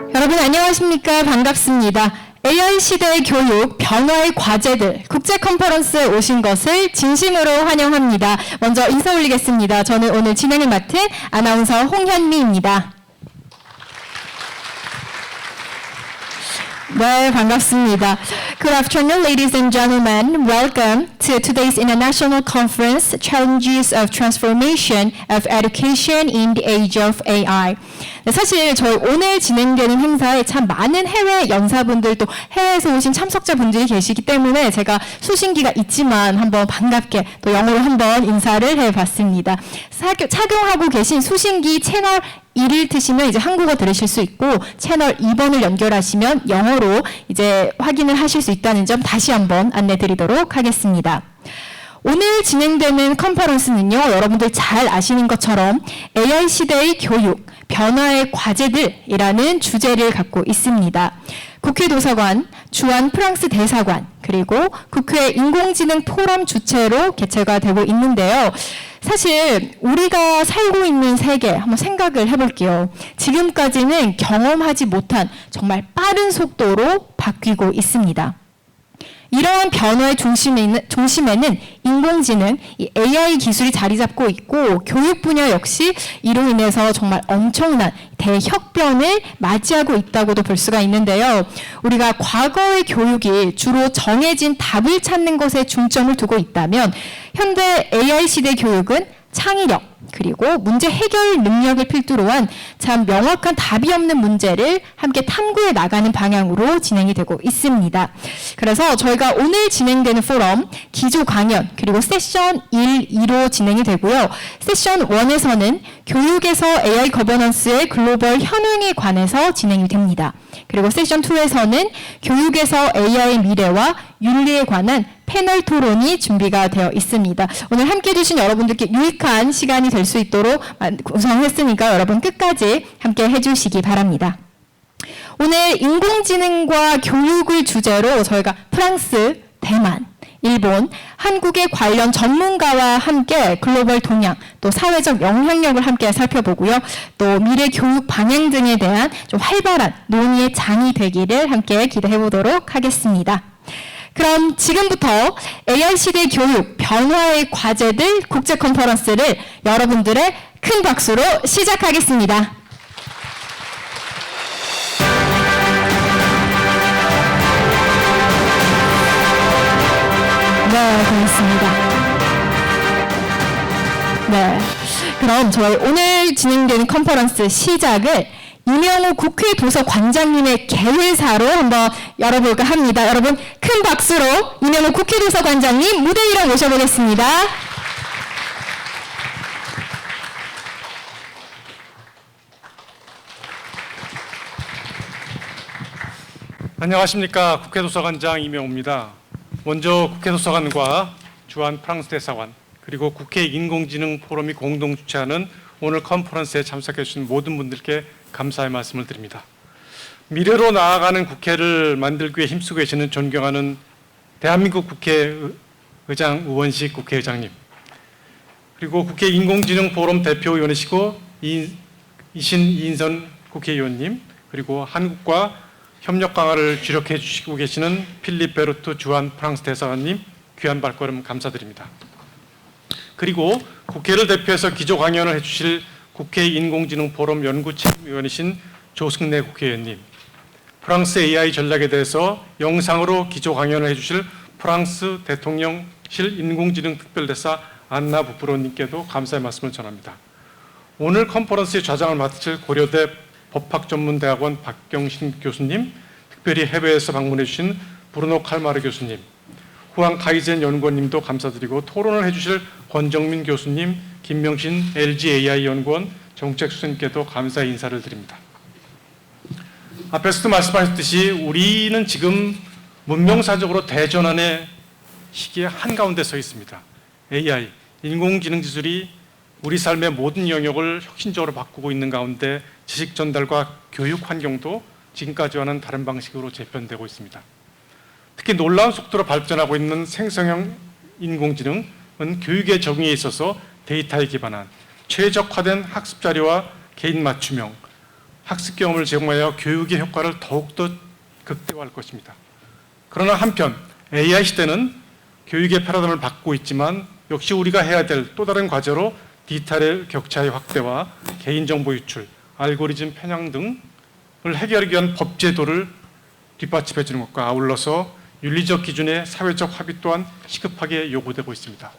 여러분 안녕하십니까? 반갑습니다. AI 시대의 교육, 변화의 과제들, 국제 컨퍼런스에 오신 것을 진심으로 환영합니다. 먼저 인사 올리겠습니다. 저는 오늘 진행을 맡은 아나운서 홍현미입니다. 네, 반갑습니다. Good afternoon, ladies and gentlemen. Welcome to today's International Conference, Challenges of Transformation of Education in the Age of AI. 네, 사실 저희 오늘 진행되는 행사에 참 많은 해외 연사분들 또 해외에서 오신 참석자분들이 계시기 때문에 제가 수신기가 있지만 한번 반갑게 또 영어로 한번 인사를 해봤습니다. 착용하고 계신 수신기 채널 1을 트시면 이제 한국어 들으실 수 있고 채널 2번을 연결하시면 영어로 이제 확인을 하실 수 있다는 점 다시 한번 안내 드리도록 하겠습니다. 오늘 진행되는 컨퍼런스는요, 여러분들 잘 아시는 것처럼 AI 시대의 교육, 변화의 과제들이라는 주제를 갖고 있습니다. 국회 도서관, 주한 프랑스 대사관, 그리고 국회 인공지능 포럼 주최로 개최가 되고 있는데요. 사실 우리가 살고 있는 세계 한번 생각을 해볼게요. 지금까지는 경험하지 못한 정말 빠른 속도로 바뀌고 있습니다. 이러한 변화의 중심에는 인공지능, 이 AI 기술이 자리 잡고 있고 교육 분야 역시 이로 인해서 정말 엄청난 대혁변을 맞이하고 있다고도 볼 수가 있는데요. 우리가 과거의 교육이 주로 정해진 답을 찾는 것에 중점을 두고 있다면 현대 AI 시대 교육은 창의력, 그리고 문제 해결 능력을 필두로 한 참 명확한 답이 없는 문제를 함께 탐구해 나가는 방향으로 진행이 되고 있습니다. 그래서 저희가 오늘 진행되는 포럼 기조 강연 그리고 세션 1, 2로 진행이 되고요. 세션 1에서는 교육에서 AI 거버넌스의 글로벌 현황에 관해서 진행이 됩니다. 그리고 세션 2에서는 교육에서 AI의 미래와 윤리에 관한 패널 토론이 준비가 되어 있습니다. 오늘 함께해 주신 여러분들께 유익한 시간이 될 수 있도록 구성했으니까 여러분 끝까지 함께 해주시기 바랍니다. 오늘 인공지능과 교육을 주제로 저희가 프랑스, 대만, 일본, 한국의 관련 전문가와 함께 글로벌 동향, 또 사회적 영향력을 함께 살펴보고요. 또 미래 교육 방향 등에 대한 좀 활발한 논의의 장이 되기를 함께 기대해 보도록 하겠습니다. 그럼 지금부터 AI 시대 교육, 변화의 과제들 국제 컨퍼런스를 여러분들의 큰 박수로 시작하겠습니다. 네, 고맙습니다. 네, 그럼 저희 오늘 진행되는 컨퍼런스 시작을 이명호 국회 도서관장님의 개회사로 한번 열어볼까 합니다. 여러분 큰 박수로 이명호 국회 도서관장님 무대 위로 모셔보겠습니다. 안녕하십니까. 국회 도서관장 이명호입니다. 먼저 국회 도서관과 주한 프랑스 대사관 그리고 국회 인공지능 포럼이 공동 주최하는 오늘 컨퍼런스에 참석해 주신 모든 분들께 감사의 말씀을 드립니다. 미래로 나아가는 국회를 만들기 위해 힘쓰고 계시는 존경하는 대한민국 국회의장 우원식 국회의장님, 그리고 국회 인공지능 포럼 대표위원이시고 이인선 국회의원님, 그리고 한국과 협력 강화를 주력해 주시고 계시는 필립 베르투 주한 프랑스 대사관님, 귀한 발걸음 감사드립니다. 그리고 국회를 대표해서 기조 강연을 해주실 국회 인공지능 포럼 연구팀위원이신 조승래 국회의원님, 프랑스 AI 전략에 대해서 영상으로 기조 강연을 해주실 프랑스 대통령실 인공지능 특별대사 안나 부프로님께도 감사의 말씀을 전합니다. 오늘 컨퍼런스의 좌장을 맡으실 고려대 법학전문대학원 박경신 교수님, 특별히 해외에서 방문해 주신 브루노 칼마르 교수님, 후안 카이젠 연구원님도 감사드리고 토론을 해주실 권정민 교수님, 김명신 LG AI 연구원 정책수석님께도 감사의 인사를 드립니다. 앞에서도 말씀하셨듯이 우리는 지금 문명사적으로 대전환의 시기의 한가운데 서 있습니다. AI, 인공지능 기술이 우리 삶의 모든 영역을 혁신적으로 바꾸고 있는 가운데 지식 전달과 교육 환경도 지금까지와는 다른 방식으로 재편되고 있습니다. 특히 놀라운 속도로 발전하고 있는 생성형 인공지능은 교육의 적용에 있어서 데이터에 기반한 최적화된 학습 자료와 개인 맞춤형, 학습 경험을 제공하여 교육의 효과를 더욱더 극대화할 것입니다. 그러나 한편 AI 시대는 교육의 패러다임을 바꾸고 있지만 역시 우리가 해야 될 또 다른 과제로 디지털 격차의 확대와 개인정보 유출, 알고리즘 편향 등을 해결하기 위한 법 제도를 뒷받침해 주는 것과 아울러서 윤리적 기준의 사회적 합의 또한 시급하게 요구되고 있습니다.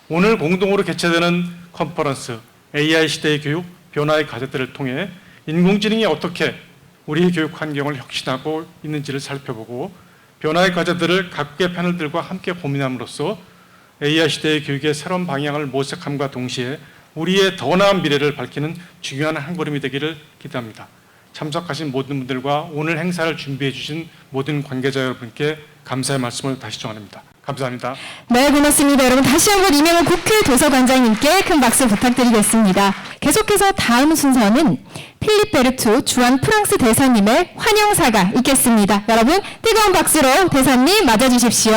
오늘 공동으로 개최되는 컨퍼런스 AI 시대의 교육, 변화의 과제들을 통해 인공지능이 어떻게 우리의 교육 환경을 혁신하고 있는지를 살펴보고 변화의 과제들을 각국의 패널들과 함께 고민함으로써 AI 시대의 교육의 새로운 방향을 모색함과 동시에 우리의 더 나은 미래를 밝히는 중요한 한 걸음이 되기를 기대합니다. 참석하신 모든 분들과 오늘 행사를 준비해 주신 모든 관계자 여러분께 감사의 말씀을 다시 전합니다. 감사합니다. 네, 고맙습니다. 여러분 다시 한번 이명호 국회 도서관장님께 큰 박수 부탁드리겠습니다. 계속해서 다음 순서는 필립 베르투 주한 프랑스 대사님의 환영사가 있겠습니다. 여러분 뜨거운 박수로 대사님 맞아주십시오.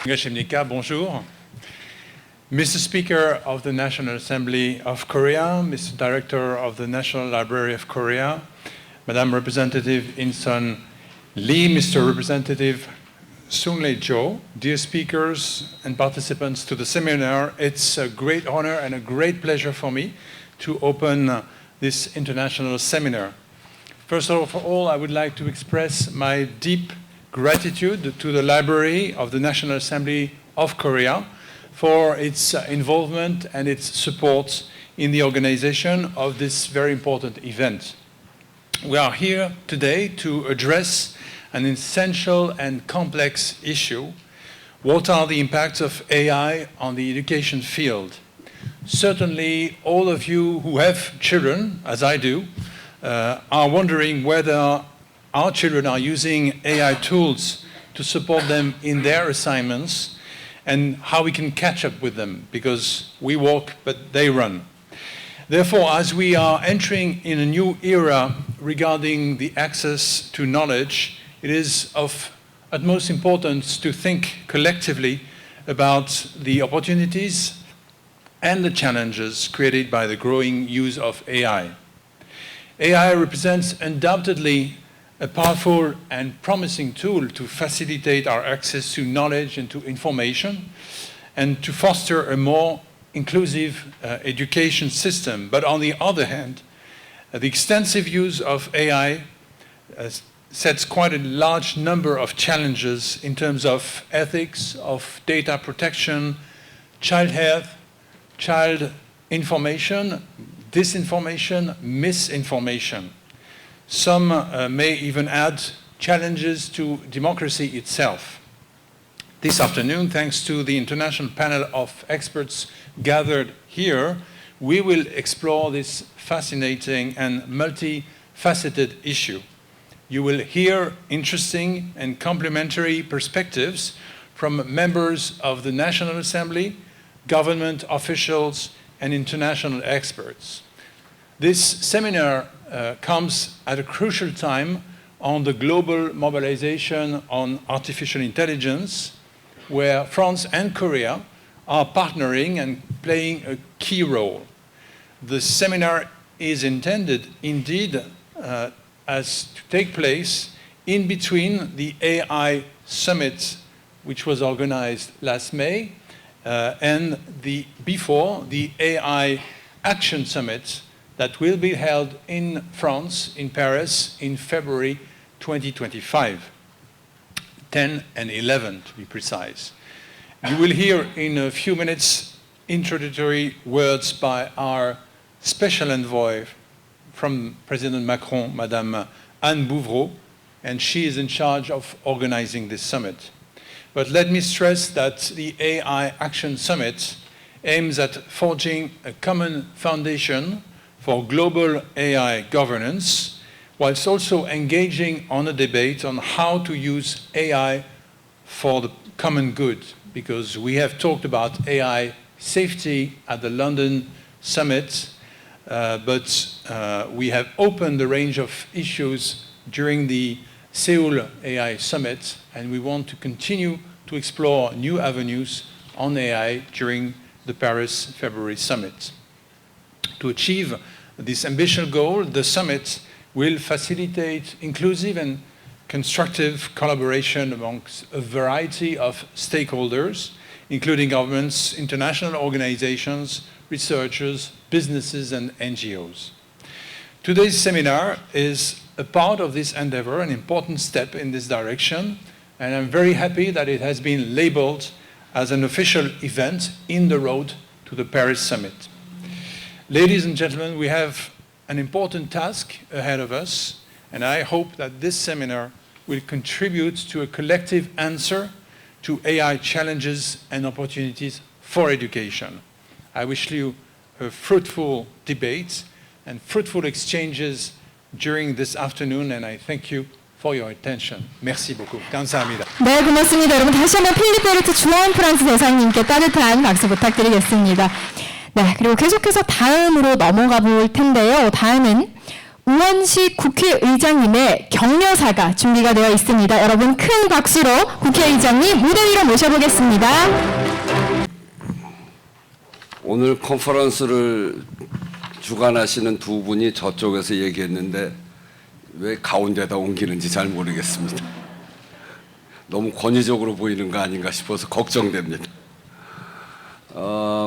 안녕하십니까? Bonjour. Mr. Speaker of the National Assembly of Korea, Mr. Director of the National Library of Korea, Madame Representative In-sun Lee, Mr. Representative Sung-Lei Jo, dear speakers and participants to the seminar, it's a great honor and a great pleasure for me to open this international seminar. First of all, I would like to express my deep gratitude to the Library of the National Assembly of Korea for its involvement and its support in the organization of this very important event. We are here today to address an essential and complex issue. What are the impacts of AI on the education field? Certainly, all of you who have children, as I do, are wondering whether our children are using AI tools to support them in their assignments and how we can catch up with them, because we walk but they run. Therefore, as we are entering in a new era regarding the access to knowledge, it is of utmost importance to think collectively about the opportunities and the challenges created by the growing use of AI. AI represents undoubtedly a powerful and promising tool to facilitate our access to knowledge and to information and to foster a more inclusive education system. But on the other hand, the extensive use of AI sets quite a large number of challenges in terms of ethics, of data protection, child health, child information, disinformation, misinformation. Some may even add challenges to democracy itself. This afternoon, thanks to the international panel of experts gathered here, we will explore this fascinating and multifaceted issue. You will hear interesting and complementary perspectives from members of the National Assembly, government officials, and international experts. This seminar comes at a crucial time on the global mobilization on artificial intelligence, where France and Korea are partnering and playing a key role. The seminar is intended, indeed, as to take place in between the AI summit, which was organized last May, and before the AI Action Summit that will be held in France, in Paris, in February 2025, 10 and 11 to be precise. You will hear in a few minutes introductory words by our special envoy from President Macron, Madame Anne Bouvreau, and she is in charge of organizing this summit. But let me stress that the AI Action Summit aims at forging a common foundation for global AI governance, whilst also engaging on a debate on how to use AI for the common good, because we have talked about AI safety at the London summit, but we have opened the range of issues during the Seoul AI summit, and we want to continue to explore new avenues on AI during the Paris February summit. To achieve this ambitious goal, the summit will facilitate inclusive and constructive collaboration amongst a variety of stakeholders, including governments, international organizations, researchers, businesses, and NGOs. Today's seminar is a part of this endeavor, an important step in this direction, and I'm very happy that it has been labeled as an official event in the road to the Paris Summit. Ladies and gentlemen, we have an important task ahead of us, and I hope that this seminar will contribute to a collective answer to AI challenges and opportunities for education. I wish you a fruitful debate and fruitful exchanges during this afternoon, and I thank you for your attention. Merci beaucoup. 감사합니다. 네, 고맙습니다. 여러분 다시 한번 필립 베르트 주한 프랑스 대사님께 따뜻한 박수 부탁드리겠습니다. 네, 그리고 계속해서 다음으로 넘어가 볼 텐데요. 다음은 우원식 국회의장님의 격려사가 준비가 되어 있습니다. 여러분 큰 박수로 국회의장님 무대 위로 모셔보겠습니다. 오늘 컨퍼런스를 주관하시는 두 분이 저쪽에서 얘기했는데 왜 가운데다 옮기는지 잘 모르겠습니다. 너무 권위적으로 보이는 거 아닌가 싶어서 걱정됩니다.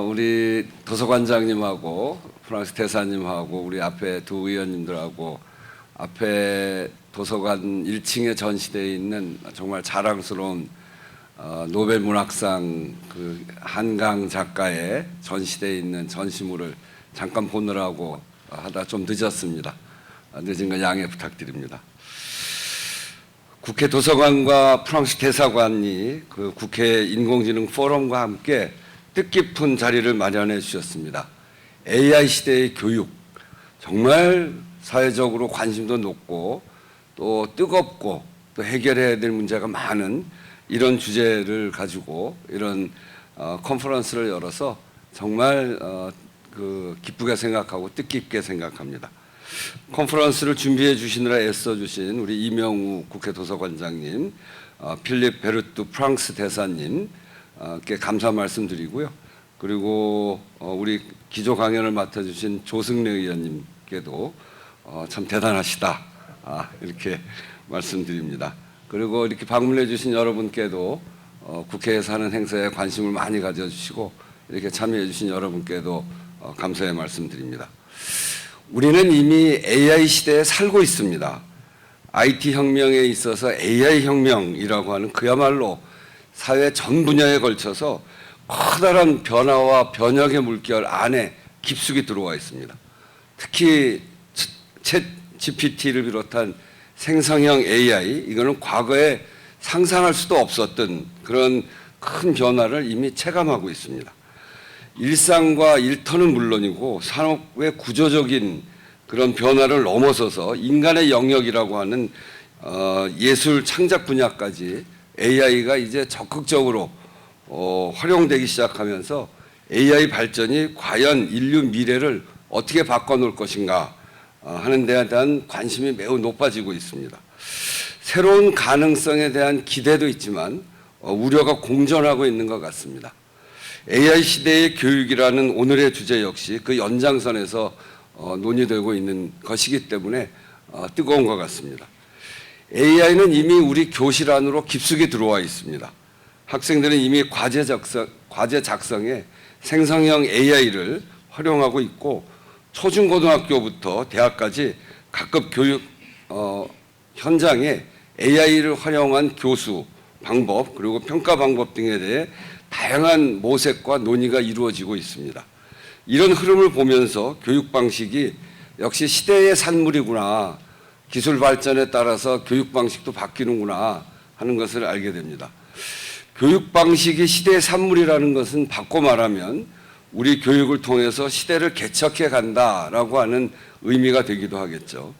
우리 도서관장님하고 프랑스 대사님하고 우리 앞에 두 의원님들하고 앞에 도서관 1층에 전시되어 있는 정말 자랑스러운 노벨 문학상 그 한강 작가의 전시되어 있는 전시물을 잠깐 보느라고 하다 좀 늦었습니다. 늦은 거 양해 부탁드립니다. 국회 도서관과 프랑스 대사관이 그 국회 인공지능 포럼과 함께 뜻깊은 자리를 마련해 주셨습니다. AI 시대의 교육, 정말 사회적으로 관심도 높고 또 뜨겁고 또 해결해야 될 문제가 많은 이런 주제를 가지고 이런 컨퍼런스를 열어서 정말 기쁘게 생각하고 뜻깊게 생각합니다. 컨퍼런스를 준비해 주시느라 애써 주신 우리 이명우 국회 도서관장님, 필립 베르투 프랑스 대사님께 감사 말씀드리고요. 그리고 우리 기조 강연을 맡아주신 조승래 의원님께도 참 대단하시다 이렇게 말씀드립니다. 그리고 이렇게 방문해 주신 여러분께도 국회에서 하는 행사에 관심을 많이 가져주시고 이렇게 참여해 주신 여러분께도 감사의 말씀드립니다. 우리는 이미 AI 시대에 살고 있습니다. IT 혁명에 있어서 AI 혁명이라고 하는 그야말로 사회 전 분야에 걸쳐서 커다란 변화와 변혁의 물결 안에 깊숙이 들어와 있습니다. 특히 챗 GPT를 비롯한 생성형 AI, 이거는 과거에 상상할 수도 없었던 그런 큰 변화를 이미 체감하고 있습니다. 일상과 일터는 물론이고 산업의 구조적인 그런 변화를 넘어서서 인간의 영역이라고 하는 예술 창작 분야까지 AI가 이제 적극적으로 활용되기 시작하면서 AI 발전이 과연 인류 미래를 어떻게 바꿔놓을 것인가 하는 데에 대한 관심이 매우 높아지고 있습니다. 새로운 가능성에 대한 기대도 있지만 우려가 공존하고 있는 것 같습니다. AI 시대의 교육이라는 오늘의 주제 역시 그 연장선에서 논의되고 있는 것이기 때문에 뜨거운 것 같습니다. AI는 이미 우리 교실 안으로 깊숙이 들어와 있습니다. 학생들은 이미 과제 작성에 생성형 AI를 활용하고 있고 초중고등학교부터 대학까지 각급 교육 현장에 AI를 활용한 교수 방법 그리고 평가 방법 등에 대해 다양한 모색과 논의가 이루어지고 있습니다. 이런 흐름을 보면서 교육 방식이 역시 시대의 산물이구나, 기술 발전에 따라서 교육 방식도 바뀌는구나 하는 것을 알게 됩니다. 교육 방식이 시대의 산물이라는 것은 바꿔 말하면 우리 교육을 통해서 시대를 개척해 간다라고 하는 의미가 되기도 하겠죠.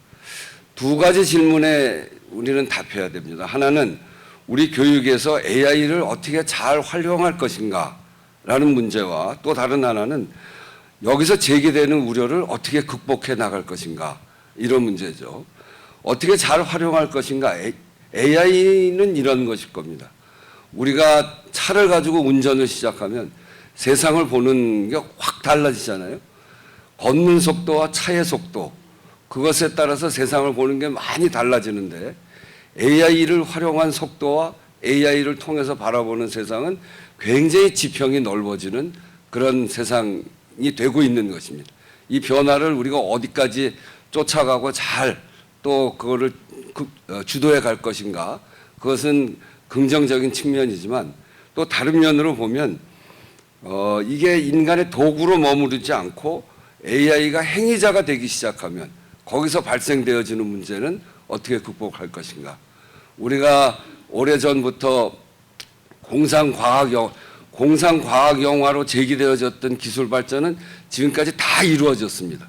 두 가지 질문에 우리는 답해야 됩니다. 하나는 우리 교육에서 AI를 어떻게 잘 활용할 것인가라는 문제와 또 다른 하나는 여기서 제기되는 우려를 어떻게 극복해 나갈 것인가 이런 문제죠. 어떻게 잘 활용할 것인가. AI는 이런 것일 겁니다. 우리가 차를 가지고 운전을 시작하면 세상을 보는 게 확 달라지잖아요. 걷는 속도와 차의 속도, 그것에 따라서 세상을 보는 게 많이 달라지는데 AI를 활용한 속도와 AI를 통해서 바라보는 세상은 굉장히 지평이 넓어지는 그런 세상이 되고 있는 것입니다. 이 변화를 우리가 어디까지 쫓아가고 잘 또 그거를 주도해 갈 것인가, 그것은 긍정적인 측면이지만 또 다른 면으로 보면 이게 인간의 도구로 머무르지 않고 AI가 행위자가 되기 시작하면 거기서 발생되어지는 문제는 어떻게 극복할 것인가. 우리가 오래전부터 공상과학 영화로 제기되어졌던 기술 발전은 지금까지 다 이루어졌습니다.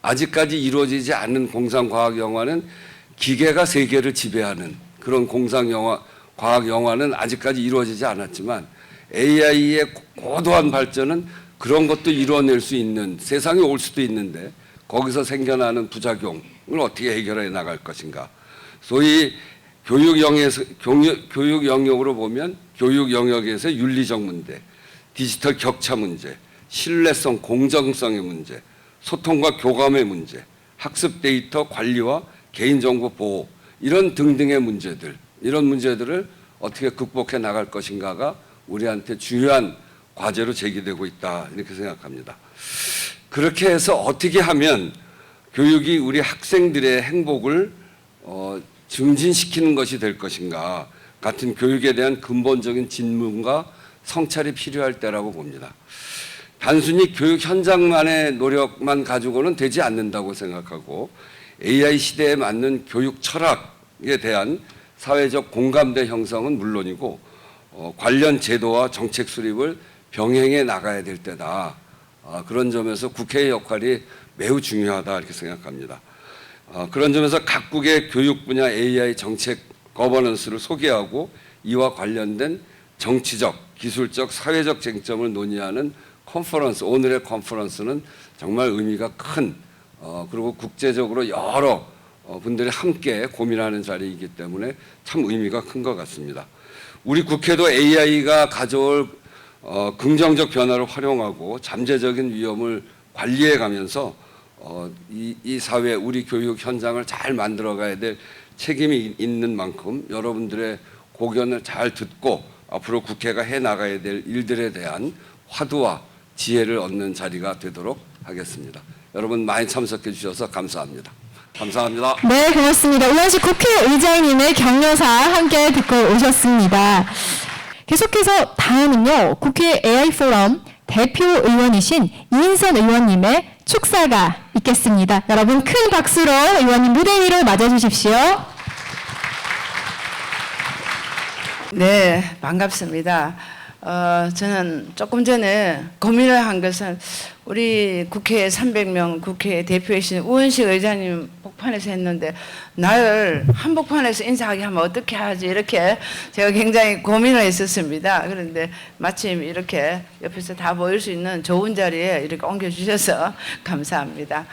아직까지 이루어지지 않는 공상과학 영화는 기계가 세계를 지배하는 그런 과학 영화는 아직까지 이루어지지 않았지만 AI의 고도한 발전은 그런 것도 이루어낼 수 있는 세상이 올 수도 있는데 거기서 생겨나는 부작용을 어떻게 해결해 나갈 것인가. 소위 교육 영역으로 보면 교육 영역에서 윤리적 문제, 디지털 격차 문제, 신뢰성, 공정성의 문제, 소통과 교감의 문제, 학습 데이터 관리와 개인정보 보호, 이런 등등의 문제들, 이런 문제들을 어떻게 극복해 나갈 것인가가 우리한테 중요한 과제로 제기되고 있다, 이렇게 생각합니다. 그렇게 해서 어떻게 하면 교육이 우리 학생들의 행복을 증진시키는 것이 될 것인가 같은 교육에 대한 근본적인 질문과 성찰이 필요할 때라고 봅니다. 단순히 교육 현장만의 노력만 가지고는 되지 않는다고 생각하고 AI 시대에 맞는 교육 철학에 대한 사회적 공감대 형성은 물론이고 관련 제도와 정책 수립을 병행해 나가야 될 때다. 그런 점에서 국회의 역할이 매우 중요하다, 이렇게 생각합니다. 그런 점에서 각국의 교육 분야 AI 정책 거버넌스를 소개하고 이와 관련된 정치적, 기술적, 사회적 쟁점을 논의하는 컨퍼런스, 오늘의 컨퍼런스는 정말 의미가 큰, 그리고 국제적으로 여러 분들이 함께 고민하는 자리이기 때문에 참 의미가 큰 것 같습니다. 우리 국회도 AI가 가져올 긍정적 변화를 활용하고 잠재적인 위험을 관리해 가면서 이 사회, 우리 교육 현장을 잘 만들어 가야 될 책임이 있는 만큼 여러분들의 고견을 잘 듣고 앞으로 국회가 해 나가야 될 일들에 대한 화두와 지혜를 얻는 자리가 되도록 하겠습니다. 여러분 많이 참석해 주셔서 감사합니다. 감사합니다. 네, 고맙습니다. 우원식 국회의장님의 격려사 함께 듣고 오셨습니다. 계속해서 다음은요, 국회 AI 포럼 대표 의원이신 이인선 의원님의 축사가 있겠습니다. 여러분 큰 박수로 의원님 무대 위로 맞아주십시오. 네, 반갑습니다. 저는 조금 전에 고민을 한 것은 우리 국회 300명 국회 대표이신 우원식 의장님 복판에서 했는데 나를 한복판에서 인사하게 하면 어떻게 하지, 이렇게 제가 굉장히 고민을 했었습니다. 그런데 마침 이렇게 옆에서 다 보일 수 있는 좋은 자리에 이렇게 옮겨주셔서 감사합니다.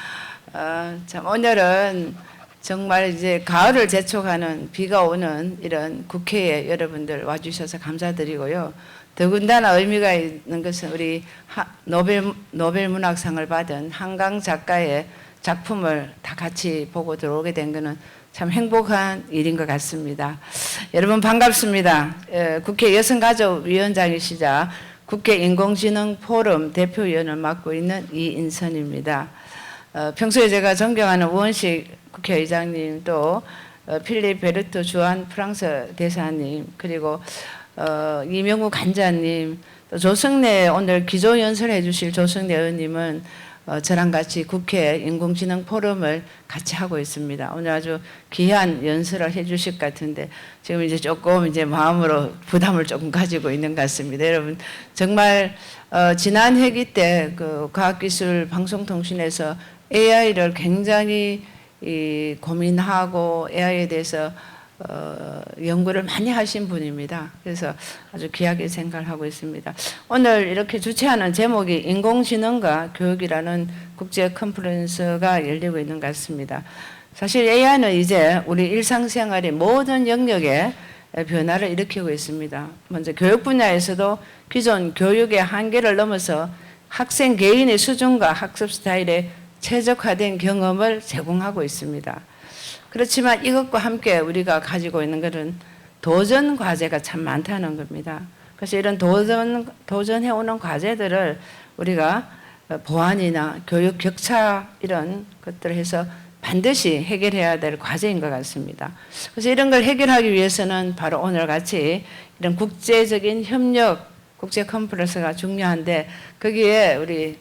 참 오늘은 정말 이제 가을을 재촉하는 비가 오는 이런 국회에 여러분들 와주셔서 감사드리고요. 더군다나 의미가 있는 것은 우리 노벨 문학상을 받은 한강 작가의 작품을 다 같이 보고 들어오게 된 것은 참 행복한 일인 것 같습니다. 여러분 반갑습니다. 국회 여성가족위원장이시자 국회 인공지능 포럼 대표위원을 맡고 있는 이인선입니다. 평소에 제가 존경하는 우원식 국회의장님, 또 필립 베르토 주한 프랑스 대사님, 그리고 이명우 간자님, 또 조성래, 오늘 기조연설해 주실 조성래 의원님은 저랑 같이 국회 인공지능 포럼을 같이 하고 있습니다. 오늘 아주 귀한 연설을 해 주실 것 같은데 지금 이제 조금 이제 마음으로 부담을 조금 가지고 있는 것 같습니다. 여러분 정말 지난 회기 때 그 과학기술 방송통신에서 AI를 굉장히 고민하고 AI에 대해서 연구를 많이 하신 분입니다. 그래서 아주 귀하게 생각을 하고 있습니다. 오늘 이렇게 주최하는 제목이 인공지능과 교육이라는 국제 컨퍼런스가 열리고 있는 것 같습니다. 사실 AI는 이제 우리 일상생활의 모든 영역에 변화를 일으키고 있습니다. 먼저 교육 분야에서도 기존 교육의 한계를 넘어서 학생 개인의 수준과 학습 스타일에 최적화된 경험을 제공하고 있습니다. 그렇지만 이것과 함께 우리가 가지고 있는 것은 도전 과제가 참 많다는 겁니다. 그래서 이런 도전해오는 과제들을 우리가 보안이나 교육 격차 이런 것들을 해서 반드시 해결해야 될 과제인 것 같습니다. 그래서 이런 걸 해결하기 위해서는 바로 오늘 같이 이런 국제적인 협력, 국제 컨퍼런스가 중요한데 거기에 우리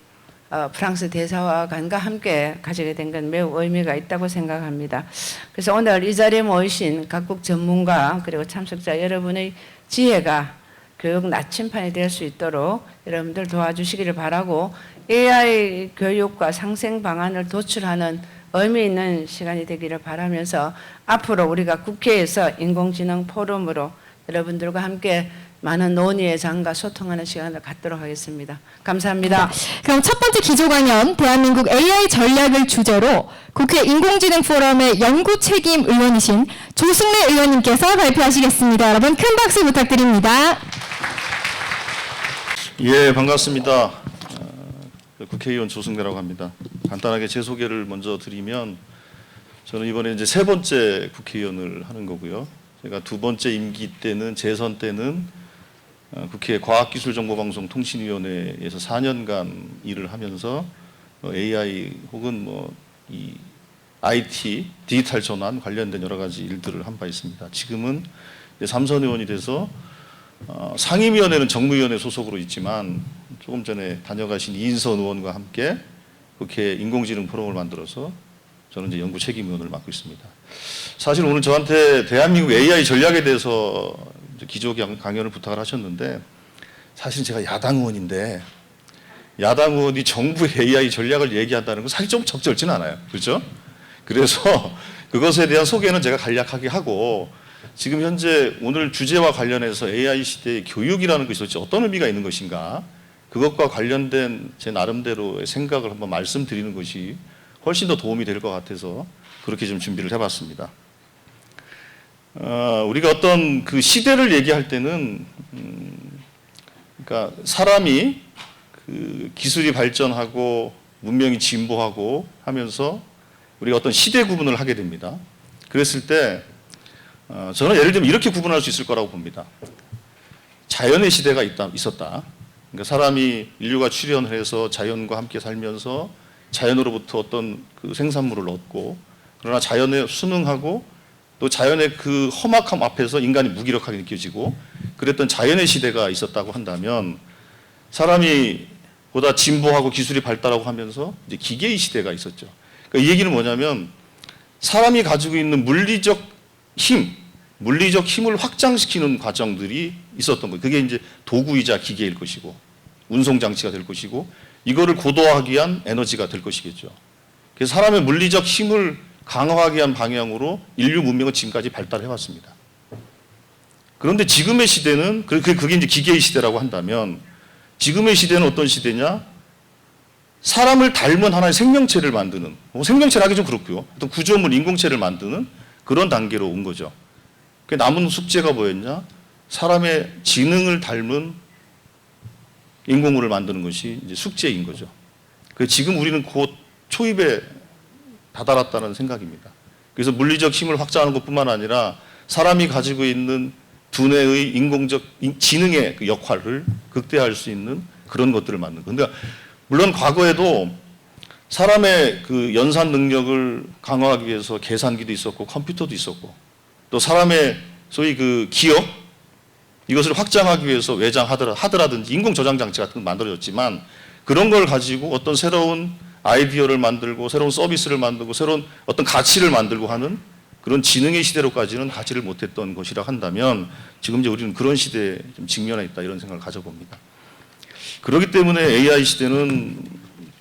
프랑스 대사관과 함께 가지게 된 건 매우 의미가 있다고 생각합니다. 그래서 오늘 이 자리에 모이신 각국 전문가 그리고 참석자 여러분의 지혜가 교육 나침판이 될 수 있도록 여러분들 도와주시기를 바라고 AI 교육과 상생 방안을 도출하는 의미 있는 시간이 되기를 바라면서 앞으로 우리가 국회에서 인공지능 포럼으로 여러분들과 함께 많은 논의의 장과 소통하는 시간을 갖도록 하겠습니다. 감사합니다. 그럼 첫 번째 기조강연 대한민국 AI 전략을 주제로 국회 인공지능 포럼의 연구 책임 의원이신 조승래 의원님께서 발표하시겠습니다. 여러분 큰 박수 부탁드립니다. 예, 반갑습니다. 국회의원 조승래라고 합니다. 간단하게 제 소개를 먼저 드리면 저는 이번에 이제 세 번째 국회의원을 하는 거고요. 제가 두 번째 임기 때는 재선 때는 국회 과학기술정보방송통신위원회에서 4년간 일을 하면서 AI 혹은 이 IT 디지털 전환 관련된 여러 가지 일들을 한 바 있습니다. 지금은 삼선 의원이 돼서 상임위원회는 정무위원회 소속으로 있지만 조금 전에 다녀가신 이인선 의원과 함께 국회 인공지능 포럼을 만들어서 저는 이제 연구 책임위원을 맡고 있습니다. 사실 오늘 저한테 대한민국 AI 전략에 대해서 기조 강연을 부탁을 하셨는데 사실 제가 야당 의원인데 야당 의원이 정부의 AI 전략을 얘기한다는 건 사실 좀 적절치는 않아요. 그렇죠? 그래서 그것에 대한 소개는 제가 간략하게 하고 지금 현재 오늘 주제와 관련해서 AI 시대의 교육이라는 것이 도대체 어떤 의미가 있는 것인가 그것과 관련된 제 나름대로의 생각을 한번 말씀드리는 것이 훨씬 더 도움이 될 것 같아서 그렇게 좀 준비를 해봤습니다. 우리가 어떤 그 시대를 얘기할 때는 그러니까 사람이 그 기술이 발전하고 문명이 진보하고 하면서 우리가 어떤 시대 구분을 하게 됩니다. 그랬을 때 저는 예를 들면 이렇게 구분할 수 있을 거라고 봅니다. 자연의 시대가 있었다. 그러니까 사람이 인류가 출현을 해서 자연과 함께 살면서 자연으로부터 어떤 그 생산물을 얻고 그러나 자연에 순응하고 또 자연의 그 험악함 앞에서 인간이 무기력하게 느껴지고 그랬던 자연의 시대가 있었다고 한다면 사람이 보다 진보하고 기술이 발달하고 하면서 이제 기계의 시대가 있었죠. 그러니까 이 얘기는 뭐냐면 사람이 가지고 있는 물리적 힘을 확장시키는 과정들이 있었던 거예요. 그게 이제 도구이자 기계일 것이고 운송장치가 될 것이고 이거를 고도화하기 위한 에너지가 될 것이겠죠. 그래서 사람의 물리적 힘을 강화하기 위한 방향으로 인류 문명은 지금까지 발달해 왔습니다. 그런데 지금의 시대는 그게 이제 기계의 시대라고 한다면 지금의 시대는 어떤 시대냐? 사람을 닮은 하나의 생명체를 만드는 생명체를 하기 좀 그렇고요. 어떤 구조물 인공체를 만드는 그런 단계로 온 거죠. 그 남은 숙제가 뭐였냐? 사람의 지능을 닮은 인공물을 만드는 것이 이제 숙제인 거죠. 지금 우리는 곧 초입에 다다랐다는 생각입니다. 그래서 물리적 힘을 확장하는 것뿐만 아니라 사람이 가지고 있는 두뇌의 인공적 지능의 그 역할을 극대화할 수 있는 그런 것들을 만드는 거예요. 그러니까 물론 과거에도 사람의 그 연산 능력을 강화하기 위해서 계산기도 있었고 컴퓨터도 있었고 또 사람의 소위 그 기억 이것을 확장하기 위해서 하드라든지 인공 저장 장치 같은 거 만들어졌지만 그런 걸 가지고 어떤 새로운 아이디어를 만들고 새로운 서비스를 만들고 새로운 어떤 가치를 만들고 하는 그런 지능의 시대로까지는 가지를 못했던 것이라 한다면 지금 이제 우리는 그런 시대에 좀 직면해 있다 이런 생각을 가져봅니다. 그렇기 때문에 AI 시대는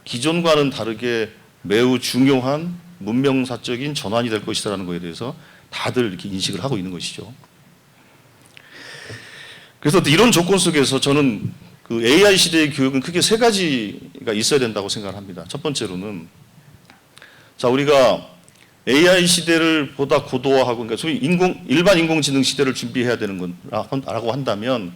기존과는 다르게 매우 중요한 문명사적인 전환이 될 것이라는 것에 대해서 다들 이렇게 인식을 하고 있는 것이죠. 그래서 이런 조건 속에서 저는 그 AI 시대의 교육은 크게 세 가지가 있어야 된다고 생각을 합니다. 첫 번째로는 우리가 AI 시대를 보다 고도화하고 그러니까 소위 일반 인공지능 시대를 준비해야 되는 거라고 한다면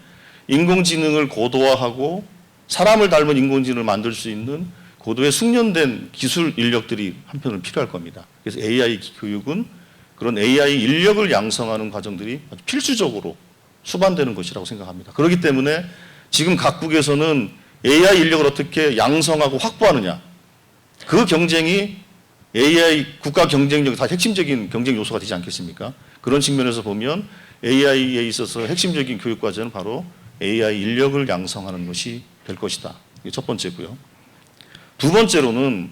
인공지능을 고도화하고 사람을 닮은 인공지능을 만들 수 있는 고도의 숙련된 기술 인력들이 한편으로 필요할 겁니다. 그래서 AI 교육은 그런 AI 인력을 양성하는 과정들이 아주 필수적으로 수반되는 것이라고 생각합니다. 그렇기 때문에 지금 각국에서는 AI 인력을 어떻게 양성하고 확보하느냐, 그 경쟁이 AI 국가 경쟁력 다 핵심적인 경쟁 요소가 되지 않겠습니까? 그런 측면에서 보면 AI에 있어서 핵심적인 교육 과제는 바로 AI 인력을 양성하는 것이 될 것이다. 이게 첫 번째고요. 두 번째로는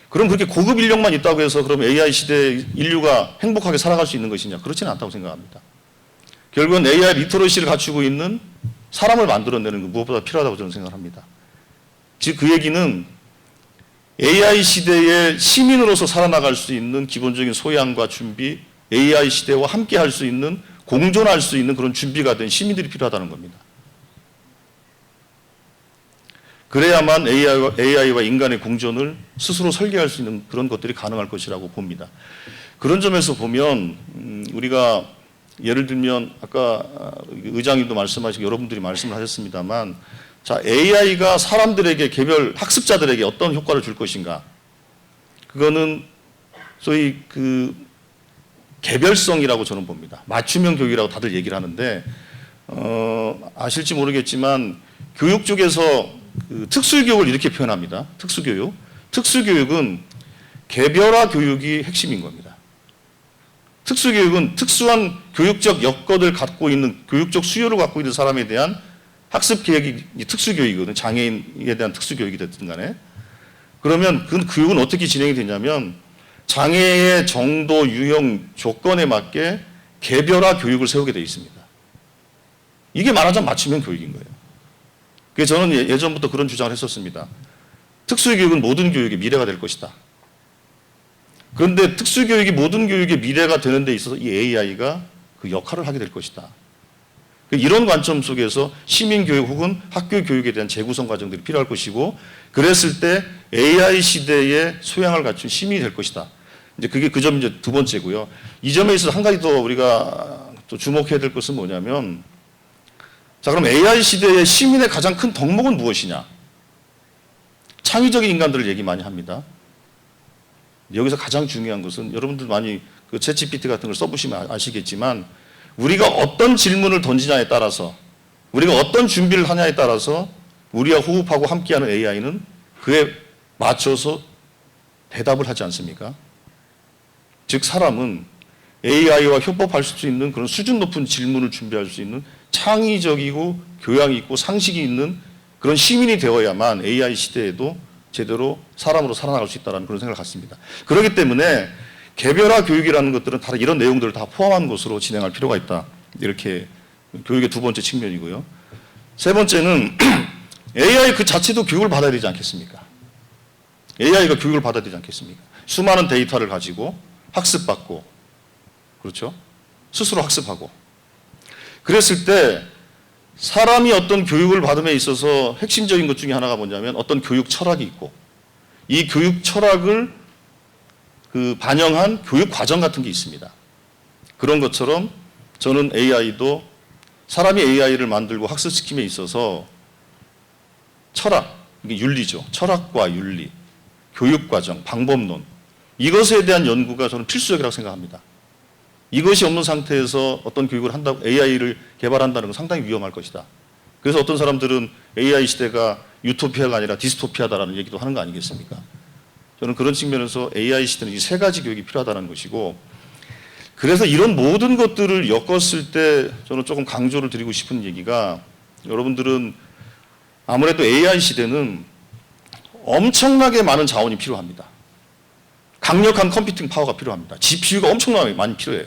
그럼 그렇게 고급 인력만 있다고 해서 그럼 AI 시대에 인류가 행복하게 살아갈 수 있는 것이냐? 그렇지는 않다고 생각합니다. 결국은 AI 리터러시를 갖추고 있는 사람을 만들어내는 게 무엇보다 필요하다고 저는 생각합니다. 즉 그 얘기는 AI 시대에 시민으로서 살아나갈 수 있는 기본적인 소양과 준비, AI 시대와 함께 할 수 있는, 공존할 수 있는 그런 준비가 된 시민들이 필요하다는 겁니다. 그래야만 AI와 인간의 공존을 스스로 설계할 수 있는 그런 것들이 가능할 것이라고 봅니다. 그런 점에서 보면 우리가 예를 들면 아까 의장님도 말씀하시고 여러분들이 말씀을 하셨습니다만, 자, AI가 사람들에게, 개별 학습자들에게 어떤 효과를 줄 것인가? 그거는 소위 그 개별성이라고 저는 봅니다. 맞춤형 교육이라고 다들 얘기를 하는데 아실지 모르겠지만 교육 쪽에서 그 특수교육을 이렇게 표현합니다. 특수교육. 특수교육은 개별화 교육이 핵심인 겁니다. 특수교육은 특수한 교육적 여건을 갖고 있는, 교육적 수요를 갖고 있는 사람에 대한 학습 계획이 특수교육이거든요. 장애인에 대한 특수교육이 됐든 간에. 그러면 그 교육은 어떻게 진행이 되냐면 장애의 정도, 유형, 조건에 맞게 개별화 교육을 세우게 되어 있습니다. 이게 말하자면 맞춤형 교육인 거예요. 그래서 저는 예전부터 그런 주장을 했었습니다. 특수교육은 모든 교육의 미래가 될 것이다. 그런데 특수교육이 모든 교육의 미래가 되는 데 있어서 이 AI가 그 역할을 하게 될 것이다. 이런 관점 속에서 시민교육 혹은 학교 교육에 대한 재구성 과정들이 필요할 것이고, 그랬을 때 AI 시대의 소양을 갖춘 시민이 될 것이다. 이제 그게 그 점이 이제 두 번째고요. 이 점에 있어서 한 가지 더 우리가 또 주목해야 될 것은 뭐냐면, 자, 그럼 AI 시대의 시민의 가장 큰 덕목은 무엇이냐? 창의적인 인간들을 얘기 많이 합니다. 여기서 가장 중요한 것은 여러분들 많이 그 챗GPT 같은 걸 써보시면 아시겠지만, 우리가 어떤 질문을 던지냐에 따라서, 우리가 어떤 준비를 하냐에 따라서 우리와 호흡하고 함께하는 AI는 그에 맞춰서 대답을 하지 않습니까? 즉 사람은 AI와 협업할 수 있는 그런 수준 높은 질문을 준비할 수 있는 창의적이고 교양 있고 상식이 있는 그런 시민이 되어야만 AI 시대에도 제대로 사람으로 살아나갈 수 있다는 그런 생각을 갖습니다. 그렇기 때문에 개별화 교육이라는 것들은 다 이런 내용들을 다 포함한 것으로 진행할 필요가 있다. 이렇게 교육의 두 번째 측면이고요. 세 번째는 AI 그 자체도 교육을 받아야 되지 않겠습니까? AI가 교육을 받아야 되지 않겠습니까? 수많은 데이터를 가지고 학습받고, 그렇죠? 스스로 학습하고. 그랬을 때 사람이 어떤 교육을 받음에 있어서 핵심적인 것 중에 하나가 뭐냐면 어떤 교육 철학이 있고, 이 교육 철학을 그 반영한 교육 과정 같은 게 있습니다. 그런 것처럼 저는 AI도 사람이 AI를 만들고 학습시킴에 있어서 철학, 이게 윤리죠. 철학과 윤리, 교육 과정, 방법론, 이것에 대한 연구가 저는 필수적이라고 생각합니다. 이것이 없는 상태에서 어떤 교육을 한다고, AI를 개발한다는 건 상당히 위험할 것이다. 그래서 어떤 사람들은 AI 시대가 유토피아가 아니라 디스토피아다라는 얘기도 하는 거 아니겠습니까? 저는 그런 측면에서 AI 시대는 이 세 가지 교육이 필요하다는 것이고, 그래서 이런 모든 것들을 엮었을 때 저는 조금 강조를 드리고 싶은 얘기가, 여러분들은 아무래도 AI 시대는 엄청나게 많은 자원이 필요합니다. 강력한 컴퓨팅 파워가 필요합니다. GPU가 엄청나게 많이 필요해요.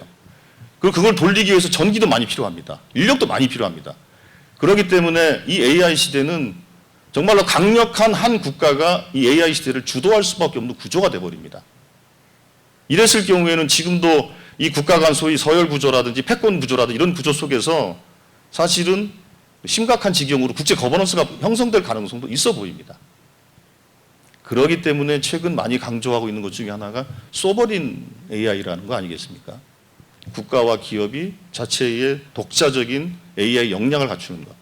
그리고 그걸 돌리기 위해서 전기도 많이 필요합니다. 인력도 많이 필요합니다. 그렇기 때문에 이 AI 시대는 정말로 강력한 한 국가가 이 AI 시대를 주도할 수밖에 없는 구조가 되어버립니다. 이랬을 경우에는 지금도 이 국가 간 소위 서열 구조라든지 패권 구조라든지 이런 구조 속에서 사실은 심각한 지경으로 국제 거버넌스가 형성될 가능성도 있어 보입니다. 그렇기 때문에 최근 많이 강조하고 있는 것 중에 하나가 소버린 AI라는 거 아니겠습니까? 국가와 기업이 자체의 독자적인 AI 역량을 갖추는 것.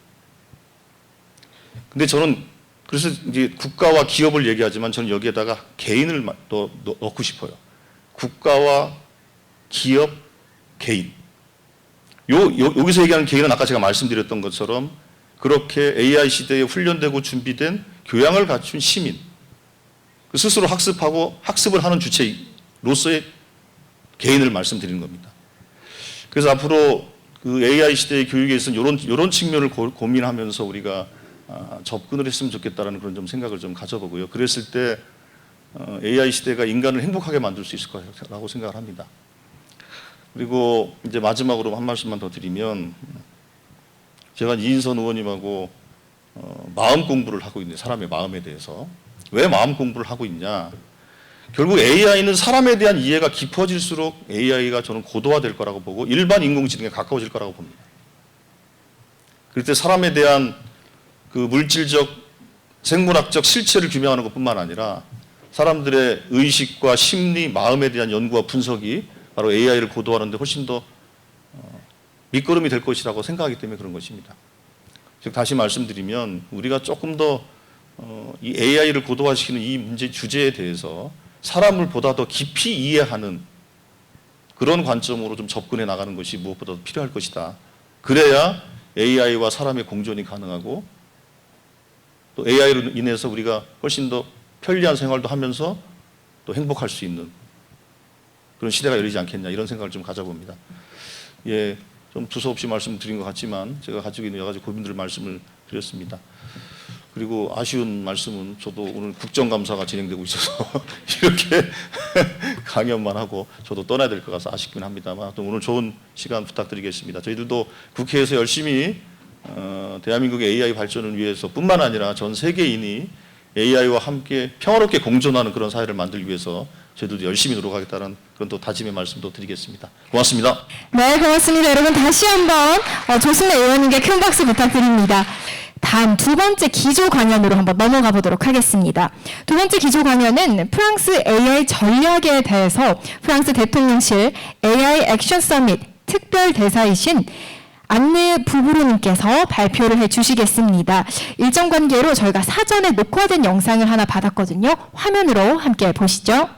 근데 저는 그래서 이제 국가와 기업을 얘기하지만 저는 여기에다가 개인을 넣고 싶어요. 국가와 기업, 개인. 여기서 얘기하는 개인은 아까 제가 말씀드렸던 것처럼 그렇게 AI 시대에 훈련되고 준비된 교양을 갖춘 시민, 스스로 학습하고 학습을 하는 주체로서의 개인을 말씀드리는 겁니다. 그래서 앞으로 그 AI 시대의 교육에 있어서 이런 측면을 고민하면서 우리가 접근을 했으면 좋겠다라는 그런 좀 생각을 좀 가져보고요. 그랬을 때 AI 시대가 인간을 행복하게 만들 수 있을 거라고 생각을 합니다. 그리고 이제 마지막으로 한 말씀만 더 드리면 제가 이인선 의원님하고 마음 공부를 하고 있는데 사람의 마음에 대해서 왜 마음 공부를 하고 있냐? 결국 AI는 사람에 대한 이해가 깊어질수록 AI가 저는 고도화될 거라고 보고 일반 인공지능에 가까워질 거라고 봅니다. 그럴 때 사람에 대한 그 물질적, 생물학적 실체를 규명하는 것뿐만 아니라 사람들의 의식과 심리, 마음에 대한 연구와 분석이 바로 AI를 고도화하는 데 훨씬 더 밑거름이 될 것이라고 생각하기 때문에 그런 것입니다. 즉 다시 말씀드리면 우리가 조금 더 이 AI를 고도화시키는 이 문제 주제에 대해서 사람을 보다 더 깊이 이해하는 그런 관점으로 좀 접근해 나가는 것이 무엇보다도 필요할 것이다. 그래야 AI와 사람의 공존이 가능하고 또 AI로 인해서 우리가 훨씬 더 편리한 생활도 하면서 또 행복할 수 있는 그런 시대가 열리지 않겠냐 이런 생각을 좀 가져봅니다. 예, 좀 두서없이 말씀드린 것 같지만 제가 가지고 있는 여러 가지 고민들을 말씀을 드렸습니다. 그리고 아쉬운 말씀은 저도 오늘 국정감사가 진행되고 있어서 이렇게 강연만 하고 저도 떠나야 될 것 같아서 아쉽긴 합니다만 오늘 좋은 시간 부탁드리겠습니다. 저희들도 국회에서 열심히 대한민국의 AI 발전을 위해서 뿐만 아니라 전 세계인이 AI와 함께 평화롭게 공존하는 그런 사회를 만들기 위해서 저희들도 열심히 노력하겠다는 그런 또 다짐의 말씀도 드리겠습니다. 고맙습니다. 네, 고맙습니다. 여러분 다시 한번 조승래 의원님께 큰 박수 부탁드립니다. 다음 두 번째 기조 강연으로 한번 넘어가 보도록 하겠습니다. 두 번째 기조 강연은 프랑스 AI 전략에 대해서 프랑스 대통령실 AI 액션 서밋 특별 대사이신 안느 부부로님께서 발표를 해주시겠습니다. 일정 관계로 저희가 사전에 녹화된 영상을 하나 받았거든요. 화면으로 함께 보시죠.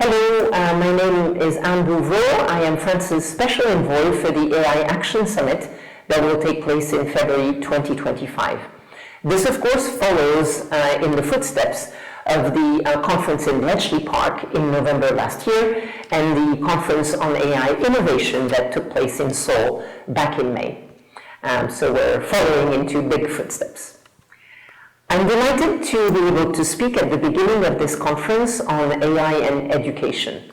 Hello, my name is Anne Bouvreau. I am France's Special Envoy for the AI Action Summit that will take place in February 2025. This, of course, follows in the footsteps of the conference in Bletchley Park in November last year and the conference on AI innovation that took place in Seoul back in May. So we're following into big footsteps. I'm delighted to be able to speak at the beginning of this conference on AI and education.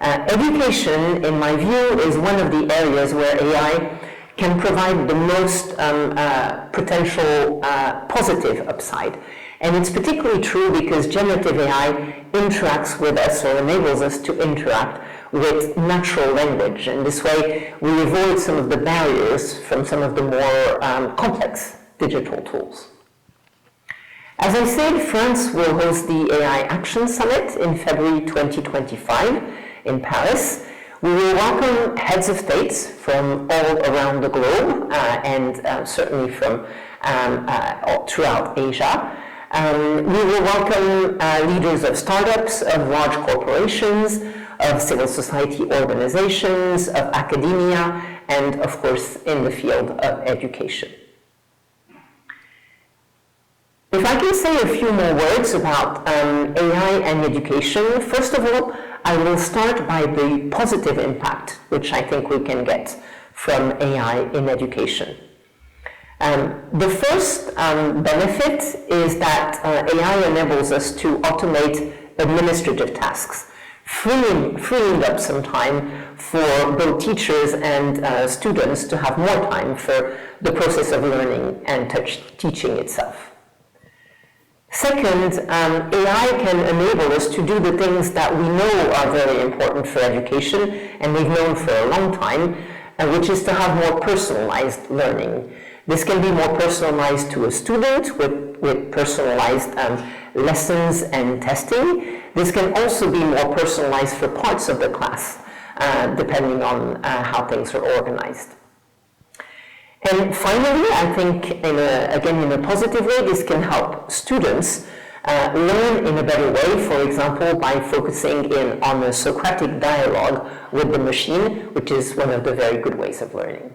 Education, in my view, is one of the areas where AI can provide the most potential positive upside. And it's particularly true because generative AI interacts with us or enables us to interact with natural language. And this way, we avoid some of the barriers from some of the more complex digital tools. As I said, France will host the AI Action Summit in February 2025 in Paris. We will welcome heads of states from all around the globe and certainly from throughout Asia. We will welcome leaders of startups, of large corporations, of civil society organizations, of academia, and of course in the field of education. If I can say a few more words about AI and education, first of all, I will start by the positive impact which I think we can get from AI in education. The first benefit is that AI enables us to automate administrative tasks, freeing up some time for both teachers and students to have more time for the process of learning and teaching itself. Second, AI can enable us to do the things that we know are very important for education and we've known for a long time, which is to have more personalized learning. This can be more personalized to a student with personalized lessons and testing. This can also be more personalized for parts of the class, depending on how things are organized. And finally, I think, again, in a positive way, this can help students learn in a better way, for example, by focusing in on a Socratic dialogue with the machine, which is one of the very good ways of learning.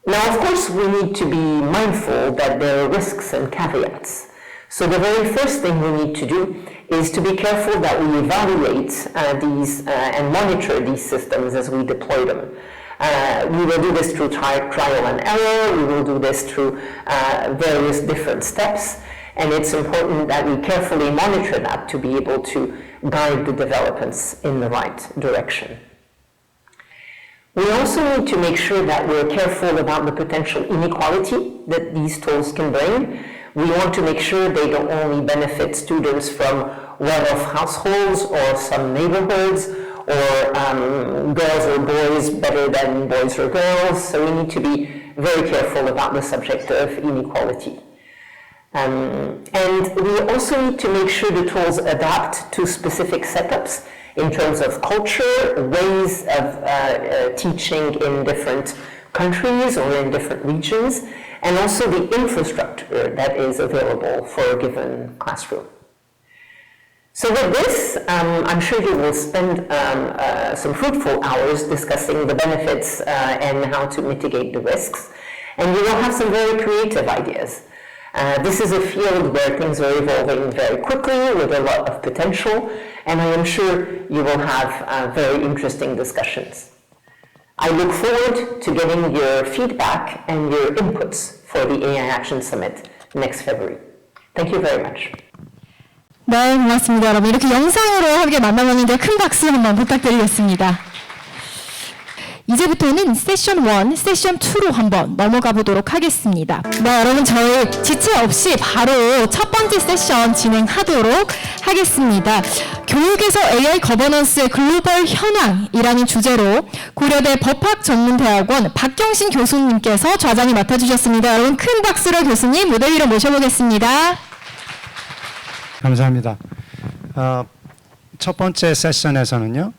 Now, of course, we need to be mindful that there are risks and caveats. So the very first thing we need to do is to be careful that we evaluate these and monitor these systems as we deploy them. We will do this through trial and error. We will do this through various different steps. And it's important that we carefully monitor that to be able to guide the developments in the right direction. We also need to make sure that we're careful about the potential inequality that these tools can bring. We want to make sure they don't only benefit students from well-off households or some neighborhoods, or girls or boys better than boys or girls. So we need to be very careful about the subject of inequality. And we also need to make sure the tools adapt to specific setups in terms of culture, ways of teaching in different countries or in different regions, and also the infrastructure that is available for a given classroom. So with this, I'm sure you will spend some fruitful hours discussing the benefits and how to mitigate the risks, and you will have some very creative ideas. This is a field where things are evolving very quickly with a lot of potential, and I am sure you will have very interesting discussions. I look forward to getting your feedback and your inputs for the AI Action Summit next February. Thank you very much. 네, 고맙습니다. 여러분 이렇게 영상으로 함께 만나봤는데 큰 박수 한번 부탁드리겠습니다. 이제부터는 세션 1, 세션 2로 한번 넘어가 보도록 하겠습니다. 네, 여러분 저희 지체 없이 바로 첫 번째 세션 진행하도록 하겠습니다. 교육에서 AI 거버넌스의 글로벌 현황이라는 주제로 고려대 법학전문대학원 박경신 교수님께서 좌장을 맡아주셨습니다. 여러분 큰 박수로 교수님 무대 위로 모셔보겠습니다. 감사합니다. 첫 번째 세션에서는요,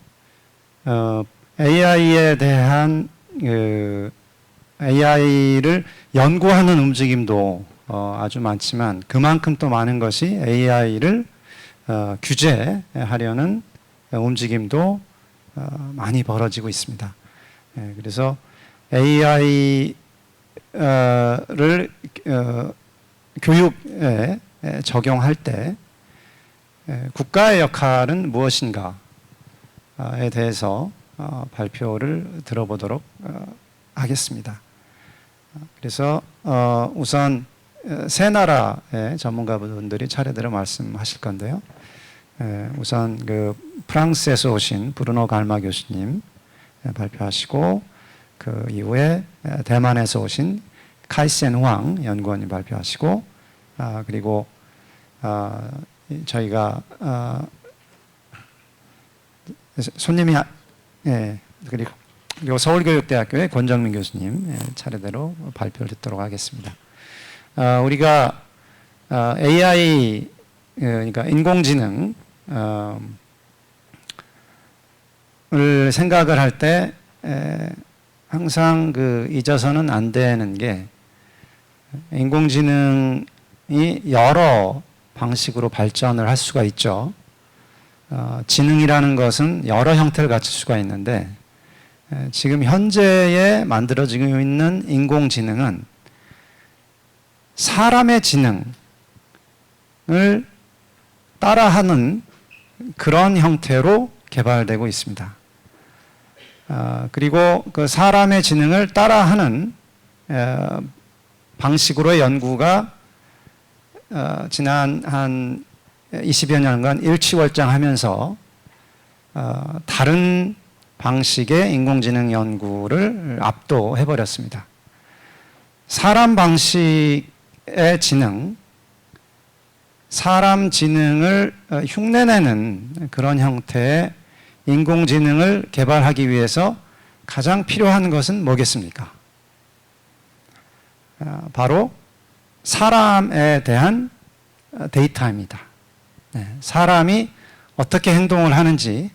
AI에 대한 AI를 연구하는 움직임도 아주 많지만 그만큼 또 많은 것이 AI를 규제하려는 움직임도 많이 벌어지고 있습니다. 그래서 AI를 교육에 적용할 때 국가의 역할은 무엇인가에 대해서 발표를 들어보도록 하겠습니다. 그래서 우선 세 나라의 전문가분들이 차례대로 말씀하실 건데요. 우선 그 프랑스에서 오신 브루노 갈마 교수님 발표하시고 그 이후에 대만에서 오신 카이센 황 연구원님 발표하시고 그리고 저희가 손님이 그리고 서울교육대학교의 권정민 교수님 차례대로 발표를 듣도록 하겠습니다. 우리가 AI 그러니까 인공지능을 생각을 할 때 항상 잊어서는 안 되는 게 인공지능이 여러 방식으로 발전을 할 수가 있죠. 지능이라는 것은 여러 형태를 갖출 수가 있는데 지금 현재에 만들어지고 있는 인공지능은 사람의 지능을 따라하는 그런 형태로 개발되고 있습니다. 그리고 그 사람의 지능을 따라하는 방식으로의 연구가 지난 한 20여 년간 일취월장하면서 다른 방식의 인공지능 연구를 압도해버렸습니다. 사람 방식의 지능, 사람 지능을 흉내내는 그런 형태의 인공지능을 개발하기 위해서 가장 필요한 것은 뭐겠습니까? 바로 사람에 대한 데이터입니다. 사람이 어떻게 행동을 하는지,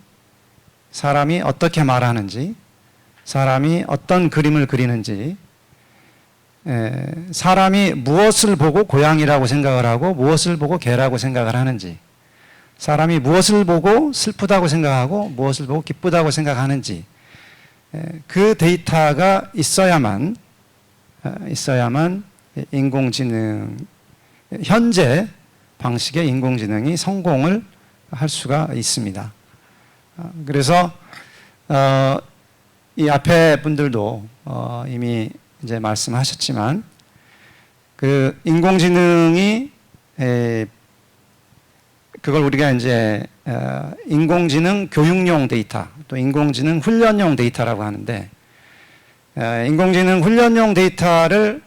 사람이 어떻게 말하는지, 사람이 어떤 그림을 그리는지, 사람이 무엇을 보고 고양이라고 생각을 하고 무엇을 보고 개라고 생각을 하는지, 사람이 무엇을 보고 슬프다고 생각하고 무엇을 보고 기쁘다고 생각하는지, 그 데이터가 있어야만 인공지능, 현재 방식의 인공지능이 성공을 할 수가 있습니다. 그래서 이 앞에 분들도 이미 이제 말씀하셨지만, 그 인공지능이 그걸 우리가 이제 인공지능 교육용 데이터, 또 인공지능 훈련용 데이터라고 하는데, 인공지능 훈련용 데이터를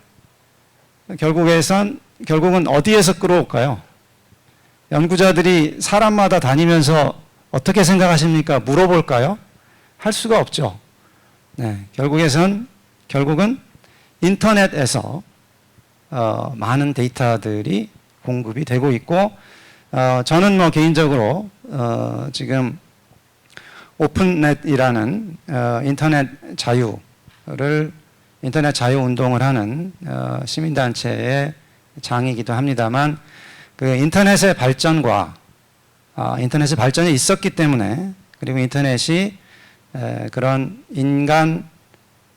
결국은 어디에서 끌어올까요? 연구자들이 사람마다 다니면서 어떻게 생각하십니까? 물어볼까요? 할 수가 없죠. 네, 결국은 인터넷에서 많은 데이터들이 공급이 되고 있고, 저는 뭐 개인적으로 지금 오픈넷이라는 인터넷 자유 운동을 하는 시민단체의 장이기도 합니다만, 그 인터넷의 발전과 인터넷의 발전이 있었기 때문에, 그리고 인터넷이 그런 인간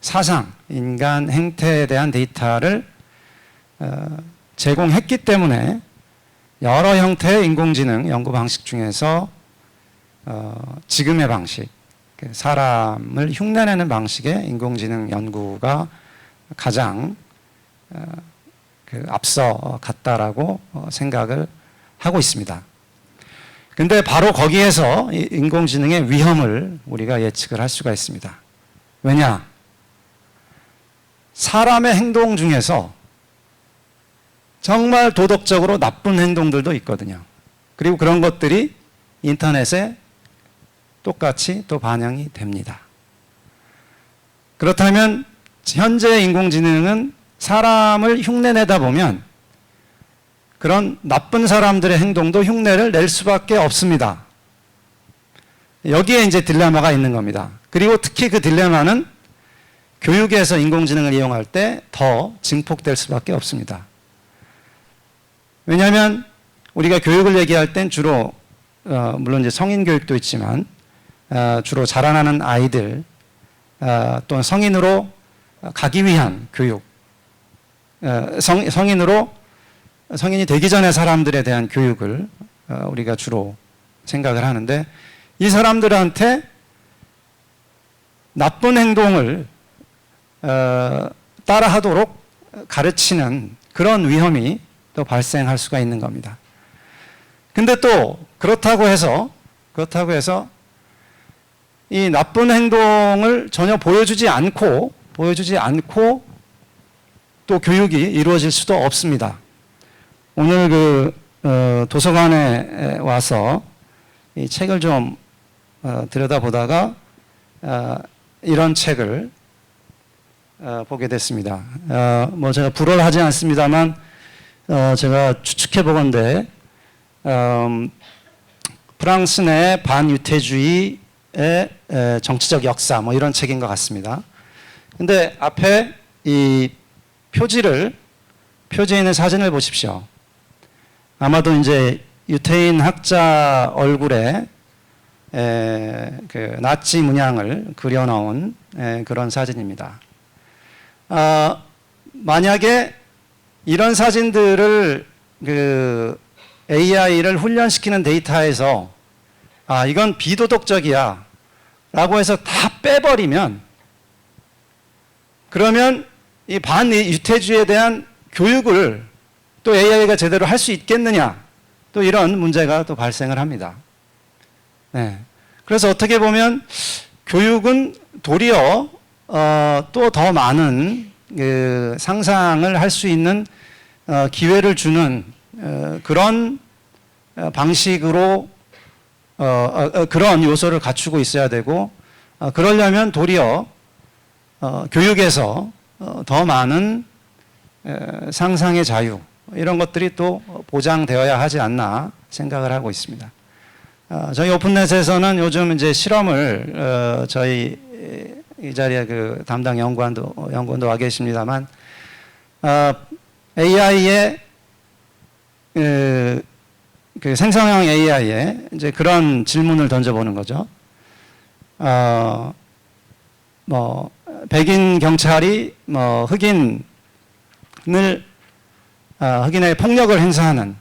사상, 인간 행태에 대한 데이터를 제공했기 때문에 여러 형태의 인공지능 연구 방식 중에서 지금의 방식, 사람을 흉내내는 방식의 인공지능 연구가 가장 앞서 갔다라고 생각을 하고 있습니다. 근데 바로 거기에서 이 인공지능의 위험을 우리가 예측을 할 수가 있습니다. 왜냐? 사람의 행동 중에서 정말 도덕적으로 나쁜 행동들도 있거든요. 그리고 그런 것들이 인터넷에 똑같이 또 반영이 됩니다. 그렇다면 현재 인공지능은 사람을 흉내내다 보면 그런 나쁜 사람들의 행동도 흉내를 낼 수밖에 없습니다. 여기에 이제 딜레마가 있는 겁니다. 그리고 특히 그 딜레마는 교육에서 인공지능을 이용할 때 더 증폭될 수밖에 없습니다. 왜냐하면 우리가 교육을 얘기할 땐 주로 물론 이제 성인 교육도 있지만 주로 자라나는 아이들 또는 성인으로 가기 위한 교육, 성인이 되기 전에 사람들에 대한 교육을 우리가 주로 생각을 하는데, 이 사람들한테 나쁜 행동을 따라하도록 가르치는 그런 위험이 또 발생할 수가 있는 겁니다. 근데 또 그렇다고 해서 이 나쁜 행동을 전혀 보여주지 않고 또 교육이 이루어질 수도 없습니다. 오늘 도서관에 와서 이 책을 좀 들여다보다가 이런 책을 보게 됐습니다. 뭐 제가 불어를 하지 않습니다만 제가 추측해 보건대 프랑스 내 반유태주의의 정치적 역사 뭐 이런 책인 것 같습니다. 근데 앞에 이 표지에 있는 사진을 보십시오. 아마도 이제 유태인 학자 얼굴에 그 나치 문양을 그려놓은 그런 사진입니다. 만약에 이런 사진들을 그 AI를 훈련시키는 데이터에서 이건 비도덕적이야 라고 해서 다 빼버리면, 그러면 이 반유태주의에 대한 교육을 또 AI가 제대로 할 수 있겠느냐, 또 이런 문제가 또 발생을 합니다. 네. 그래서 어떻게 보면 교육은 도리어 또 더 많은 그 상상을 할 수 있는 기회를 주는 그런 방식으로 그런 요소를 갖추고 있어야 되고, 그러려면 도리어 교육에서 더 많은 상상의 자유, 이런 것들이 또 보장되어야 하지 않나 생각을 하고 있습니다. 저희 오픈넷에서는 요즘 이제 실험을 저희 이 자리에 그 담당 연구원도 와 계십니다만 AI의 그 생성형 AI에 이제 그런 질문을 던져보는 거죠. 뭐 백인 경찰이 뭐 흑인의 폭력을 행사하는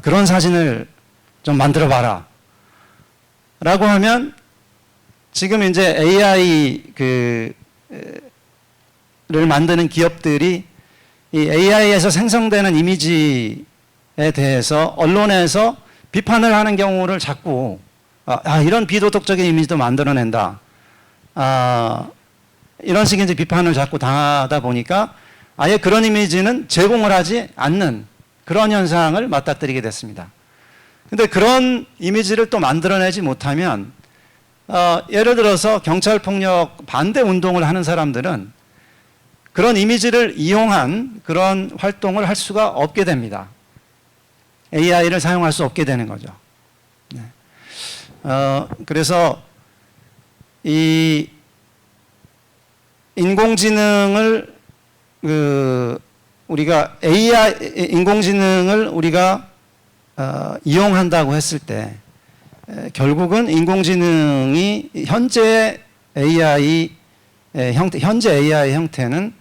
그런 사진을 좀 만들어 봐라. 라고 하면 지금 이제 AI 를 만드는 기업들이 이 AI에서 생성되는 이미지에 대해서 언론에서 비판을 하는 경우를 자꾸 이런 비도덕적인 이미지도 만들어낸다. 이런 식의 이제 비판을 자꾸 당하다 보니까 아예 그런 이미지는 제공을 하지 않는 그런 현상을 맞닥뜨리게 됐습니다. 근데 그런 이미지를 또 만들어내지 못하면 예를 들어서 경찰폭력 반대 운동을 하는 사람들은 그런 이미지를 이용한 그런 활동을 할 수가 없게 됩니다. AI를 사용할 수 없게 되는 거죠. 네. 그래서 이 인공지능을 우리가 인공지능을 우리가 이용한다고 했을 때 결국은 인공지능이 현재 AI 형태는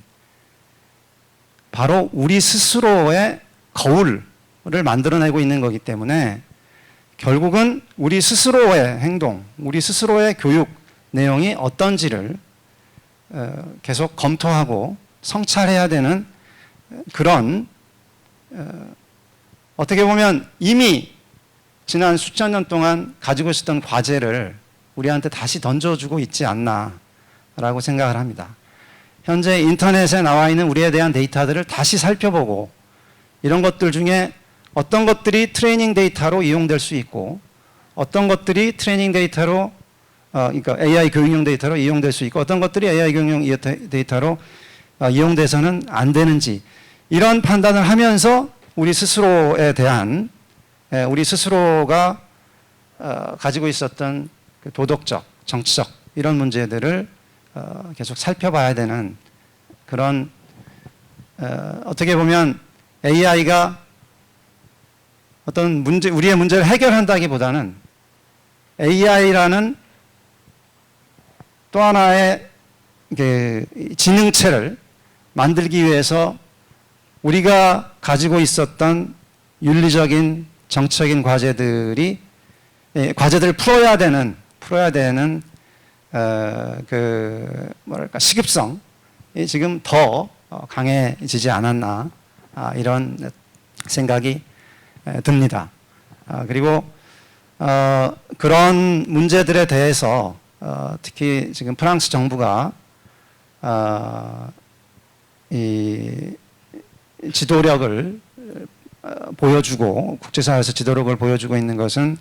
바로 우리 스스로의 거울을 만들어내고 있는 거기 때문에 결국은 우리 스스로의 행동, 우리 스스로의 교육 내용이 어떤지를 계속 검토하고 성찰해야 되는 그런 어떻게 보면 이미 지난 수천 년 동안 가지고 있었던 과제를 우리한테 다시 던져주고 있지 않나라고 생각을 합니다. 현재 인터넷에 나와 있는 우리에 대한 데이터들을 다시 살펴보고 이런 것들 중에 어떤 것들이 트레이닝 데이터로 이용될 수 있고 어떤 것들이 트레이닝 데이터로 그러니까 AI 교육용 데이터로 이용될 수 있고 어떤 것들이 AI 교육용 데이터로 이용돼서는 안 되는지 이런 판단을 하면서 우리 스스로에 대한 우리 스스로가 가지고 있었던 그 도덕적, 정치적 이런 문제들을 계속 살펴봐야 되는 그런 어떻게 보면 AI가 어떤 문제, 우리의 문제를 해결한다기보다는 AI라는 또 하나의 지능체를 만들기 위해서 우리가 가지고 있었던 윤리적인 정치적인 과제들을 풀어야 되는 뭐랄까 시급성이 지금 더 강해지지 않았나 이런 생각이 듭니다. 그리고 그런 문제들에 대해서 특히 지금 프랑스 정부가 이 지도력을 보여주고 국제사회에서 지도력을 보여주고 있는 것은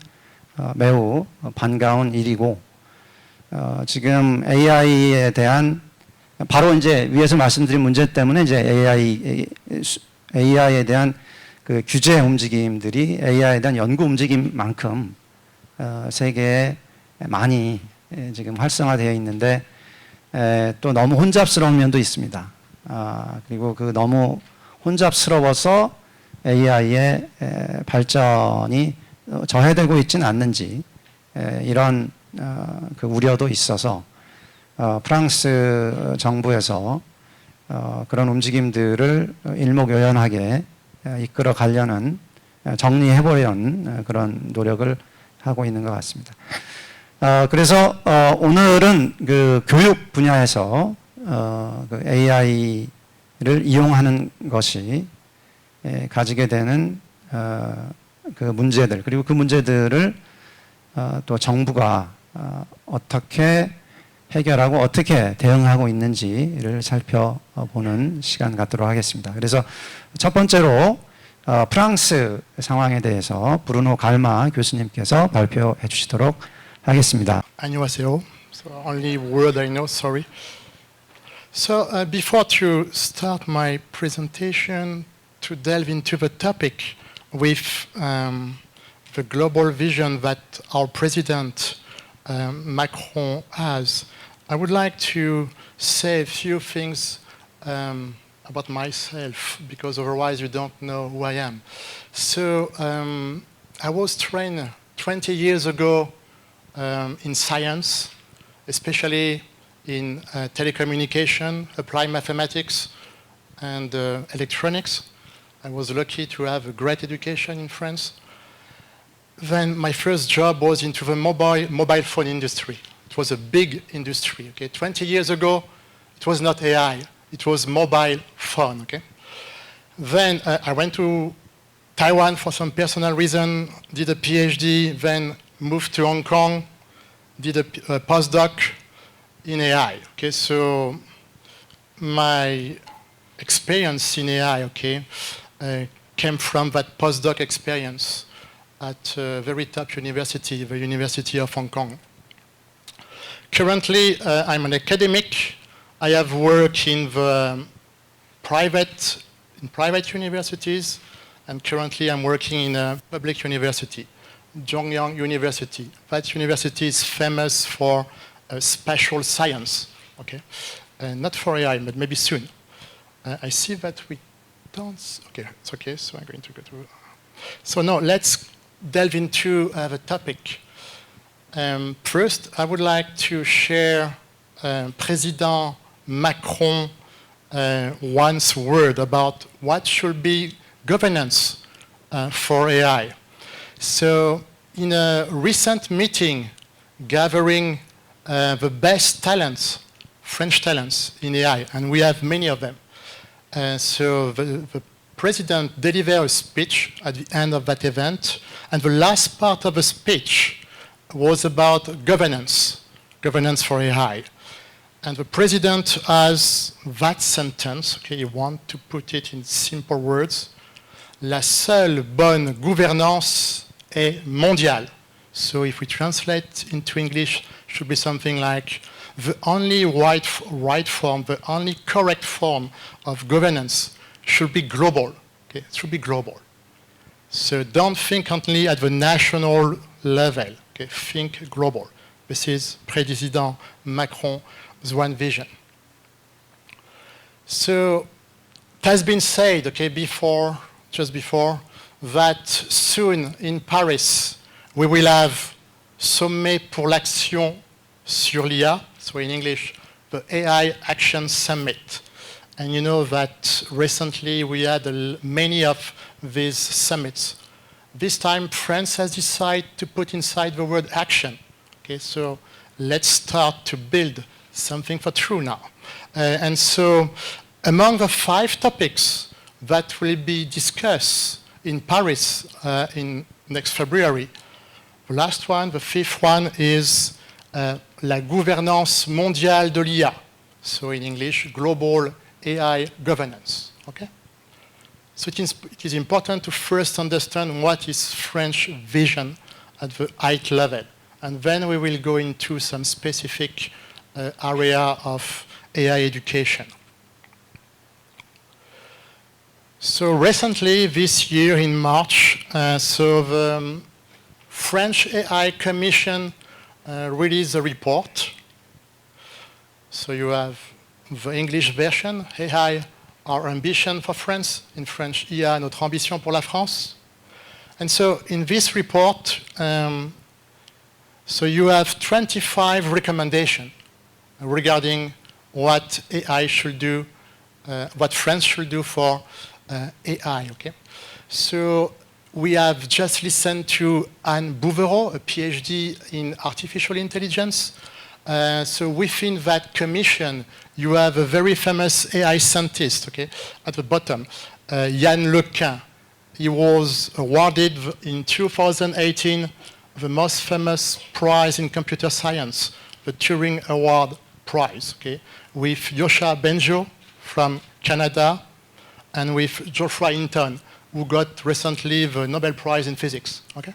매우 반가운 일이고 지금 AI에 대한 바로 이제 위에서 말씀드린 문제 때문에 이제 AI에 대한 그 규제 움직임들이 AI에 대한 연구 움직임만큼 세계에 많이 지금 활성화되어 있는데 또 너무 혼잡스러운 면도 있습니다. 그리고 그 너무 혼잡스러워서 AI의 발전이 저해되고 있지는 않는지 이런 그 우려도 있어서 프랑스 정부에서 그런 움직임들을 일목요연하게 이끌어 가려는 정리해 보려는 그런 노력을 하고 있는 것 같습니다. 그래서 오늘은 그 교육 분야에서 그 AI를 이용하는 것이 가지게 되는 그 문제들 그리고 그 문제들을 또 정부가 어떻게 해결하고 어떻게 대응하고 있는지를 살펴보는 시간 갖도록 하겠습니다. 그래서 첫 번째로 프랑스 상황에 대해서 브루노 갈마 교수님께서 발표해 주시도록 하겠습니다. 안녕하세요. So only word I know, sorry. So before to start my presentation, to delve into the topic with the global vision that our President Macron has, I would like to say a few things about myself, because otherwise you don't know who I am. So I was trained 20 years ago in science, especially in telecommunication, applied mathematics, and electronics. I was lucky to have a great education in France. Then my first job was into the mobile phone industry. It was a big industry. Okay, 20 years ago, it was not AI. It was mobile phone. Okay. Then I went to Taiwan for some personal reason, did a PhD, then moved to Hong Kong, did a postdoc in AI. Okay, so my experience in AI, okay, came from that postdoc experience at a very top university, the University of Hong Kong. Currently, I'm an academic. I have worked in the private universities, and currently I'm working in a public university, Zhongyang University. That university is famous for spatial science, okay? Not for AI, but maybe soon. I see that we don't, okay, it's okay, so I'm going to go to, so now let's delve into the topic. First, I would like to share President Macron once word about what should be governance for AI. So in a recent meeting gathering the best talents, French talents in AI, and we have many of them. So the president delivered a speech at the end of that event, and the last part of the speech was about governance, governance for AI. And the president has that sentence, okay, you want to put it in simple words, la seule bonne gouvernance est mondiale. So if we translate into English, it should be something like, the only right form, the only correct form of governance should be global. Okay, it should be global. So don't think only at the national level. Okay, think global. This is President Macron's one vision. So it has been said, okay, before, just before, that soon in Paris we will have Sommet pour l'Action sur l'IA, so in English, the AI Action Summit. And you know that recently we had many of these summits. This time France has decided to put inside the word action. Okay, so let's start to build something for true now. And so among the 5 topics that will be discussed in Paris in next February, the last one, the 5th one, is la gouvernance mondiale de l'IA. So in English, global AI governance. Okay? So it is important to first understand what is French vision at the height level. And then we will go into some specific area of AI education. So recently, this year in March, so the French AI Commission released a report. So you have the English version, AI, our ambition for France. In French, IA, notre ambition pour la France. And so in this report, so you have 25 recommendations regarding what AI should do, what France should do for AI, okay? So we have just listened to Anne Bouvereau, a PhD in artificial intelligence. So within that commission, you have a very famous AI scientist, okay, at the bottom, Yann Lequin. He was awarded in 2018 the most famous prize in computer science, the Turing Award Prize, okay, with Yosha Bengio from Canada and with Geoffrey Hinton, who got recently the Nobel Prize in Physics, okay?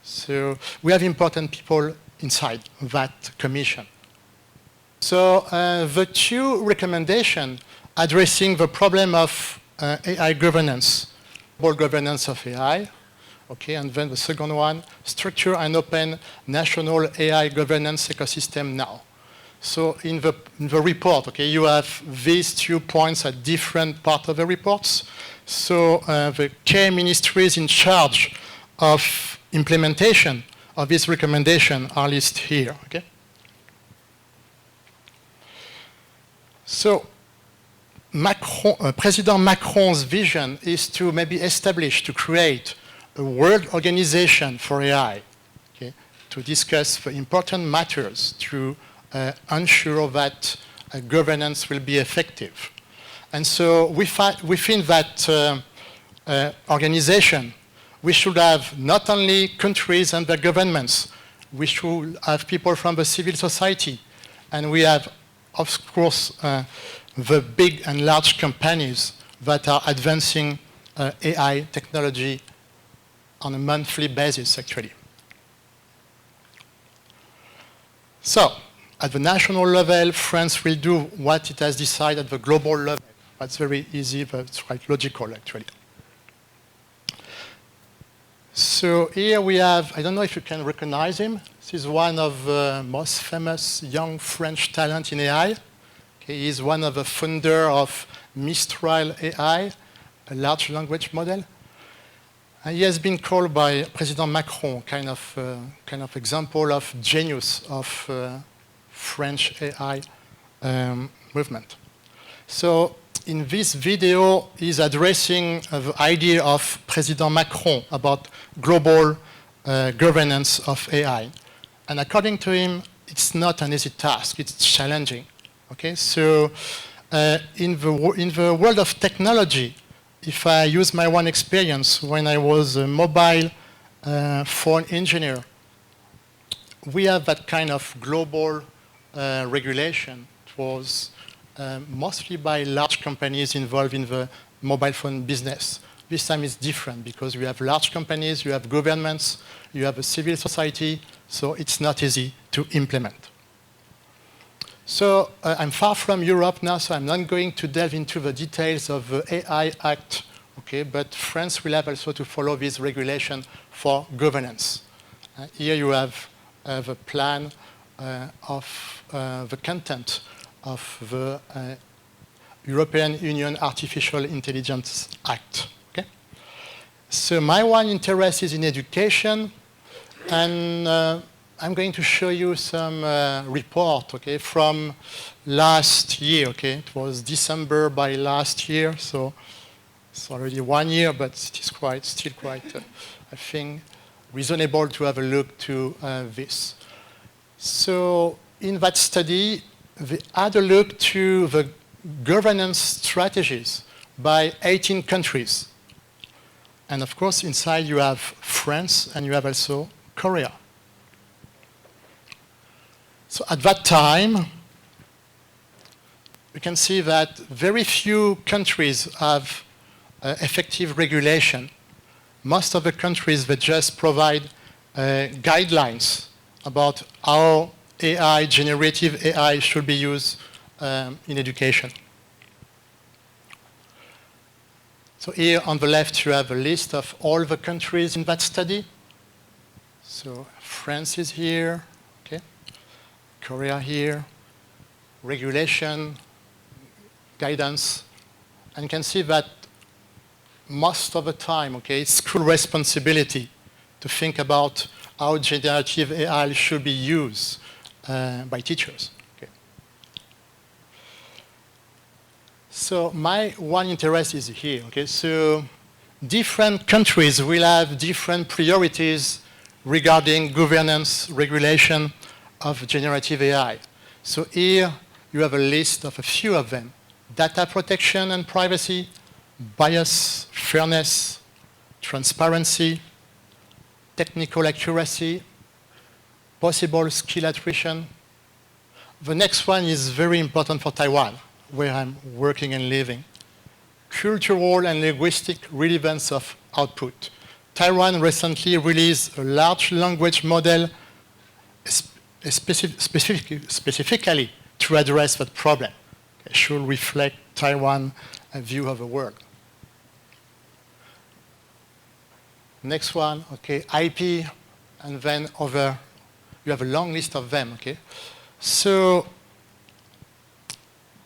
So we have important people inside that commission. So the 2 recommendations addressing the problem of AI governance, global governance of AI, okay, and then the second one, structure and open national AI governance ecosystem now. So in the report, okay, you have these 2 points at different parts of the reports. So the key ministries in charge of implementation of this recommendation are listed here, okay? So President Macron's vision is to maybe establish, to create a world organization for AI, okay, to discuss the important matters, to ensure that governance will be effective. And so within that organization, we should have not only countries and their governments, we should have people from the civil society, and we have, of course, the big and large companies that are advancing AI technology on a monthly basis, actually. So, at the national level, France will do what it has decided at the global level. That's very easy, but it's quite logical, actually. So here we have, I don't know if you can recognize him. This is one of the most famous young French talent in AI. Okay, he's one of the founder of Mistral AI, a large language model. And he has been called by President Macron kind of example of genius of French AI movement. So in this video, he's addressing the idea of President Macron about global governance of AI. And according to him, it's not an easy task, it's challenging. Okay, so in the world of technology, if I use my own experience when I was a mobile phone engineer, we have that kind of global regulation. It was mostly by large companies involved in the mobile phone business. This time it's different because we have large companies, you have governments, you have a civil society, so it's not easy to implement. So I'm far from Europe now, so I'm not going to delve into the details of the AI Act, okay, but France will have also to follow this regulation for governance. Here you have the plan of the content of the European Union Artificial Intelligence Act. Okay? So my one interest is in education, and I'm going to show you some report, okay, from last year, okay? It was December by last year, so it's already 1 year, but it is still quite, I think, reasonable to have a look to this. So in that study, they had a look to the governance strategies by 18 countries. And of course, inside you have France, and you have also Korea. So at that time, you can see that very few countries have effective regulation. Most of the countries, they just provide guidelines about how AI, generative AI, should be used in education. So here on the left, you have a list of all the countries in that study. So France is here. Korea here, regulation, guidance, and you can see that most of the time, okay, it's school responsibility to think about how generative AI should be used by teachers. Okay. So my one interest is here, okay, so different countries will have different priorities regarding governance, regulation, of generative AI. So here you have a list of a few of them. Data protection and privacy, bias, fairness, transparency, technical accuracy, possible skill attrition. The next one is very important for Taiwan, where I'm working and living. Cultural and linguistic relevance of output. Taiwan recently released a large language model specifically to address that problem. It should reflect Taiwan's view of the world. Next one, okay, IP, and then over, you have a long list of them, okay? So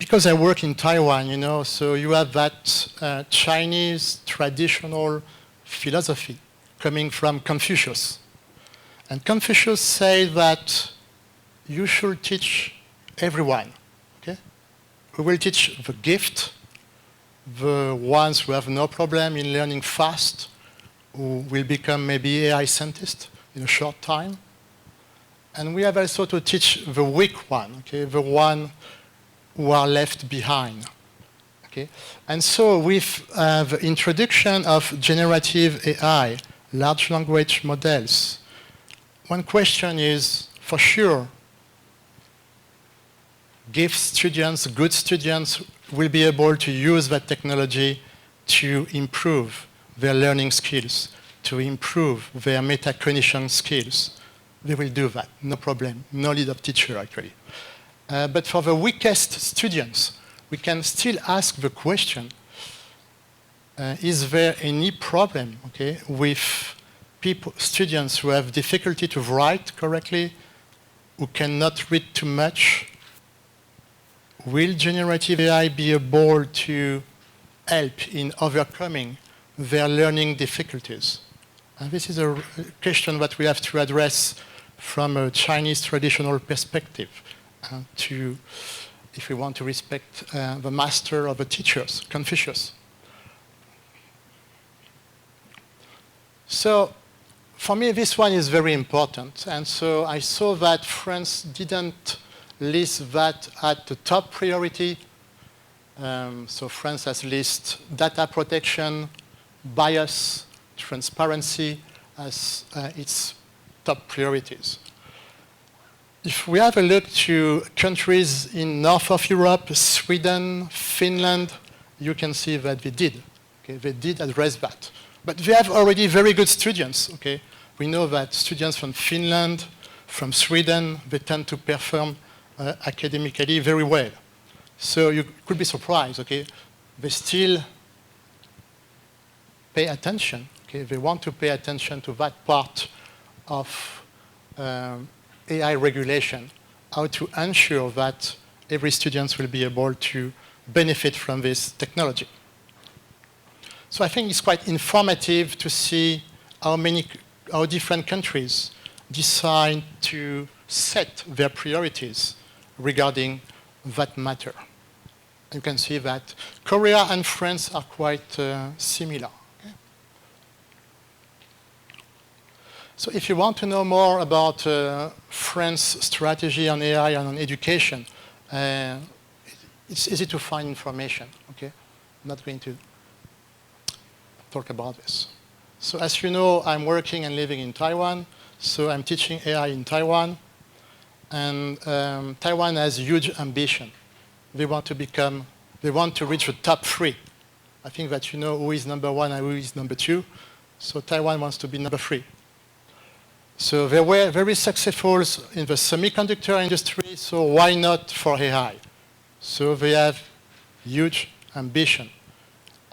because I work in Taiwan, so you have that Chinese traditional philosophy coming from Confucius. And Confucius said that you should teach everyone, okay? We will teach the gift, the ones who have no problem in learning fast, who will become maybe AI scientists in a short time. And we have also to teach the weak one, okay? The one who are left behind. Okay? And so with the introduction of generative AI, large language models, one question is, for sure, give students, good students, will be able to use that technology to improve their learning skills, to improve their metacognition skills. They will do that, no problem, no need of teacher actually. But for the weakest students, we can still ask the question, is there any problem, okay, with students who have difficulty to write correctly, who cannot read too much? Will generative AI be able to help in overcoming their learning difficulties? And this is a question that we have to address from a Chinese traditional perspective. If we want to respect the master of the teachers, Confucius. So for me, this one is very important. And so I saw that France didn't list that at the top priority. So France has listed data protection, bias, transparency as its top priorities. If we have a look to countries in north of Europe, Sweden, Finland, you can see that they did. Okay? They did address that. But they have already very good students. Okay? We know that students from Finland, from Sweden, they tend to perform academically very well. So you could be surprised. Okay? They still pay attention. Okay? They want to pay attention to that part of AI regulation, how to ensure that every student will be able to benefit from this technology. So I think it's quite informative to see how different countries decide to set their priorities regarding that matter. You can see that Korea and France are quite similar. So if you want to know more about France's strategy on AI and on education, it's easy to find information, okay? I'm not going to talk about this. So as you know, I'm working and living in Taiwan, so I'm teaching AI in Taiwan. And Taiwan has huge ambition. They want to reach the top 3. I think that you know who is number 1 and who is number 2. So Taiwan wants to be number 3. So they were very successful in the semiconductor industry, so why not for AI? So they have huge ambition.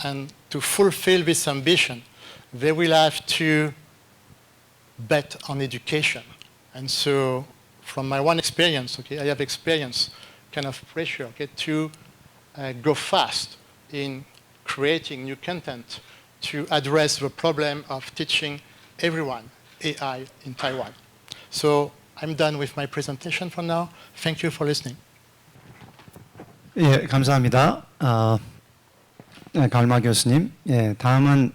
And to fulfill this ambition, they will have to bet on education. And so from my one experience, okay, I have experience, kind of pressure, okay, to go fast in creating new content to address the problem of teaching everyone AI in Taiwan. So I'm done with my presentation for now. Thank you for listening. 예, 감사합니다. 갈마 교수님. 예, 다음은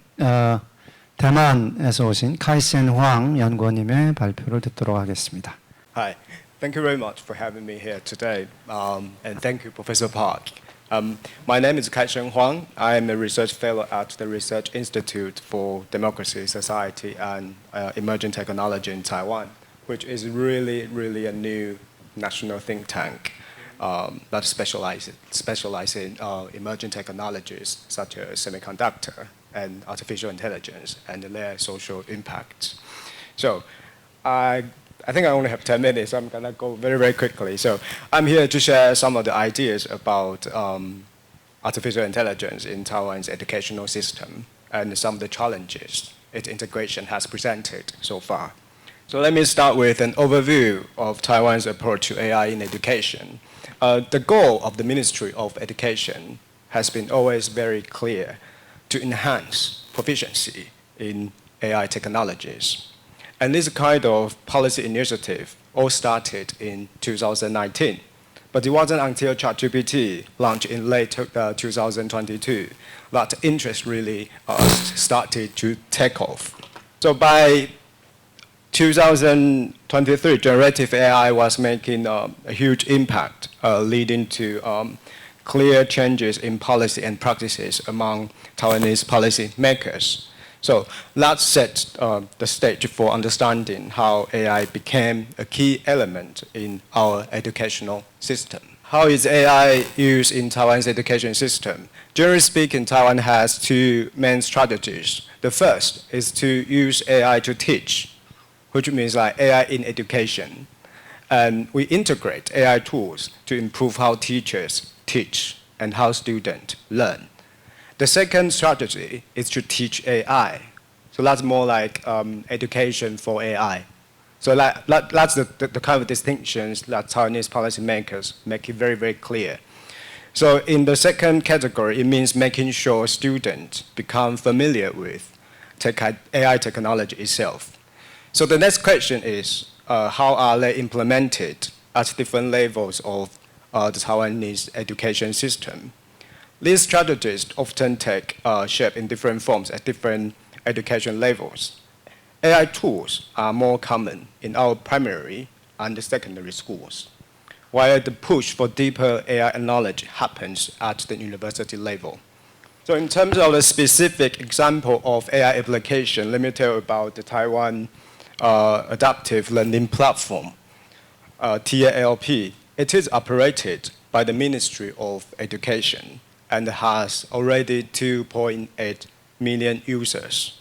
대만에서 오신 카이센 황 연구원님의 발표를 듣도록 하겠습니다. Hi, thank you very much for having me here today, and thank you, Professor Park. My name is Kai-Sheng Huang. I am a research fellow at the Research Institute for Democracy, Society, and Emerging Technology in Taiwan, which is really a new national think tank that specializes in emerging technologies such as semiconductor and artificial intelligence and their social impacts. So I think I only have 10 minutes, so I'm going to go very quickly. So I'm here to share some of the ideas about artificial intelligence in Taiwan's educational system and some of the challenges its integration has presented so far. So let me start with an overview of Taiwan's approach to AI in education. The goal of the Ministry of Education has been always very clear: to enhance proficiency in AI technologies. And this kind of policy initiative all started in 2019. But it wasn't until ChatGPT launched in late 2022 that interest really started to take off. So by 2023, generative AI was making a huge impact, leading to clear changes in policy and practices among Taiwanese policy makers. So that set the stage for understanding how AI became a key element in our educational system. How is AI used in Taiwan's education system? Generally speaking, Taiwan has two main strategies. The first is to use AI to teach, which means like AI in education. And we integrate AI tools to improve how teachers teach and how students learn. The second strategy is to teach AI. So that's more like education for AI. So that's the kind of distinctions that Taiwanese policymakers make it very, very clear. So in the second category, it means making sure students become familiar with AI technology itself. So the next question is, how are they implemented at different levels of the Taiwanese education system? These strategies often take shape in different forms at different education levels. AI tools are more common in our primary and secondary schools, while the push for deeper AI knowledge happens at the university level. So in terms of a specific example of AI application, let me tell you about the Taiwan Adaptive Learning Platform, TALP. It is operated by the Ministry of Education and has already 2.8 million users.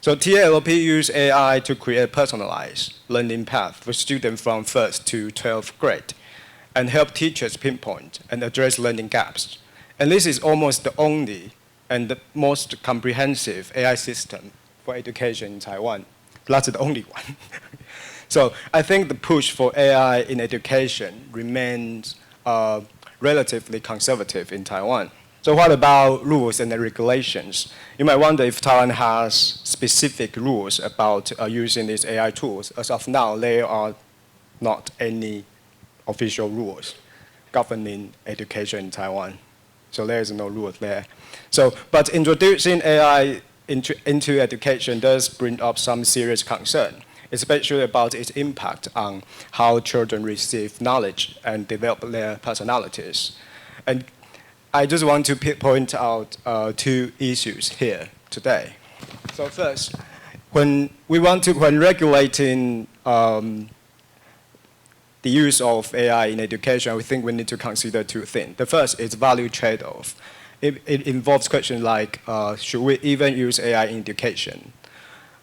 So TALP uses AI to create personalized learning path for students from 1st to 12th grade and help teachers pinpoint and address learning gaps. And this is almost the only and the most comprehensive AI system for education in Taiwan. That's the only one. So I think the push for AI in education remains relatively conservative in Taiwan. So what about rules and regulations? You might wonder if Taiwan has specific rules about using these AI tools. As of now, there are not any official rules governing education in Taiwan. So there is no rule there. So, but introducing AI into education does bring up some serious concern, especially about its impact on how children receive knowledge and develop their personalities. And I just want to point out two issues here today. So first, when regulating the use of AI in education, we think we need to consider two things. The first is value trade-off. It involves questions like, should we even use AI in education?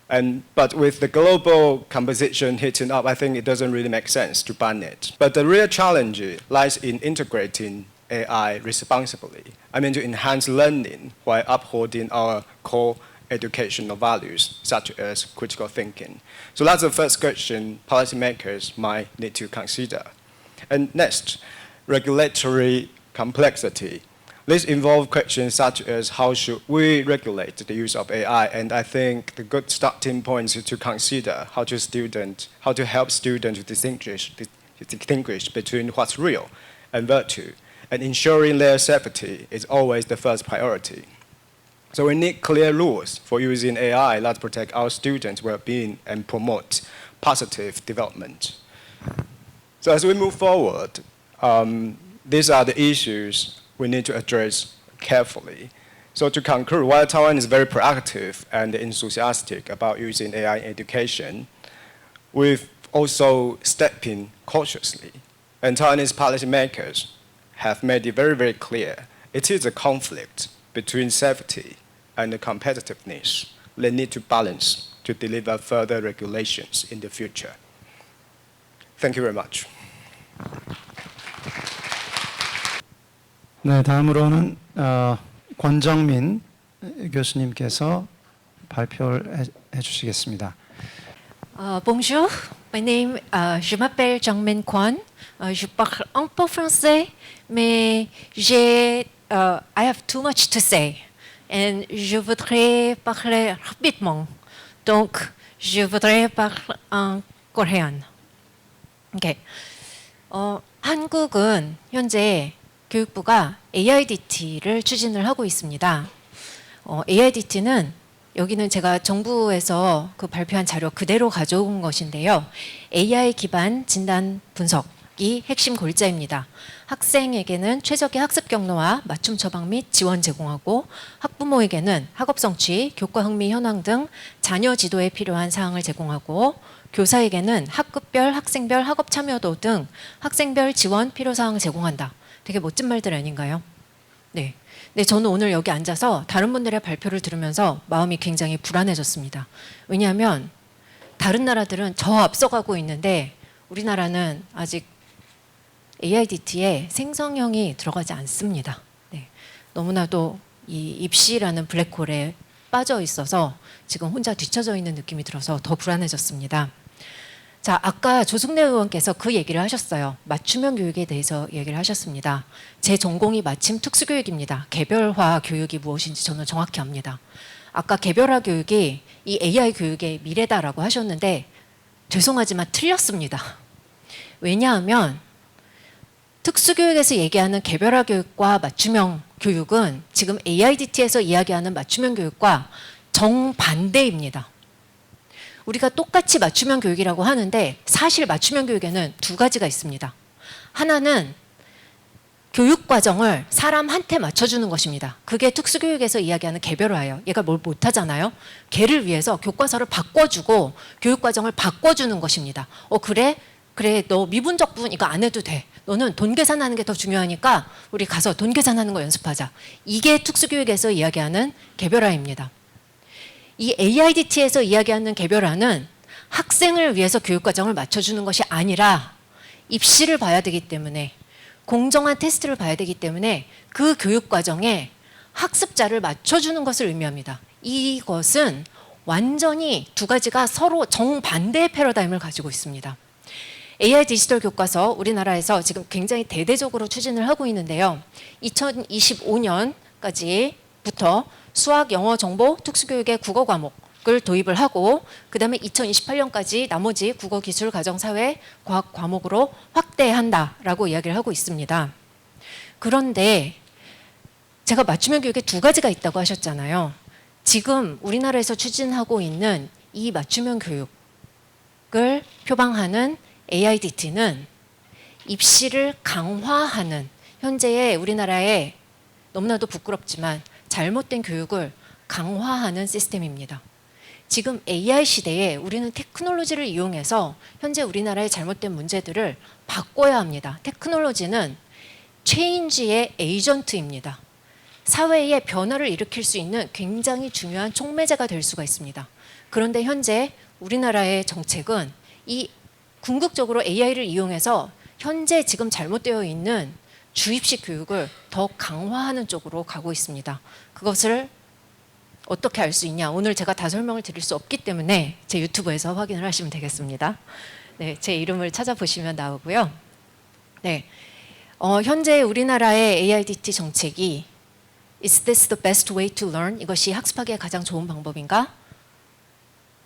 But with the global competition heating up, I think it doesn't really make sense to ban it. But the real challenge lies in integrating AI responsibly. I mean, to enhance learning while upholding our core educational values, such as critical thinking. So that's the first question policymakers might need to consider. And next, regulatory complexity. This involves questions such as how should we regulate the use of AI, and I think the good starting point is to consider how to help students to distinguish between what's real and virtue, and ensuring their safety is always the first priority. So we need clear rules for using AI that protect our students' well-being and promote positive development. So as we move forward, these are the issues we need to address carefully. So to conclude, while Taiwan is very proactive and enthusiastic about using AI in education, we've also stepped in cautiously. And Taiwanese policymakers have made it very, very clear it is a conflict between safety and the competitiveness. They need to balance to deliver further regulations in the future. Thank you very much. 네, 다음으로는 권정민 교수님께서 발표를 해주시겠습니다. Bonjour, je m'appelle Zhang Min Quan. Je parle un peu français, mais I have too much to say, and je voudrais parler rapidement. Donc, je voudrais parler en coréen. Okay. 한국은 현재 교육부가 AIDT를 추진을 하고 있습니다. AIDT는 여기는 제가 정부에서 그 발표한 자료 그대로 가져온 것인데요. AI 기반 진단 분석이 핵심 골자입니다. 학생에게는 최적의 학습 경로와 맞춤 처방 및 지원 제공하고 학부모에게는 학업 성취, 교과 흥미 현황 등 자녀 지도에 필요한 사항을 제공하고 교사에게는 학급별, 학생별, 학업 참여도 등 학생별 지원 필요 사항을 제공한다. 되게 멋진 말들 아닌가요? 네. 네, 저는 오늘 여기 앉아서 다른 분들의 발표를 들으면서 마음이 굉장히 불안해졌습니다. 왜냐하면 다른 나라들은 저 앞서가고 있는데 우리나라는 아직 AIDT에 생성형이 들어가지 않습니다. 네, 너무나도 이 입시라는 블랙홀에 빠져 있어서 지금 혼자 뒤처져 있는 느낌이 들어서 더 불안해졌습니다. 자, 아까 조승래 의원께서 그 얘기를 하셨어요. 맞춤형 교육에 대해서 얘기를 하셨습니다. 제 전공이 마침 특수교육입니다. 개별화 교육이 무엇인지 저는 정확히 압니다. 아까 개별화 교육이 이 AI 교육의 미래다라고 하셨는데 죄송하지만 틀렸습니다. 왜냐하면 특수교육에서 얘기하는 개별화 교육과 맞춤형 교육은 지금 AIDT에서 이야기하는 맞춤형 교육과 정반대입니다. 우리가 똑같이 맞춤형 교육이라고 하는데 사실 맞춤형 교육에는 두 가지가 있습니다. 하나는 교육 과정을 사람한테 맞춰주는 것입니다. 그게 특수교육에서 이야기하는 개별화예요. 얘가 뭘 못하잖아요. 걔를 위해서 교과서를 바꿔주고 교육 과정을 바꿔주는 것입니다. 그래 너 미분적분 이거 안 해도 돼. 너는 돈 계산하는 게 더 중요하니까 우리 가서 돈 계산하는 거 연습하자. 이게 특수교육에서 이야기하는 개별화입니다. 이 AIDT에서 이야기하는 개별화는 학생을 위해서 교육과정을 맞춰주는 것이 아니라 입시를 봐야 되기 때문에 공정한 테스트를 봐야 되기 때문에 그 교육과정에 학습자를 맞춰주는 것을 의미합니다. 이것은 완전히 두 가지가 서로 정반대의 패러다임을 가지고 있습니다. AI 디지털 교과서 우리나라에서 지금 굉장히 대대적으로 추진을 하고 있는데요. 2025년까지부터 수학, 영어, 정보, 특수교육의 국어 과목을 도입을 하고 그 다음에 2028년까지 나머지 국어, 기술, 가정, 사회, 과학 과목으로 확대한다라고 이야기를 하고 있습니다. 그런데 제가 맞춤형 교육에 두 가지가 있다고 하셨잖아요. 지금 우리나라에서 추진하고 있는 이 맞춤형 교육을 표방하는 AIDT는 입시를 강화하는 현재의 우리나라의 너무나도 부끄럽지만 잘못된 교육을 강화하는 시스템입니다. 지금 AI 시대에 우리는 테크놀로지를 이용해서 현재 우리나라의 잘못된 문제들을 바꿔야 합니다. 테크놀로지는 체인지의 에이전트입니다. 사회에 변화를 일으킬 수 있는 굉장히 중요한 촉매제가 될 수가 있습니다. 그런데 현재 우리나라의 정책은 이 궁극적으로 AI를 이용해서 현재 지금 잘못되어 있는 주입식 교육을 더 강화하는 쪽으로 가고 있습니다. 그것을 어떻게 알 수 있냐? 오늘 제가 다 설명을 드릴 수 없기 때문에 제 유튜브에서 확인을 하시면 되겠습니다. 네, 제 이름을 찾아보시면 나오고요. 네, 현재 우리나라의 AIDT 정책이 Is this the best way to learn? 이것이 학습하기에 가장 좋은 방법인가?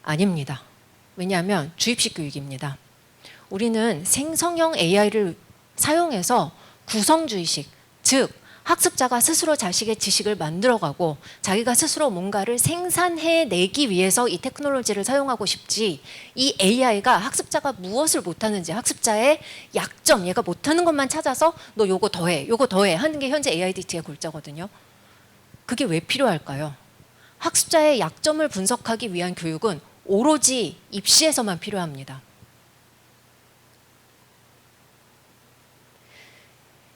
아닙니다. 왜냐하면 주입식 교육입니다. 우리는 생성형 AI를 사용해서 구성주의식, 즉 학습자가 스스로 자식의 지식을 만들어가고 자기가 스스로 뭔가를 생산해내기 위해서 이 테크놀로지를 사용하고 싶지 이 AI가 학습자가 무엇을 못하는지 학습자의 약점, 얘가 못하는 것만 찾아서 너 요거 더해, 요거 더해 하는 게 현재 AIDT의 골자거든요. 그게 왜 필요할까요? 학습자의 약점을 분석하기 위한 교육은 오로지 입시에서만 필요합니다.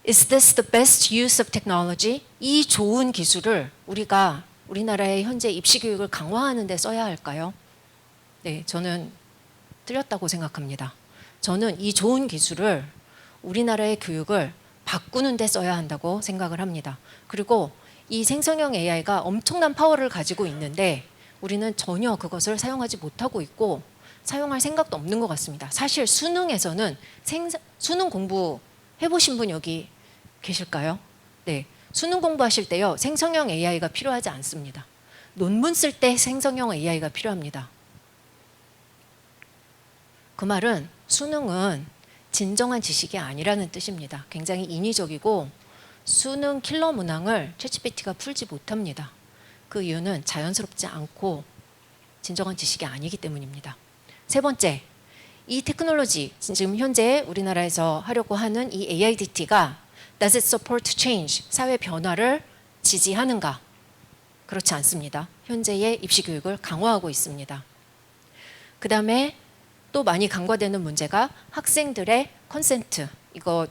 Is this the best use of technology? 이 좋은 기술을 우리가 우리나라의 현재 입시 교육을 강화하는 데 써야 할까요? 네, 저는 틀렸다고 생각합니다. 저는 이 좋은 기술을 우리나라의 교육을 바꾸는 데 써야 한다고 생각을 합니다. 그리고 이 생성형 AI가 엄청난 파워를 가지고 있는데 우리는 전혀 그것을 사용하지 못하고 있고 사용할 생각도 없는 것 같습니다. 사실 수능에서는 수능 공부 해보신 분 여기 계실까요? 네, 수능 공부하실 때요 생성형 AI가 필요하지 않습니다. 논문 쓸 때 생성형 AI가 필요합니다. 그 말은 수능은 진정한 지식이 아니라는 뜻입니다. 굉장히 인위적이고 수능 킬러 문항을 챗GPT가 풀지 못합니다. 그 이유는 자연스럽지 않고 진정한 지식이 아니기 때문입니다. 세 번째, 이 테크놀로지, 지금 현재 우리나라에서 하려고 하는 이 AIDT가 Does it support change? 사회 변화를 지지하는가? 그렇지 않습니다. 현재의 입시 교육을 강화하고 있습니다. 그 다음에 또 많이 간과되는 문제가 학생들의 컨센트, 이거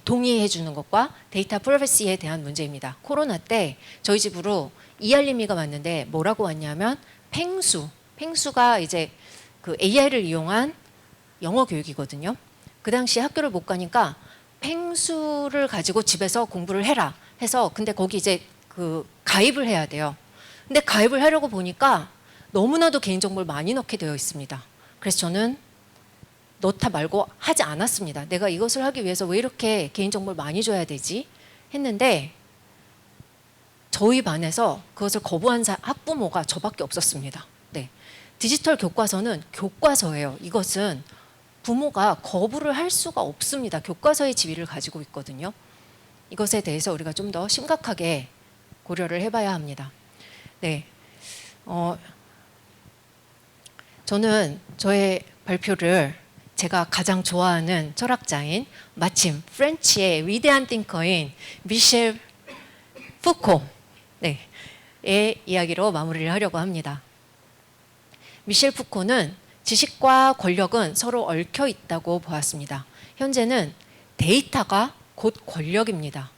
동의해 주는 것과 데이터 프라이버시에 대한 문제입니다. 코로나 때 저희 집으로 이알림이가 왔는데 뭐라고 왔냐면 펭수가 이제 그 AI를 이용한 영어 교육이거든요. 그 당시 학교를 못 가니까 펭수를 가지고 집에서 공부를 해라 해서 근데 거기 이제 그 가입을 해야 돼요. 근데 가입을 하려고 보니까 너무나도 개인정보를 많이 넣게 되어 있습니다. 그래서 저는 넣다 말고 하지 않았습니다. 내가 이것을 하기 위해서 왜 이렇게 개인정보를 많이 줘야 되지? 했는데 저희 반에서 그것을 거부한 학부모가 저밖에 없었습니다. 네. 디지털 교과서는 교과서예요. 이것은 부모가 거부를 할 수가 없습니다. 교과서의 지위를 가지고 있거든요. 이것에 대해서 우리가 좀 더 심각하게 고려를 해봐야 합니다. 네. 저는 저의 발표를 제가 가장 좋아하는 철학자인 마침 프렌치의 위대한 띵커인 미셸 푸코 의 이야기로 마무리를 하려고 합니다. 미셸 푸코는 지식과 권력은 서로 얽혀 있다고 보았습니다. 현재는 데이터가 곧 권력입니다.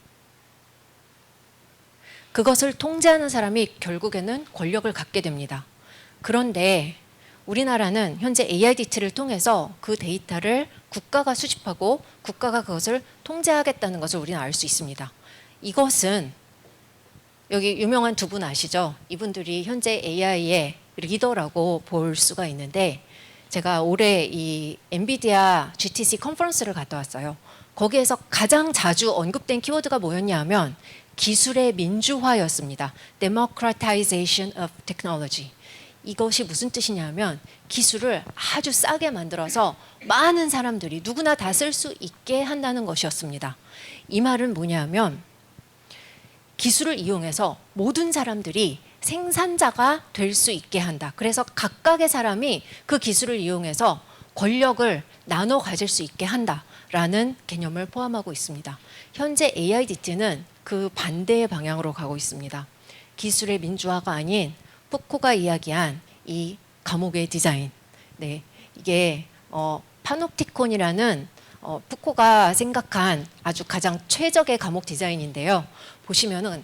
그것을 통제하는 사람이 결국에는 권력을 갖게 됩니다. 그런데 우리나라는 현재 AIDT를 통해서 그 데이터를 국가가 수집하고 국가가 그것을 통제하겠다는 것을 우리는 알 수 있습니다. 이것은 여기 유명한 두 분 아시죠? 이분들이 현재 AI의 리더라고 볼 수가 있는데 제가 올해 이 엔비디아 GTC 컨퍼런스를 갔다 왔어요. 거기에서 가장 자주 언급된 키워드가 뭐였냐 하면 기술의 민주화였습니다. Democratization of Technology. 이것이 무슨 뜻이냐면 기술을 아주 싸게 만들어서 많은 사람들이 누구나 다 쓸 수 있게 한다는 것이었습니다. 이 말은 뭐냐면 기술을 이용해서 모든 사람들이 생산자가 될 수 있게 한다. 그래서 각각의 사람이 그 기술을 이용해서 권력을 나눠 가질 수 있게 한다라는 개념을 포함하고 있습니다. 현재 AIDT는 그 반대의 방향으로 가고 있습니다. 기술의 민주화가 아닌 푸코가 이야기한 이 감옥의 디자인. 네, 이게 파놉티콘이라는 푸코가 생각한 아주 가장 최적의 감옥 디자인인데요. 보시면은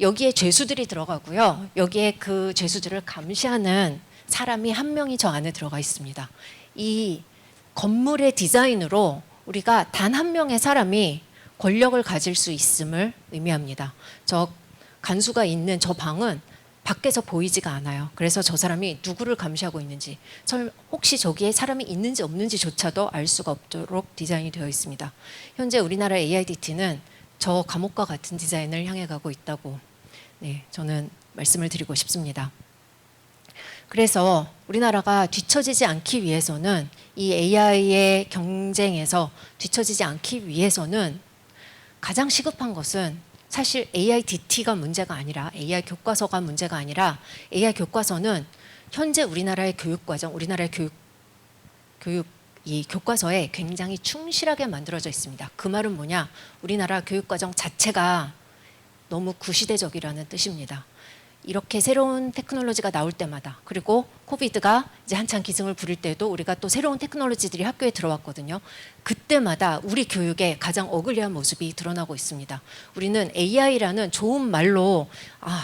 여기에 죄수들이 들어가고요. 여기에 그 죄수들을 감시하는 사람이 한 명이 저 안에 들어가 있습니다. 이 건물의 디자인으로 우리가 단 한 명의 사람이 권력을 가질 수 있음을 의미합니다. 저 간수가 있는 저 방은 밖에서 보이지가 않아요. 그래서 저 사람이 누구를 감시하고 있는지, 혹시 저기에 사람이 있는지 없는지조차도 알 수가 없도록 디자인이 되어 있습니다. 현재 우리나라 AIDT는 저 감옥과 같은 디자인을 향해 가고 있다고 저는 말씀을 드리고 싶습니다. 그래서 우리나라가 뒤처지지 않기 위해서는 이 AI의 경쟁에서 뒤처지지 않기 위해서는 가장 시급한 것은 사실 AIDT가 문제가 아니라 AI 교과서가 문제가 아니라 AI 교과서는 현재 우리나라의 교육과정, 우리나라의 교육 이 교과서에 굉장히 충실하게 만들어져 있습니다. 그 말은 뭐냐? 우리나라 교육과정 자체가 너무 구시대적이라는 뜻입니다. 이렇게 새로운 테크놀로지가 나올 때마다, 그리고 코비드가 이제 한창 기승을 부릴 때도 우리가 또 새로운 테크놀로지들이 학교에 들어왔거든요. 그때마다 우리 교육의 가장 어글리한 모습이 드러나고 있습니다. 우리는 AI라는 좋은 말로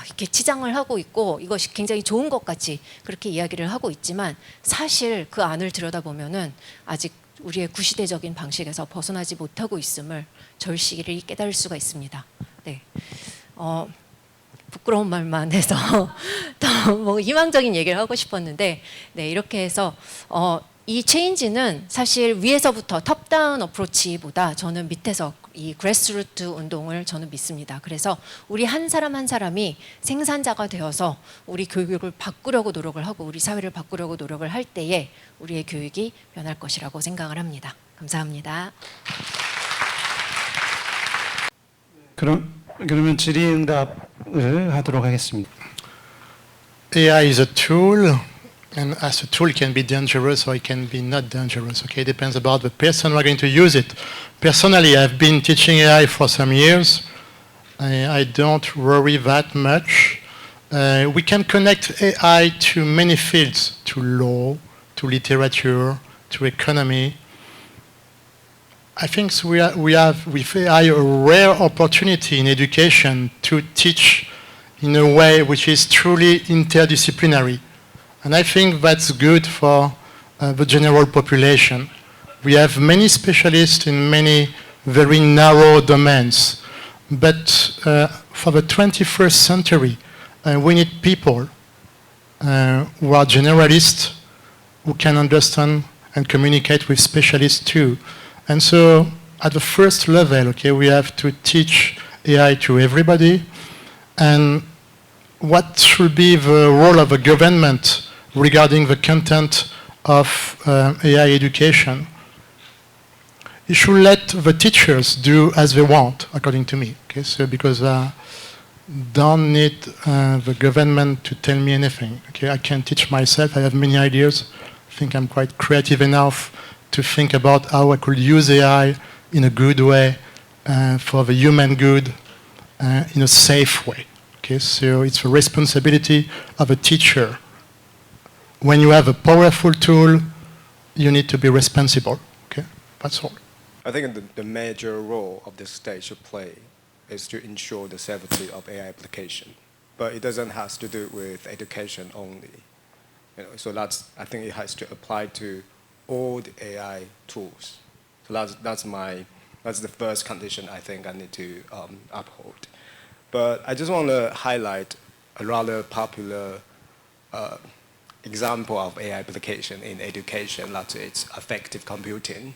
이렇게 치장을 하고 있고 이것이 굉장히 좋은 것 같이 그렇게 이야기를 하고 있지만 사실 그 안을 들여다보면은 아직 우리의 구시대적인 방식에서 벗어나지 못하고 있음을 절실히 깨달을 수가 있습니다. 네. 부끄러운 말만 해서 더 뭐 희망적인 얘기를 하고 싶었는데 네, 이렇게 해서 이 체인지는 사실 위에서부터 탑다운 어프로치보다 저는 밑에서 이 그래스루트 운동을 저는 믿습니다. 그래서 우리 한 사람 한 사람이 생산자가 되어서 우리 교육을 바꾸려고 노력을 하고 우리 사회를 바꾸려고 노력을 할 때에 우리의 교육이 변할 것이라고 생각을 합니다. 감사합니다. 그러면 질의응답을 하도록 하겠습니다. AI is a tool, and as a tool, it can be dangerous or it can be not dangerous. Okay, it depends about the person who are going to use it. Personally, I've been teaching AI for some years. I don't worry that much. We can connect AI to many fields, to law, to literature, to economy. I think we have with AI a rare opportunity in education to teach in a way which is truly interdisciplinary. And I think that's good for the general population. We have many specialists in many very narrow domains. But for the 21st century, we need people who are generalists, who can understand and communicate with specialists too. And so at the first level, okay, we have to teach AI to everybody. And what should be the role of the government regarding the content of AI education? You should let the teachers do as they want, according to me. Okay, so because don't need the government to tell me anything. Okay, I can teach myself. I have many ideas. I think I'm quite creative enough to think about how I could use AI in a good way for the human good in a safe way. Okay, so it's a responsibility of a teacher. When you have a powerful tool, you need to be responsible. Okay, that's all. I think the major role of the state should play is to ensure the safety of AI application, but it doesn't have to do with education only. So I think it has to apply to all the AI tools. So that's the first condition I think I need to uphold. But I just want to highlight a rather popular example of AI application in education, that's its affective computing,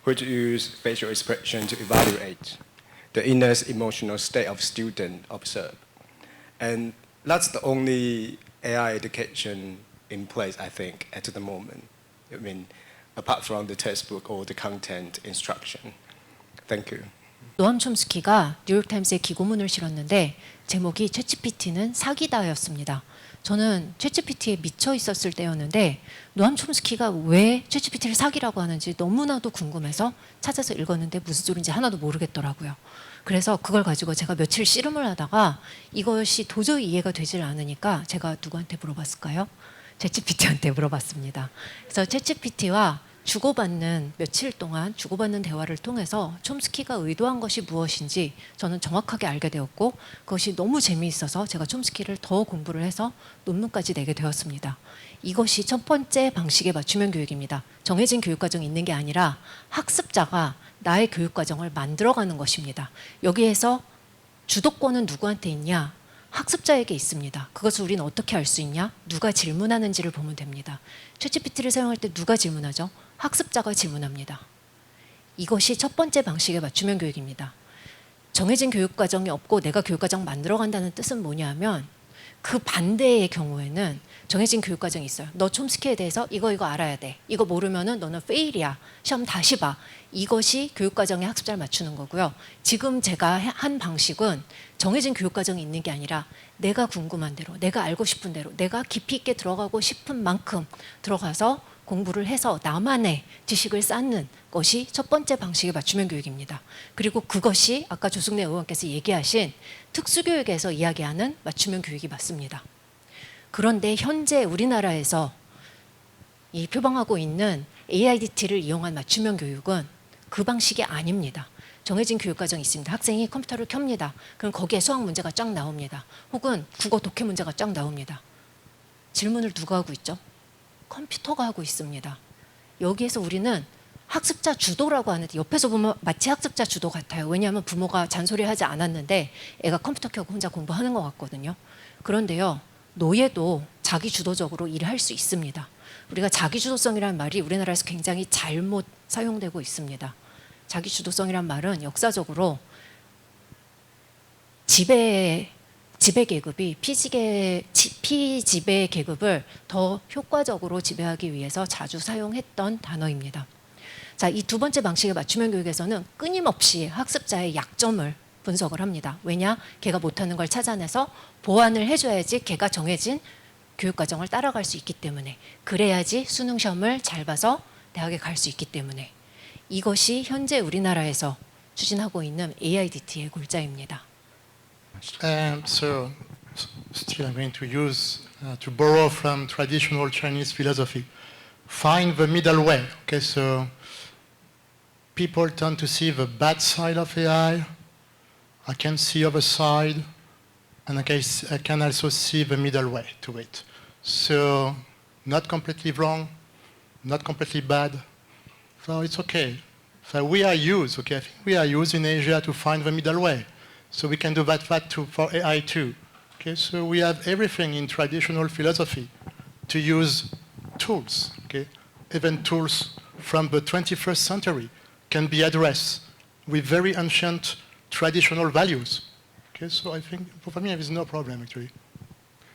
which use facial expression to evaluate the inner emotional state of student observed. And that's the only AI education in place, I think, at the moment. I mean, apart from the textbook or the content instruction. Thank you. 노암 촘스키가 뉴욕타임스에 기고문을 실었는데 제목이 챗GPT는 사기다였습니다. 저는 챗GPT에 미쳐 있었을 때였는데 노암 촘스키가 왜 챗GPT를 사기라고 하는지 너무나도 궁금해서 찾아서 읽었는데 무슨 소리인지 하나도 모르겠더라고요. 그래서 그걸 가지고 제가 며칠 씨름을 하다가 이것이 도저히 이해가 되질 않으니까 제가 누구한테 물어봤을까요? 챗GPT한테 물어봤습니다. 그래서 챗GPT와 며칠 동안 주고받는 대화를 통해서 촘스키가 의도한 것이 무엇인지 저는 정확하게 알게 되었고 그것이 너무 재미있어서 제가 촘스키를 더 공부를 해서 논문까지 내게 되었습니다. 이것이 첫 번째 방식의 맞춤형 교육입니다. 정해진 교육과정이 있는 게 아니라 학습자가 나의 교육과정을 만들어가는 것입니다. 여기에서 주도권은 누구한테 있냐? 학습자에게 있습니다. 그것을 우리는 어떻게 알 수 있냐? 누가 질문하는지를 보면 됩니다. 챗GPT를 사용할 때 누가 질문하죠? 학습자가 질문합니다. 이것이 첫 번째 방식의 맞춤형 교육입니다. 정해진 교육과정이 없고 내가 교육과정 만들어간다는 뜻은 뭐냐면 그 반대의 경우에는 정해진 교육과정이 있어요. 너 촘스키에 대해서 이거 알아야 돼. 이거 모르면은 너는 페일이야. 시험 다시 봐. 이것이 교육과정에 학습자를 맞추는 거고요. 지금 제가 한 방식은 정해진 교육과정이 있는 게 아니라 내가 궁금한 대로, 내가 알고 싶은 대로, 내가 깊이 있게 들어가고 싶은 만큼 들어가서 공부를 해서 나만의 지식을 쌓는 것이 첫 번째 방식의 맞춤형 교육입니다. 그리고 그것이 아까 조승래 의원께서 얘기하신 특수교육에서 이야기하는 맞춤형 교육이 맞습니다. 그런데 현재 우리나라에서 이 표방하고 있는 AIDT를 이용한 맞춤형 교육은 그 방식이 아닙니다. 정해진 교육과정이 있습니다. 학생이 컴퓨터를 켭니다. 그럼 거기에 수학 문제가 쫙 나옵니다. 혹은 국어 독해 문제가 쫙 나옵니다. 질문을 누가 하고 있죠? 컴퓨터가 하고 있습니다. 여기에서 우리는 학습자 주도라고 하는데 옆에서 보면 마치 학습자 주도 같아요. 왜냐하면 부모가 잔소리하지 않았는데 애가 컴퓨터 켜고 혼자 공부하는 것 같거든요. 그런데요, 노예도 자기 주도적으로 일을 할 수 있습니다. 우리가 자기 주도성이라는 말이 우리나라에서 굉장히 잘못 사용되고 있습니다. 자기 주도성이란 말은 역사적으로 지배 계급이 피지배 계급을 더 효과적으로 지배하기 위해서 자주 사용했던 단어입니다. 자, 이 두 번째 방식의 맞춤형 교육에서는 끊임없이 학습자의 약점을 분석을 합니다. 왜냐? 걔가 못하는 걸 찾아내서 보완을 해줘야지 걔가 정해진 교육과정을 따라갈 수 있기 때문에, 그래야지 수능 시험을 잘 봐서 대학에 갈 수 있기 때문에. 이것이 현재 우리나라에서 추진하고 있는 AIDT의 골자입니다. So, still I'm going to use, to borrow from traditional Chinese philosophy, find the middle way. Okay, so people tend to see the bad side of AI. I can see other side, and I can also see the middle way to it. So, not completely wrong, not completely bad. So it's okay. So we are used, okay, I think we are used in Asia to find the middle way. So we can do that for AI too. Okay, so we have everything in traditional philosophy to use tools, okay? Even tools from the 21st century can be addressed with very ancient traditional values. Okay, so I think for me there is no problem actually.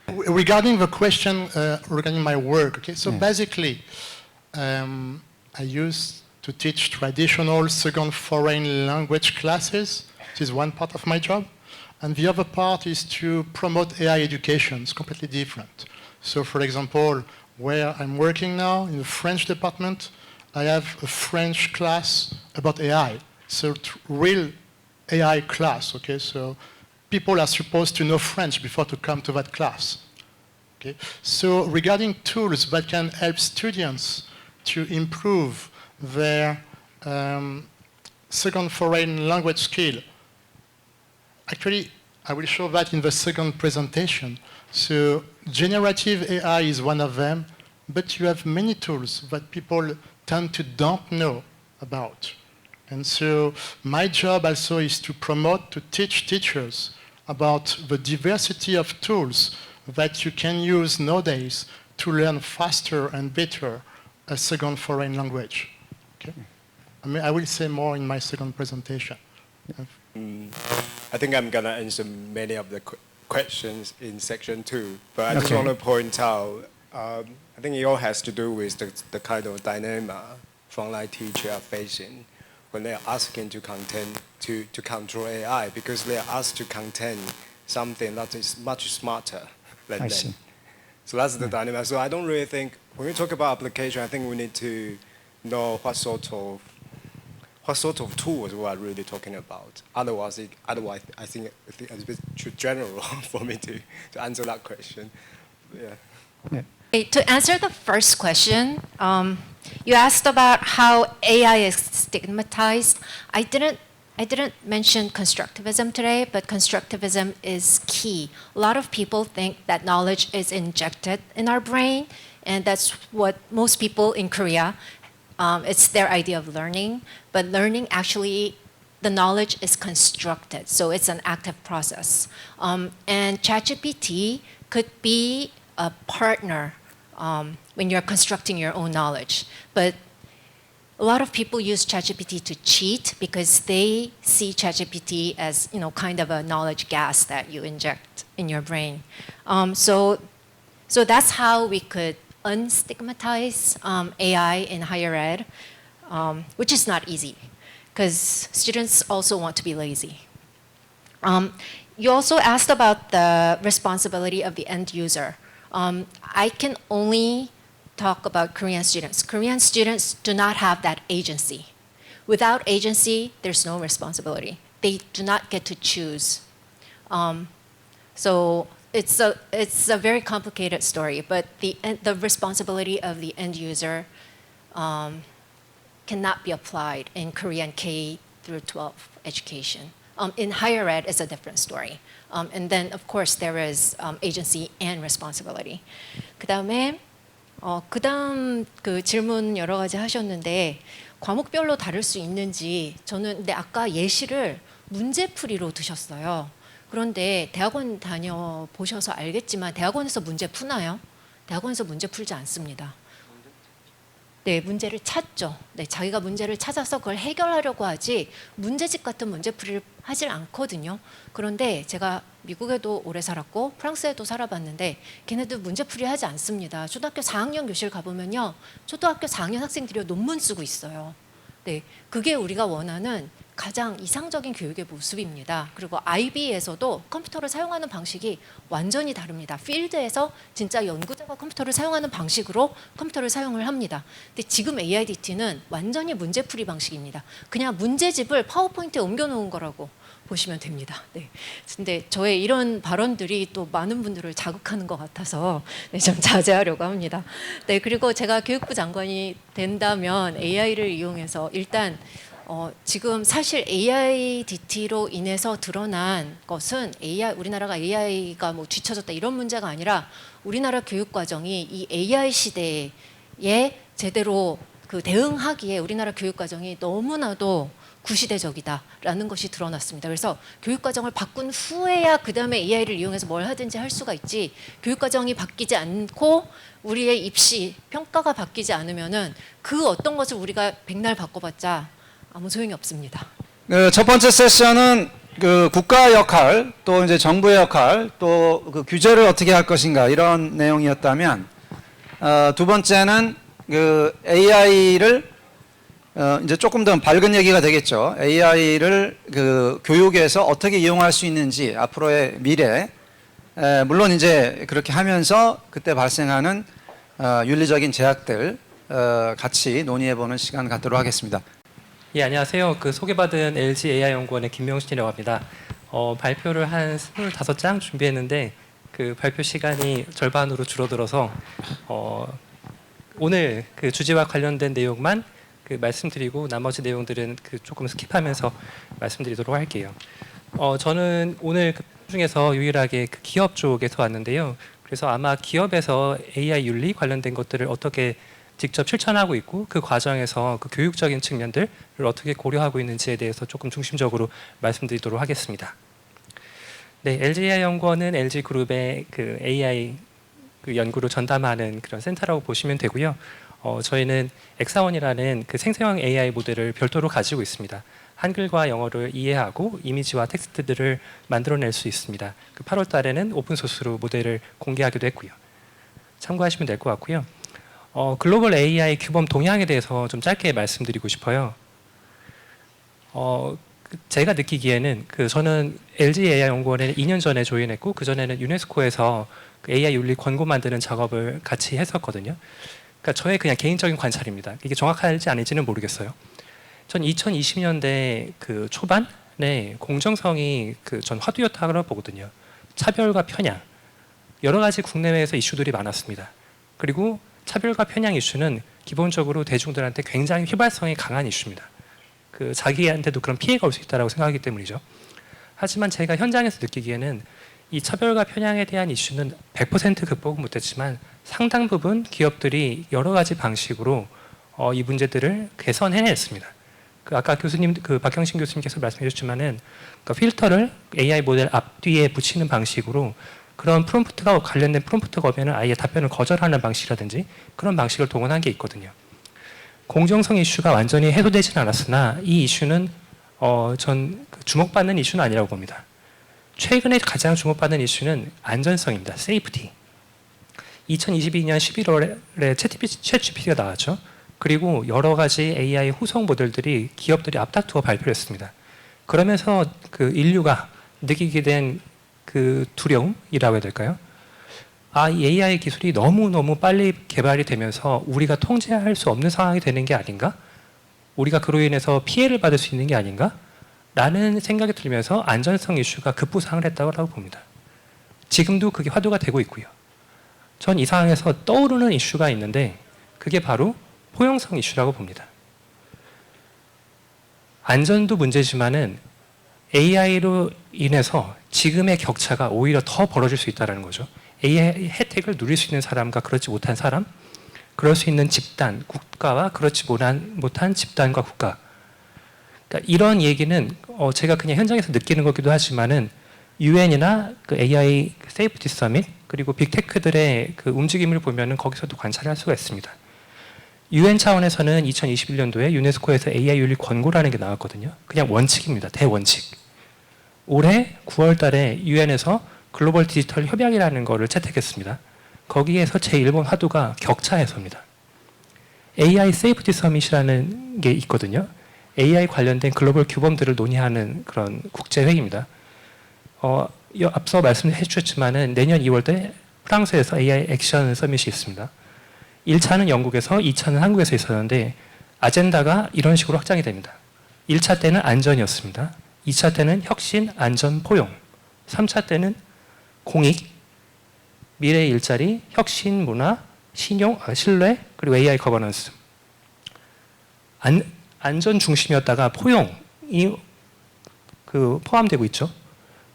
Regarding the question regarding my work, okay, so basically I used to teach traditional second foreign language classes. This is one part of my job. And the other part is to promote AI education. It's completely different. So for example, where I'm working now in the French department, I have a French class about AI. So real AI class, okay? So people are supposed to know French before to come to that class. Okay? So regarding tools that can help students to improve their second foreign language skill, actually, I will show that in the second presentation. So generative AI is one of them, but you have many tools that people tend to don't know about. And so my job also is to promote, to teach teachers about the diversity of tools that you can use nowadays to learn faster and better a second foreign language. Okay? I mean, I will say more in my second presentation. I think I'm going to answer many of the questions in section 2, but I just want to point out, I think it all has to do with the kind of dilemma frontline teachers are facing when they're asking to control AI, because they're asked to contain something that is much smarter than them. see. So that's the dilemma. So I don't really think, when we talk about application, I think we need to know what sort of tools we are really talking about. Otherwise, I think it's a bit too general for me to answer that question. Yeah. Okay, to answer the first question, you asked about how AI is stigmatized. I didn't mention constructivism today, but constructivism is key. A lot of people think that knowledge is injected in our brain, and that's what most people in Korea, it's their idea of learning. But learning, actually, the knowledge is constructed, so it's an active process. And ChatGPT could be a partner when you're constructing your own knowledge. But a lot of people use ChatGPT to cheat because they see ChatGPT as, kind of a knowledge gas that you inject in your brain. So that's how we could unstigmatize AI in higher ed, which is not easy because students also want to be lazy. You also asked about the responsibility of the end user. I can only talk about Korean students. Korean students do not have that agency. Without agency, there's no responsibility. They do not get to choose. So it's a very complicated story, but the responsibility of the end user cannot be applied in Korean K through 12 education. In higher ed, it's a different story. And then, of course, there is agency and responsibility. 그다음에 그다음 그 질문 여러 가지 하셨는데 과목별로 다를 수 있는지 저는 근데 아까 예시를 문제풀이로 드셨어요. 그런데 대학원 다녀 보셔서 알겠지만 대학원에서 문제 푸나요? 대학원에서 문제 풀지 않습니다. 네, 문제를 찾죠. 네, 자기가 문제를 찾아서 그걸 해결하려고 하지 문제집 같은 문제풀이를 하질 않거든요. 그런데 제가 미국에도 오래 살았고 프랑스에도 살아봤는데 걔네들 문제풀이 하지 않습니다. 초등학교 4학년 교실 가보면요. 초등학교 4학년 학생들이 논문 쓰고 있어요. 네, 그게 우리가 원하는 가장 이상적인 교육의 모습입니다. 그리고 IB에서도 컴퓨터를 사용하는 방식이 완전히 다릅니다. 필드에서 진짜 연구자가 컴퓨터를 사용하는 방식으로 컴퓨터를 사용을 합니다. 근데 지금 AIDT는 완전히 문제풀이 방식입니다. 그냥 문제집을 파워포인트에 옮겨놓은 거라고 보시면 됩니다. 네. 근데 저의 이런 발언들이 또 많은 분들을 자극하는 것 같아서 네, 좀 자제하려고 합니다. 네, 그리고 제가 교육부 장관이 된다면 AI를 이용해서 일단 지금 사실 AIDT로 인해서 드러난 것은 우리나라가 AI가 뭐 뒤처졌다 이런 문제가 아니라 우리나라 교육 과정이 이 AI 시대에 제대로 그 대응하기에 우리나라 교육 과정이 너무나도 구시대적이다라는 것이 드러났습니다. 그래서 교육과정을 바꾼 후에야 그 다음에 AI를 이용해서 뭘 하든지 할 수가 있지 교육과정이 바뀌지 않고 우리의 입시, 평가가 바뀌지 않으면은 그 어떤 것을 우리가 백날 바꿔봤자 아무 소용이 없습니다. 첫 번째 세션은 그 국가 역할, 또 이제 정부의 역할, 또 그 규제를 어떻게 할 것인가 이런 내용이었다면, 두 번째는 그 AI를 이제 조금 더 밝은 얘기가 되겠죠. AI를 그 교육에서 어떻게 이용할 수 있는지 앞으로의 미래, 물론 이제 그렇게 하면서 그때 발생하는 윤리적인 제약들 같이 논의해보는 시간 갖도록 하겠습니다. 예, 안녕하세요. 그 소개받은 LG AI연구원의 김명신이라고 합니다. 발표를 한 25장 준비했는데 그 발표 시간이 절반으로 줄어들어서 오늘 그 주제와 관련된 내용만 그 말씀드리고 나머지 내용들은 그 조금 스킵하면서 말씀드리도록 할게요. 저는 오늘 그 중에서 유일하게 그 기업 쪽에서 왔는데요. 그래서 아마 기업에서 AI 윤리 관련된 것들을 어떻게 직접 실천하고 있고 그 과정에서 그 교육적인 측면들을 어떻게 고려하고 있는지에 대해서 조금 중심적으로 말씀드리도록 하겠습니다. 네, LG AI 연구원은 LG 그룹의 그 AI 그 연구를 전담하는 그런 센터라고 보시면 되고요. 저희는 엑사원이라는 그 생성형 AI 모델을 별도로 가지고 있습니다. 한글과 영어를 이해하고 이미지와 텍스트들을 만들어낼 수 있습니다. 그 8월 달에는 오픈 소스로 모델을 공개하기도 했고요. 참고하시면 될 것 같고요. 글로벌 AI 규범 동향에 대해서 좀 짧게 말씀드리고 싶어요. 제가 느끼기에는 저는 LG AI 연구원에 2년 전에 조인했고 그 전에는 유네스코에서 그 AI 윤리 권고 만드는 작업을 같이 했었거든요. 그러니까 저의 그냥 개인적인 관찰입니다. 이게 정확할지 아닐지는 모르겠어요. 전 2020년대 그 초반에 공정성이 전 화두였다고 보거든요. 차별과 편향, 여러 가지 국내외에서 이슈들이 많았습니다. 그리고 차별과 편향 이슈는 기본적으로 대중들한테 굉장히 휘발성이 강한 이슈입니다. 그 자기한테도 그런 피해가 올 수 있다고 생각하기 때문이죠. 하지만 제가 현장에서 느끼기에는 이 차별과 편향에 대한 이슈는 100% 극복은 못했지만 상당 부분 기업들이 여러 가지 방식으로 이 문제들을 개선해냈습니다. 그 아까 교수님, 그 박경신 교수님께서 말씀해주셨지만은 그 필터를 AI 모델 앞뒤에 붙이는 방식으로 그런 프롬프트가 관련된 프롬프트가 오면은 아예 답변을 거절하는 방식이라든지 그런 방식을 동원한 게 있거든요. 공정성 이슈가 완전히 해소되지는 않았으나 이 이슈는 전 주목받는 이슈는 아니라고 봅니다. 최근에 가장 주목받는 이슈는 안전성입니다. 세이프티. 2022년 11월에 챗GPT가 나왔죠. 그리고 여러 가지 AI 후속 모델들이 기업들이 앞다투어 발표를 했습니다. 그러면서 그 인류가 느끼게 된 그 두려움이라고 해야 될까요? 이 AI 기술이 너무너무 빨리 개발이 되면서 우리가 통제할 수 없는 상황이 되는 게 아닌가? 우리가 그로 인해서 피해를 받을 수 있는 게 아닌가? 라는 생각이 들면서 안전성 이슈가 급부상을 했다고 봅니다. 지금도 그게 화두가 되고 있고요. 전 이 상황에서 떠오르는 이슈가 있는데 그게 바로 포용성 이슈라고 봅니다. 안전도 문제지만은 AI로 인해서 지금의 격차가 오히려 더 벌어질 수 있다는 거죠. AI 혜택을 누릴 수 있는 사람과 그렇지 못한 사람, 그럴 수 있는 집단, 국가와 그렇지 못한 집단과 국가. 그러니까 이런 얘기는 제가 그냥 현장에서 느끼는 거기도 하지만은 UN이나 그 AI 세이프티 서밋 그리고 빅테크들의 그 움직임을 보면은 거기서도 관찰할 수가 있습니다. UN 차원에서는 2021년도에 유네스코에서 AI 윤리 권고라는 게 나왔거든요. 그냥 원칙입니다. 대원칙. 올해 9월 달에 UN에서 글로벌 디지털 협약이라는 거를 채택했습니다. 거기에서 제1번 화두가 격차 해소입니다. AI 세이프티 서밋이라는 게 있거든요. AI 관련된 글로벌 규범들을 논의하는 그런 국제회의입니다. 앞서 말씀해 주셨지만은 내년 2월에 프랑스에서 AI 액션 서밋이 있습니다. 1차는 영국에서 2차는 한국에서 있었는데 아젠다가 이런 식으로 확장이 됩니다. 1차 때는 안전이었습니다. 2차 때는 혁신, 안전, 포용. 3차 때는 공익, 미래의 일자리, 혁신, 문화, 신용, 신뢰, 그리고 AI 거버넌스. 안전 중심이었다가 포용이 포함되고 있죠.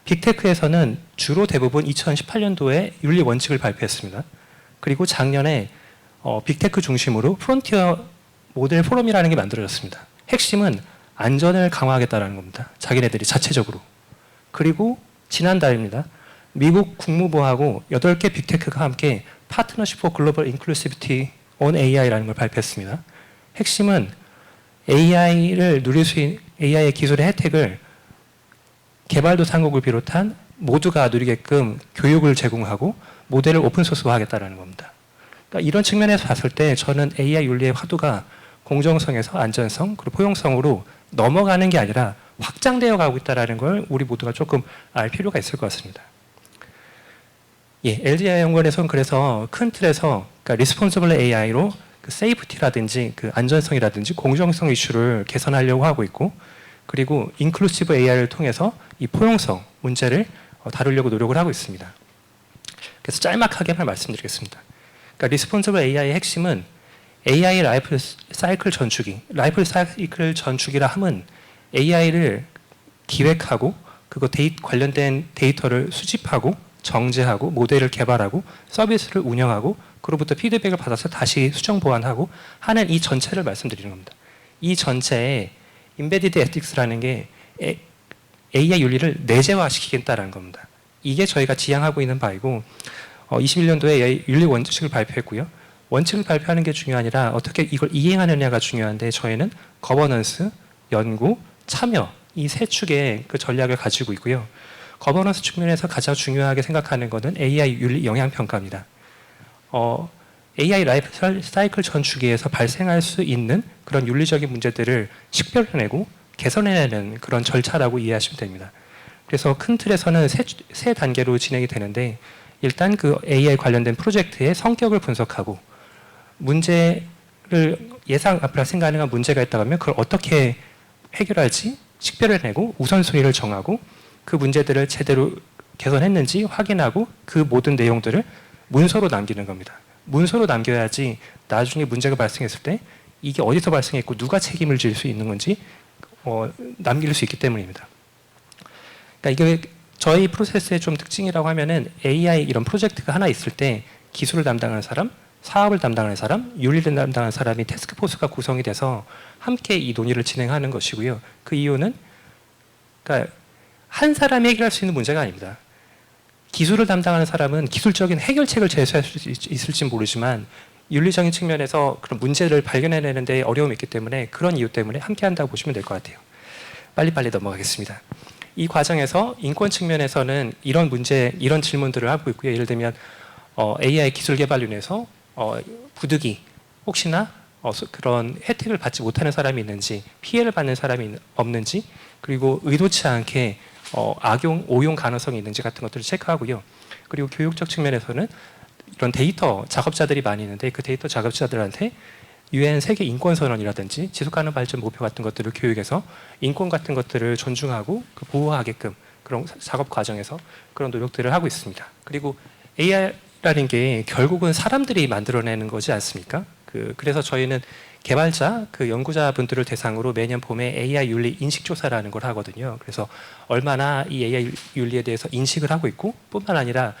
빅테크에서는 주로 대부분 2018년도에 윤리 원칙을 발표했습니다. 그리고 작년에 빅테크 중심으로 프론티어 모델 포럼이라는 게 만들어졌습니다. 핵심은 안전을 강화하겠다는 겁니다. 자기네들이 자체적으로. 그리고 지난달입니다. 미국 국무부하고 8개 빅테크가 함께 파트너십 포 글로벌 인클루시비티 온 AI라는 걸 발표했습니다. 핵심은 AI를 누릴 수 있는 AI의 기술의 혜택을 개발도상국을 비롯한 모두가 누리게끔 교육을 제공하고 모델을 오픈소스화하겠다는 겁니다. 그러니까 이런 측면에서 봤을 때 저는 AI 윤리의 화두가 공정성에서 안전성 그리고 포용성으로 넘어가는 게 아니라 확장되어 가고 있다는 걸 우리 모두가 조금 알 필요가 있을 것 같습니다. LGI 연구원에서는 그래서 큰 틀에서 그러니까 리스폰서블 AI로 그 세이프티라든지 그 안전성이라든지 공정성 이슈를 개선하려고 하고 있고 그리고 인클루시브 AI를 통해서 이 포용성 문제를 다루려고 노력을 하고 있습니다. 그래서 짤막하게만 말씀드리겠습니다. 그러니까 리스폰서블 AI의 핵심은 AI 라이프 사이클 전축이, 라이프 사이클 전축이라 함은 AI를 기획하고 그거 관련된 데이터를 수집하고 정제하고 모델을 개발하고 서비스를 운영하고 그로부터 피드백을 받아서 다시 수정 보완하고 하는 이 전체를 말씀드리는 겁니다. 이 전체에 인베디드 에틱스라는 게 AI 윤리를 내재화시키겠다는 겁니다. 이게 저희가 지향하고 있는 바이고 21년도에 윤리 원칙을 발표했고요. 원칙을 발표하는 게 중요한 아니라 어떻게 이걸 이행하느냐가 중요한데 저희는 거버넌스, 연구, 참여 이 세 축의 그 전략을 가지고 있고요. 거버넌스 측면에서 가장 중요하게 생각하는 것은 AI 윤리 영향평가입니다. AI 라이프 사이클 전축기에서 발생할 수 있는 그런 윤리적인 문제들을 식별해내고 개선해내는 그런 절차라고 이해하시면 됩니다. 그래서 큰 틀에서는 세 단계로 진행이 되는데 일단 그 AI 관련된 프로젝트의 성격을 분석하고 문제를 발생 가능한 문제가 있다고 하면 그걸 어떻게 해결할지 식별해내고 우선순위를 정하고 그 문제들을 제대로 개선했는지 확인하고 그 모든 내용들을 문서로 남기는 겁니다. 문서로 남겨야지 나중에 문제가 발생했을 때 이게 어디서 발생했고 누가 책임을 질 수 있는 건지 남길 수 있기 때문입니다. 그러니까 이게 저희 프로세스의 좀 특징이라고 하면은 AI 이런 프로젝트가 하나 있을 때 기술을 담당하는 사람, 사업을 담당하는 사람, 윤리를 담당하는 사람이 태스크포스가 구성이 돼서 함께 이 논의를 진행하는 것이고요. 그 이유는 그러니까 한 사람이 해결할 수 있는 문제가 아닙니다. 기술을 담당하는 사람은 기술적인 해결책을 제시할 수 있을지 모르지만 윤리적인 측면에서 그런 문제를 발견해내는 데 어려움이 있기 때문에 그런 이유 때문에 함께 한다고 보시면 될 것 같아요. 빨리빨리 넘어가겠습니다. 이 과정에서 인권 측면에서는 이런 문제, 이런 질문들을 하고 있고요. 예를 들면 AI 기술 개발윤에서 부득이 혹시나 그런 혜택을 받지 못하는 사람이 있는지 피해를 받는 사람이 없는지 그리고 의도치 않게 악용, 오용 가능성이 있는지 같은 것들을 체크하고요. 그리고 교육적 측면에서는 이런 데이터 작업자들이 많이 있는데 그 데이터 작업자들한테 UN 세계 인권선언이라든지 지속가능 발전 목표 같은 것들을 교육해서 인권 같은 것들을 존중하고 보호하게끔 그런 작업 과정에서 그런 노력들을 하고 있습니다. 그리고 AI라는 게 결국은 사람들이 만들어내는 거지 않습니까? 그래서 저희는 개발자, 연구자분들을 대상으로 매년 봄에 AI 윤리 인식조사라는 걸 하거든요. 그래서 얼마나 이 AI 윤리에 대해서 인식을 하고 있고 뿐만 아니라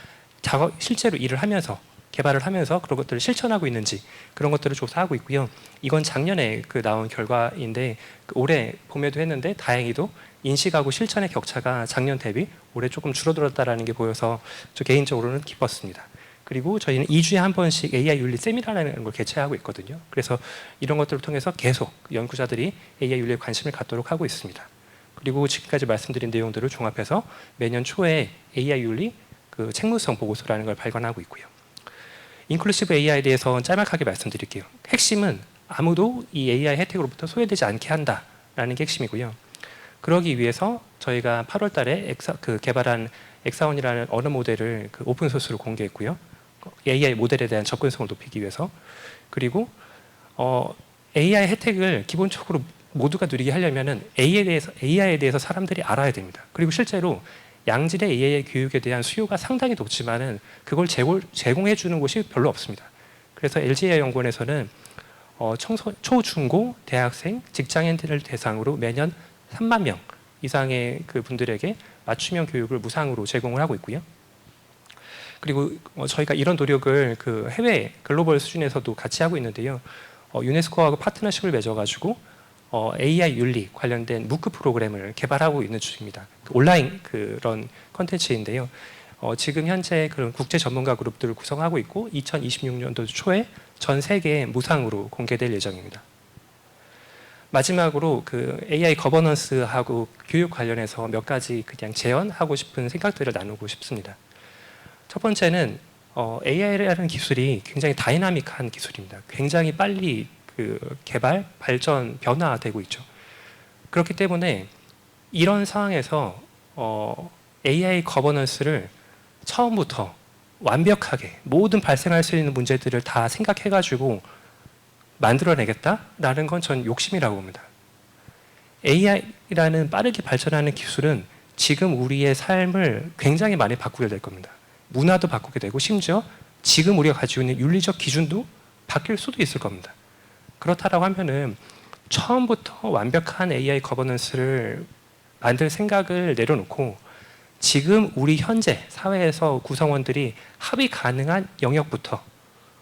실제로 일을 하면서 개발을 하면서 그런 것들을 실천하고 있는지 그런 것들을 조사하고 있고요. 이건 작년에 나온 결과인데 올해 봄에도 했는데 다행히도 인식하고 실천의 격차가 작년 대비 올해 조금 줄어들었다라는 게 보여서 저 개인적으로는 기뻤습니다. 그리고 저희는 2주에 한 번씩 AI 윤리 세미나라는 걸 개최하고 있거든요. 그래서 이런 것들을 통해서 계속 연구자들이 AI 윤리에 관심을 갖도록 하고 있습니다. 그리고 지금까지 말씀드린 내용들을 종합해서 매년 초에 AI 윤리 책무성 보고서라는 걸 발간하고 있고요. 인클루시브 AI에 대해서 짤막하게 말씀드릴게요. 핵심은 아무도 이 AI 혜택으로부터 소외되지 않게 한다라는 게 핵심이고요. 그러기 위해서 저희가 8월 달에 개발한 엑사원이라는 언어 모델을 오픈 소스로 공개했고요. AI 모델에 대한 접근성을 높이기 위해서. 그리고 AI 혜택을 기본적으로 모두가 누리게 하려면은 AI에 대해서 사람들이 알아야 됩니다. 그리고 실제로 양질의 AI 교육에 대한 수요가 상당히 높지만은 그걸 제공해 주는 곳이 별로 없습니다. 그래서 LGAI 연구원에서는 초, 중고, 대학생, 직장인들을 대상으로 매년 3만 명 이상의 분들에게 맞춤형 교육을 무상으로 제공을 하고 있고요. 그리고 저희가 이런 노력을 해외 글로벌 수준에서도 같이 하고 있는데요. 유네스코하고 파트너십을 맺어가지고 AI 윤리 관련된 무크 프로그램을 개발하고 있는 중입니다. 온라인 그런 컨텐츠인데요. 지금 현재 그런 국제 전문가 그룹들을 구성하고 있고 2026년도 초에 전 세계에 무상으로 공개될 예정입니다. 마지막으로 AI 거버넌스하고 교육 관련해서 몇 가지 그냥 제언하고 싶은 생각들을 나누고 싶습니다. 첫 번째는 AI라는 기술이 굉장히 다이나믹한 기술입니다. 굉장히 빨리 개발, 발전, 변화되고 있죠. 그렇기 때문에 이런 상황에서 AI 거버넌스를 처음부터 완벽하게 모든 발생할 수 있는 문제들을 다 생각해가지고 만들어내겠다라는 건 전 욕심이라고 봅니다. AI라는 빠르게 발전하는 기술은 지금 우리의 삶을 굉장히 많이 바꾸게 될 겁니다. 문화도 바꾸게 되고 심지어 지금 우리가 가지고 있는 윤리적 기준도 바뀔 수도 있을 겁니다. 그렇다라고 하면은 처음부터 완벽한 AI 거버넌스를 만들 생각을 내려놓고 지금 우리 현재 사회에서 구성원들이 합의 가능한 영역부터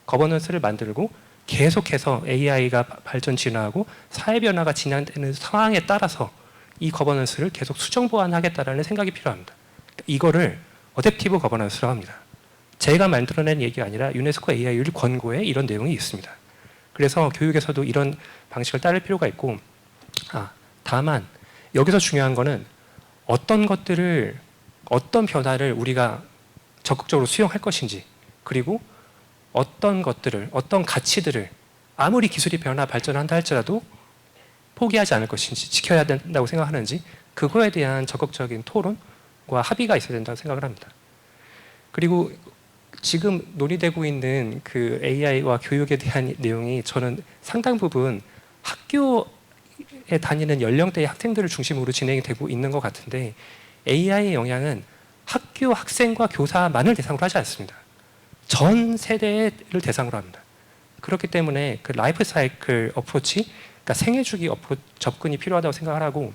거버넌스를 만들고 계속해서 AI가 발전 진화하고 사회 변화가 진행되는 상황에 따라서 이 거버넌스를 계속 수정 보완하겠다라는 생각이 필요합니다. 이거를 어댑티브 거버넌스라고 합니다. 제가 만들어낸 얘기가 아니라 유네스코 AI 윤리 권고에 이런 내용이 있습니다. 그래서 교육에서도 이런 방식을 따를 필요가 있고, 다만 여기서 중요한 거는 어떤 변화를 우리가 적극적으로 수용할 것인지, 그리고 어떤 가치들을 아무리 기술이 발전한다 할지라도 포기하지 않을 것인지, 지켜야 된다고 생각하는지, 그거에 대한 적극적인 토론과 합의가 있어야 된다고 생각을 합니다. 그리고 지금 논의되고 있는 AI와 교육에 대한 내용이 저는 상당 부분 학교에 다니는 연령대의 학생들을 중심으로 진행이 되고 있는 것 같은데 AI의 영향은 학교 학생과 교사만을 대상으로 하지 않습니다. 전 세대를 대상으로 합니다. 그렇기 때문에 라이프 사이클 어프로치, 그러니까 생애 주기 접근이 필요하다고 생각을 하고,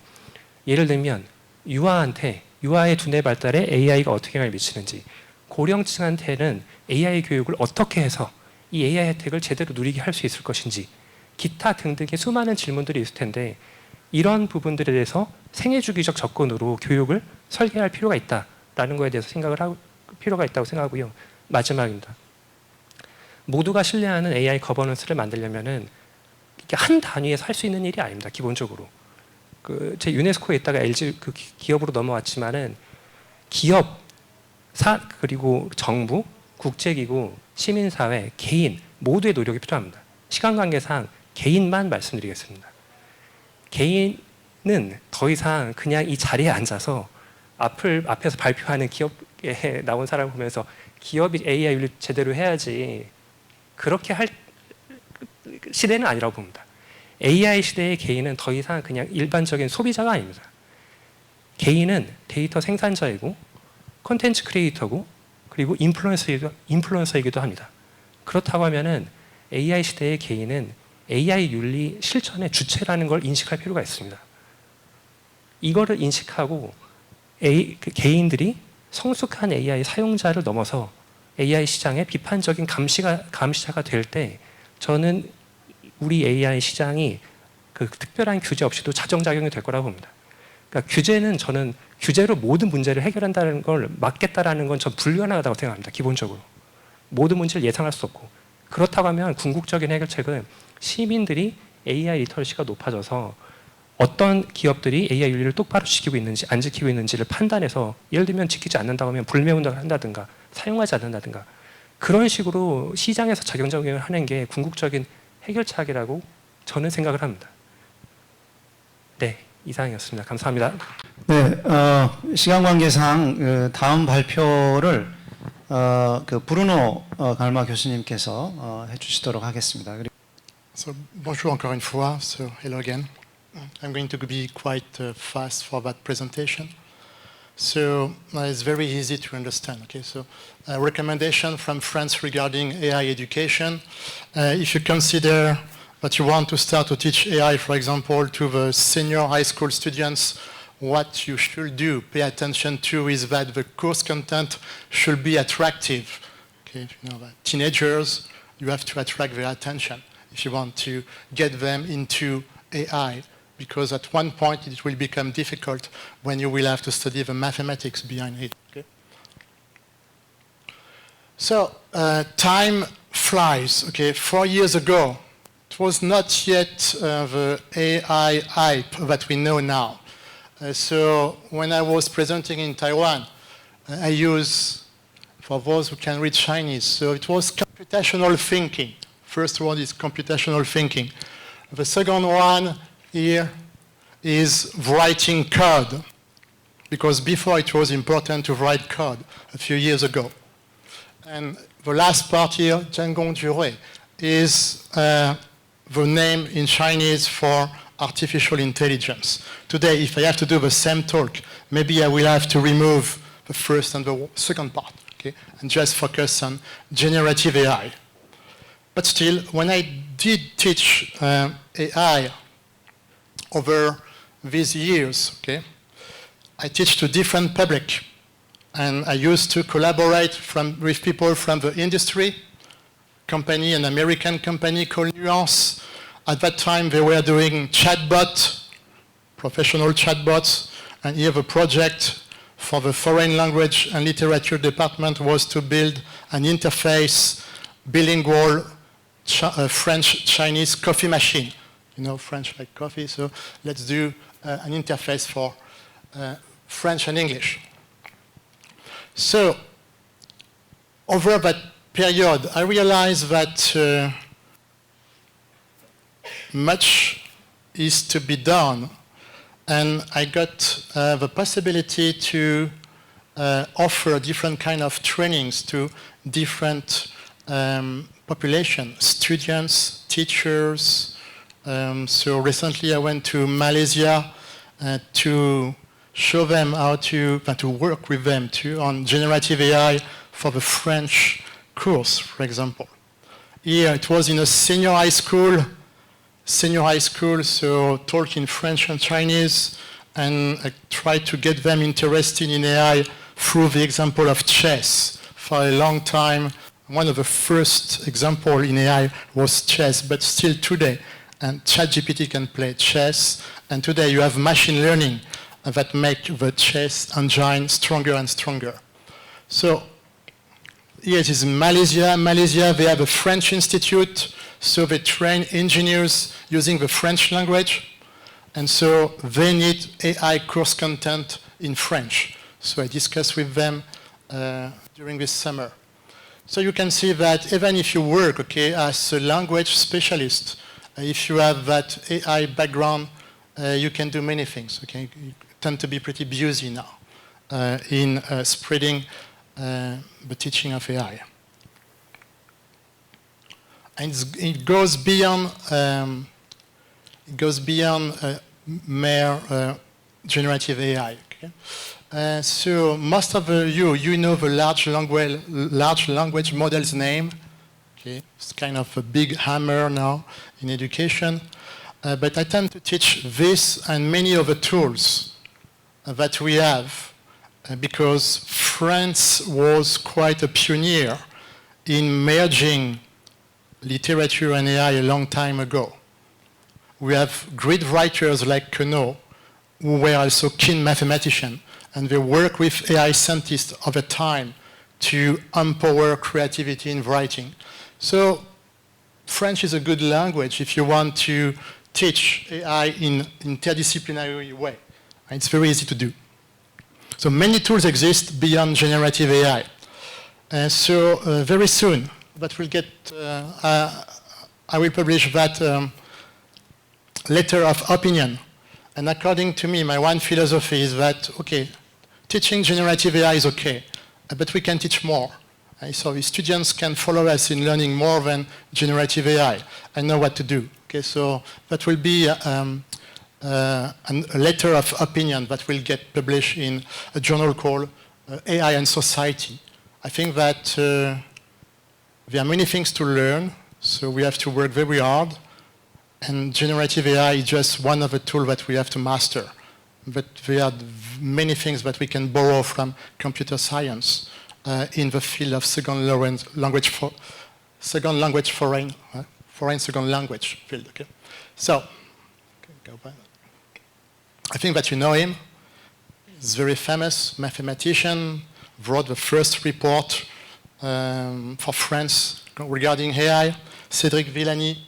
예를 들면 유아의 두뇌 발달에 AI가 어떻게 영향을 미치는지, 고령층한테는 AI 교육을 어떻게 해서 이 AI 혜택을 제대로 누리게 할 수 있을 것인지, 기타 등등의 수많은 질문들이 있을 텐데 이런 부분들에 대해서 생애주기적 접근으로 교육을 설계할 필요가 있다라는 거에 대해서 생각을 할 필요가 있다고 생각하고요. 마지막입니다. 모두가 신뢰하는 AI 거버넌스를 만들려면은 이게 한 단위에서 할 수 있는 일이 아닙니다. 기본적으로. 제 유네스코에 있다가 LG 기업으로 넘어왔지만은 기업, 그리고 정부, 국제기구, 시민사회, 개인 모두의 노력이 필요합니다. 시간 관계상 개인만 말씀드리겠습니다. 개인은 더 이상 그냥 이 자리에 앉아서 앞에서 발표하는 기업에 나온 사람을 보면서 기업이 AI 윤리 제대로 해야지 그렇게 할 시대는 아니라고 봅니다. AI 시대의 개인은 더 이상 그냥 일반적인 소비자가 아닙니다. 개인은 데이터 생산자이고 콘텐츠 크리에이터고 그리고 인플루언서이기도 합니다. 그렇다고 하면은 AI 시대의 개인은 AI 윤리 실천의 주체라는 걸 인식할 필요가 있습니다. 이거를 인식하고 개인들이 성숙한 AI 사용자를 넘어서 AI 시장의 비판적인 감시자가 될 때 저는 우리 AI 시장이 그 특별한 규제 없이도 자정작용이 될 거라고 봅니다. 그러니까 규제는 저는 규제로 모든 문제를 해결한다는 걸 막겠다라는 건 전 불가능하다고 생각합니다. 기본적으로. 모든 문제를 예상할 수 없고. 그렇다고 하면 궁극적인 해결책은 시민들이 AI 리터러시가 높아져서 어떤 기업들이 AI 윤리를 똑바로 지키고 있는지 안 지키고 있는지를 판단해서 예를 들면 지키지 않는다고 하면 불매운동을 한다든가 사용하지 않는다든가 그런 식으로 시장에서 자정작용을 하는 게 궁극적인 해결책이라고 저는 생각을 합니다. 네, 이상이었습니다. 감사합니다. 네, 시간 관계상 다음 발표를 그 브루노 갈마 교수님께서 해주시도록 하겠습니다. So, bonjour encore une fois. So, hello again. I'm going to be quite fast for that presentation. So, it's very easy to understand. Okay, so a recommendation from France regarding AI education. If you consider that you want to start to teach AI, for example, to the senior high school students, what you should do, pay attention to, is that the course content should be attractive. Okay, you know that teenagers, you have to attract their attention if you want to get them into AI, because at one point it will become difficult when you will have to study the mathematics behind it. Okay? So time flies. Okay, 4 years ago, it was not yet the AI hype that we know now. So when I was presenting in Taiwan, I use, for those who can read Chinese, so it was computational thinking. First one is computational thinking. The second one here is writing code, because before it was important to write code a few years ago. And the last part here, Zhengong Jure, is the name in Chinese for artificial intelligence. Today, if I have to do the same talk, maybe I will have to remove the first and the second part, okay, and just focus on generative AI. But still, when I did teach AI over these years, okay, I teach to different public, and I used to collaborate with people from the industry, company, an American company called Nuance. At that time, they were doing chatbot, professional chatbots, and here the project for the foreign language and literature department was to build an interface, bilingual French-Chinese coffee machine. You know, French like coffee, so let's do an interface for French and English. So, over that period, I realized that much is to be done, and I got the possibility to offer different kind of trainings to different population, students, teachers. So recently I went to Malaysia to show them how to work with them on generative AI for the French course, for example. Here it was in a senior high school, so talk in French and Chinese, and I tried to get them interested in AI through the example of chess. For a long time, one of the first examples in AI was chess, but still today, and ChatGPT can play chess, and today you have machine learning that make the chess engine stronger and stronger. So here it is in Malaysia. Malaysia, they have a French institute, so they train engineers using the French language, and so they need AI course content in French. So I discussed with them during this summer. So you can see that even if you work, okay, as a language specialist, if you have that AI background, you can do many things, okay? You tend to be pretty busy now in spreading the teaching of AI. And it goes beyond mere generative AI. Okay? So most of you know the large language model's name. Okay? It's kind of a big hammer now in education. But I tend to teach this and many other tools that we have because France was quite a pioneer in merging literature and AI a long time ago. We have great writers like Queneau, who were also keen mathematicians, and they work with AI scientists over time to empower creativity in writing. So French is a good language if you want to teach AI in interdisciplinary way. It's very easy to do. So many tools exist beyond generative AI. So very soon, but we'll get, I will publish that letter of opinion. And according to me, my one philosophy is that, okay, teaching generative AI is okay, but we can teach more. So the students can follow us in learning more than generative AI and know what to do. Okay, so that will be a letter of opinion that will get published in a journal called AI and Society. I think that there are many things to learn, so we have to work very hard, and generative AI is just one of the tools that we have to master. But there are many things that we can borrow from computer science in the field of foreign second language field. Okay, so I think that you know him. He's a very famous mathematician. Wrote the first report for France regarding AI. Cédric Villani.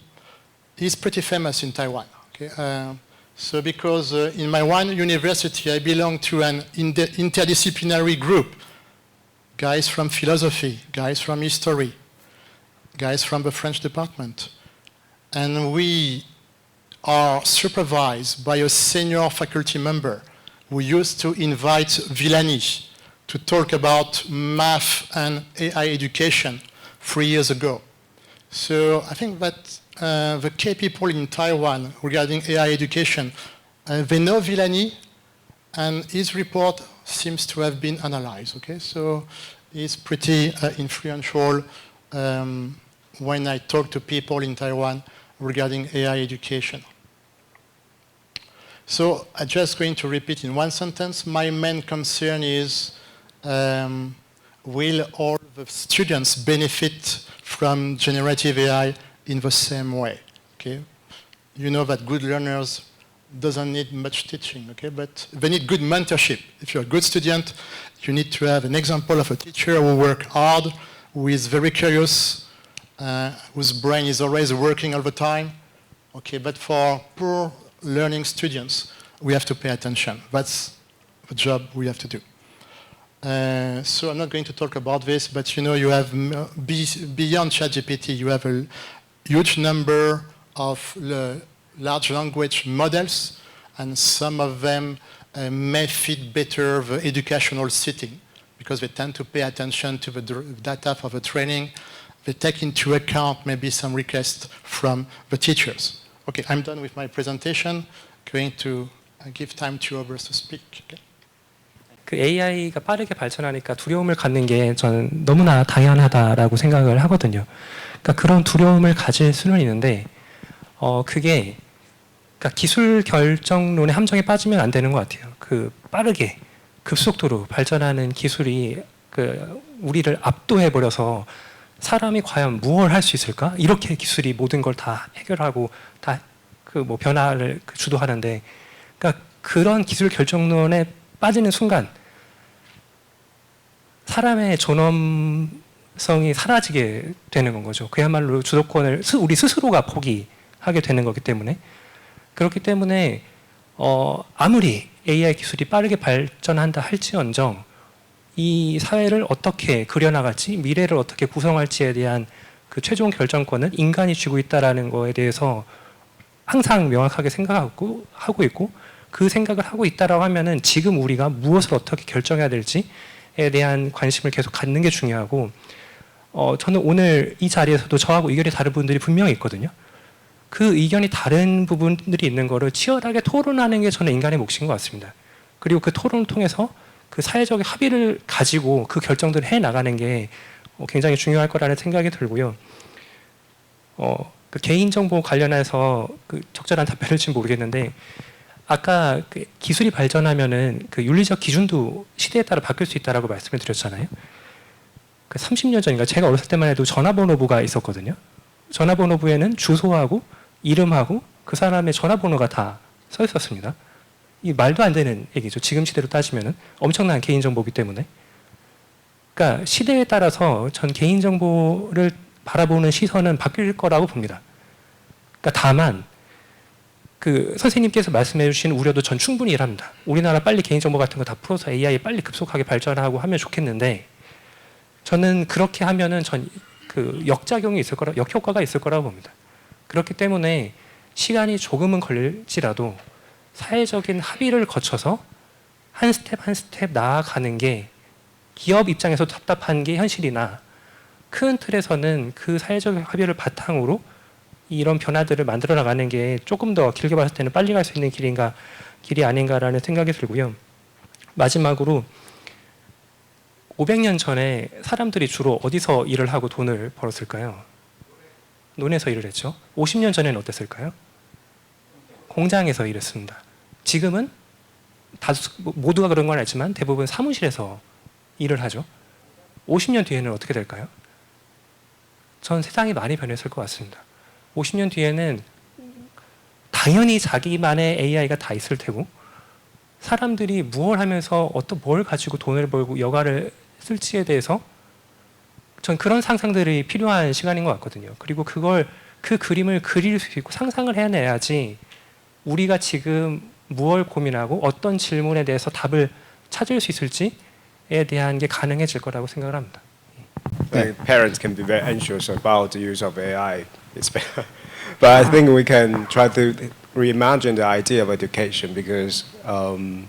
He's pretty famous in Taiwan. Okay? So because in my one university, I belong to an interdisciplinary group. Guys from philosophy, guys from history, guys from the French department. And we are supervised by a senior faculty member who used to invite Villani to talk about math and AI education 3 years ago. So I think that the key people in Taiwan regarding AI education, they know Villani, and his report seems to have been analyzed. Okay, so he's pretty influential when I talk to people in Taiwan regarding AI education. So I'm just going to repeat in one sentence. My main concern is, will all the students benefit from generative AI in the same way? Okay, you know that good learners doesn't need much teaching, okay, but they need good mentorship. If you're a good student, you need to have an example of a teacher who works hard, who is very curious, whose brain is always working all the time. Okay, but for poor learning students, we have to pay attention. That's the job we have to do. So I'm not going to talk about this, but you know, you have beyond ChatGPT, you have a huge number of large language models, and some of them may fit better the educational setting because they tend to pay attention to the data for the training. They take into account maybe some requests from the teachers. Okay, I'm done with my presentation. Going to give time to others to speak. Okay. 그 AI가 빠르게 발전하니까 두려움을 갖는 게 저는 너무나 당연하다라고 생각을 하거든요. 그러니까 그런 두려움을 가질 수는 있는데 그게 그러니까 기술 결정론의 함정에 빠지면 안 되는 것 같아요. 그 빠르게 급속도로 발전하는 기술이 그 우리를 압도해 버려서 사람이 과연 무엇을 할 수 있을까? 이렇게 기술이 모든 걸 다 해결하고 다 그 뭐 변화를 주도하는데, 그러니까 그런 기술 결정론에 빠지는 순간 사람의 존엄성이 사라지게 되는 거죠. 그야말로 주도권을 우리 스스로가 포기하게 되는 거기 때문에, 그렇기 때문에 아무리 AI 기술이 빠르게 발전한다 할지언정 이 사회를 어떻게 그려나갈지, 미래를 어떻게 구성할지에 대한 그 최종 결정권은 인간이 쥐고 있다라는 거에 대해서 항상 명확하게 생각하고 하고 있고, 그 생각을 하고 있다라고 하면은 지금 우리가 무엇을 어떻게 결정해야 될지에 대한 관심을 계속 갖는 게 중요하고, 저는 오늘 이 자리에서도 저하고 의견이 다른 분들이 분명히 있거든요. 그 의견이 다른 부분들이 있는 거를 치열하게 토론하는 게 저는 인간의 몫인 것 같습니다. 그리고 그 토론을 통해서 그 사회적 합의를 가지고 그 결정들을 해 나가는 게 굉장히 중요할 거라는 생각이 들고요. 그 개인정보 관련해서 그 적절한 답변을지 모르겠는데, 아까 그 기술이 발전하면은 그 윤리적 기준도 시대에 따라 바뀔 수 있다라고 말씀을 드렸잖아요. 그 30년 전인가 제가 어렸을 때만 해도 전화번호부가 있었거든요. 전화번호부에는 주소하고 이름하고 그 사람의 전화번호가 다 써 있었습니다. 이 말도 안 되는 얘기죠. 지금 시대로 따지면은 엄청난 개인정보이기 때문에. 그러니까 시대에 따라서 전 개인정보를 바라보는 시선은 바뀔 거라고 봅니다. 그러니까 다만 그 선생님께서 말씀해 주신 우려도 전 충분히 이해합니다. 우리나라 빨리 개인정보 같은 거 다 풀어서 AI 빨리 급속하게 발전하고 하면 좋겠는데 저는 그렇게 하면은 전 그 역작용이 있을 거라, 역효과가 있을 거라고 봅니다. 그렇기 때문에 시간이 조금은 걸릴지라도 사회적인 합의를 거쳐서 한 스텝 한 스텝 나아가는 게 기업 입장에서 답답한 게 현실이나 큰 틀에서는 그 사회적 합의를 바탕으로 이런 변화들을 만들어 나가는 게 조금 더 길게 봤을 때는 빨리 갈 수 있는 길이 아닌가라는 생각이 들고요. 마지막으로 500년 전에 사람들이 주로 어디서 일을 하고 돈을 벌었을까요? 논에서 일을 했죠. 50년 전에는 어땠을까요? 공장에서 일했습니다. 지금은 모두가 그런 건 아니지만 대부분 사무실에서 일을 하죠. 50년 뒤에는 어떻게 될까요? 전 세상이 많이 변했을 것 같습니다. 50년 뒤에는 당연히 자기만의 AI가 다 있을 테고 사람들이 무엇을 하면서 뭘 가지고 돈을 벌고 여가를 쓸지에 대해서 전 그런 상상들이 필요한 시간인 것 같거든요. 그리고 그 그림을 그릴 수 있고 상상을 해내야지 우리가 지금 무엇을 고민하고 어떤 질문에 대해서 답을 찾을 수 있을지에 대한 게 가능해질 거라고 생각을 합니다. Like parents can be very anxious about the use of AI. But I think we can try to reimagine the idea of education because when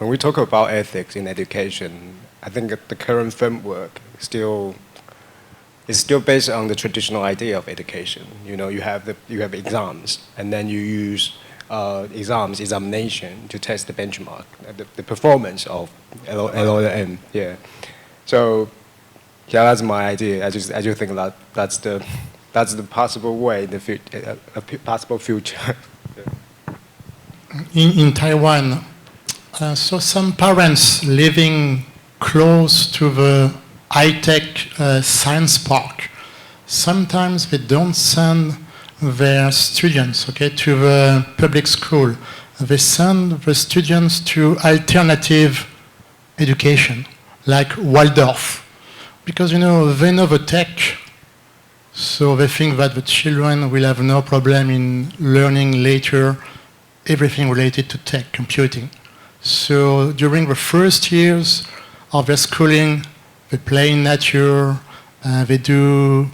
we talk about ethics in education, I think the current framework is still based on the traditional idea of education. You know, you have exams, and then you use examination to test the benchmark, the performance of LLM. Yeah. So, yeah, that's my idea. I just think that that's the possible way, a possible future. In Taiwan, so some parents living close to the high-tech science park, sometimes they don't send their students, to the public school. They send the students to alternative education, like Waldorf, because they know the tech, so they think that the children will have no problem in learning later everything related to tech, computing. So during the first years of their schooling, they play in nature, they do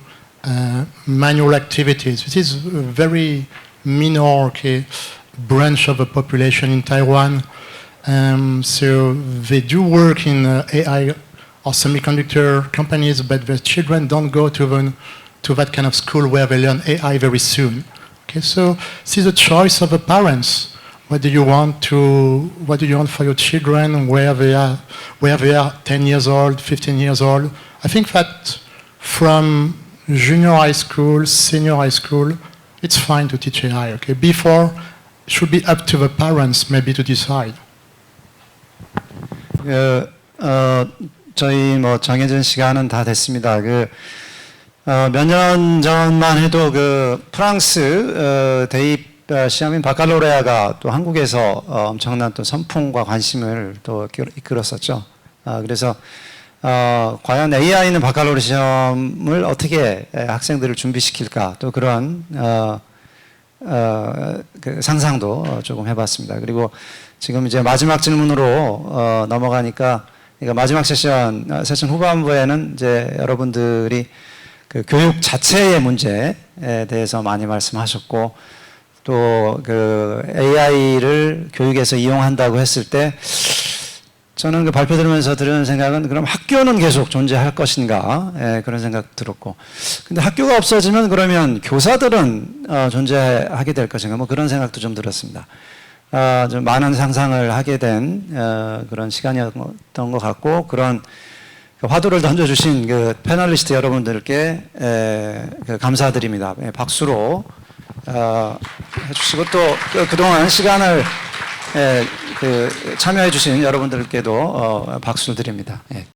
manual activities. This is a very minor branch of the population in Taiwan. So they do work in AI or semiconductor companies, but the children don't go to that kind of school where they learn AI very soon. So this is a choice of the parents. What do you want for your children? Where they are 10 years old, 15 years old? I think that from junior high school, senior high school, it's fine to teach AI. Before, it should be up to the parents maybe to decide. 저희 정해진 시간은 다 됐습니다. 몇 년 전만 해도 프랑스 대입 시험인 바칼로레아가 또 한국에서 엄청난 또 선풍과 관심을 또 이끌었었죠. 그래서 과연 AI는 바칼로레 시험을 어떻게 학생들을 준비시킬까 또 그런 상상도 조금 해봤습니다. 그리고 지금 이제 마지막 질문으로 넘어가니까 마지막 세션 후반부에는 이제 여러분들이 교육 자체의 문제에 대해서 많이 말씀하셨고 또 AI를 교육에서 이용한다고 했을 때 저는 발표 들으면서 들은 생각은 그럼 학교는 계속 존재할 것인가 그런 생각 들었고 근데 학교가 없어지면 그러면 교사들은 존재하게 될 것인가 그런 생각도 좀 들었습니다. 좀 많은 상상을 하게 된 그런 시간이었던 것 같고 그런 화두를 던져주신 패널리스트 여러분들께 감사드립니다. 박수로 해주시고 또 그동안 시간을 참여해 주신 여러분들께도 박수를 드립니다. 예.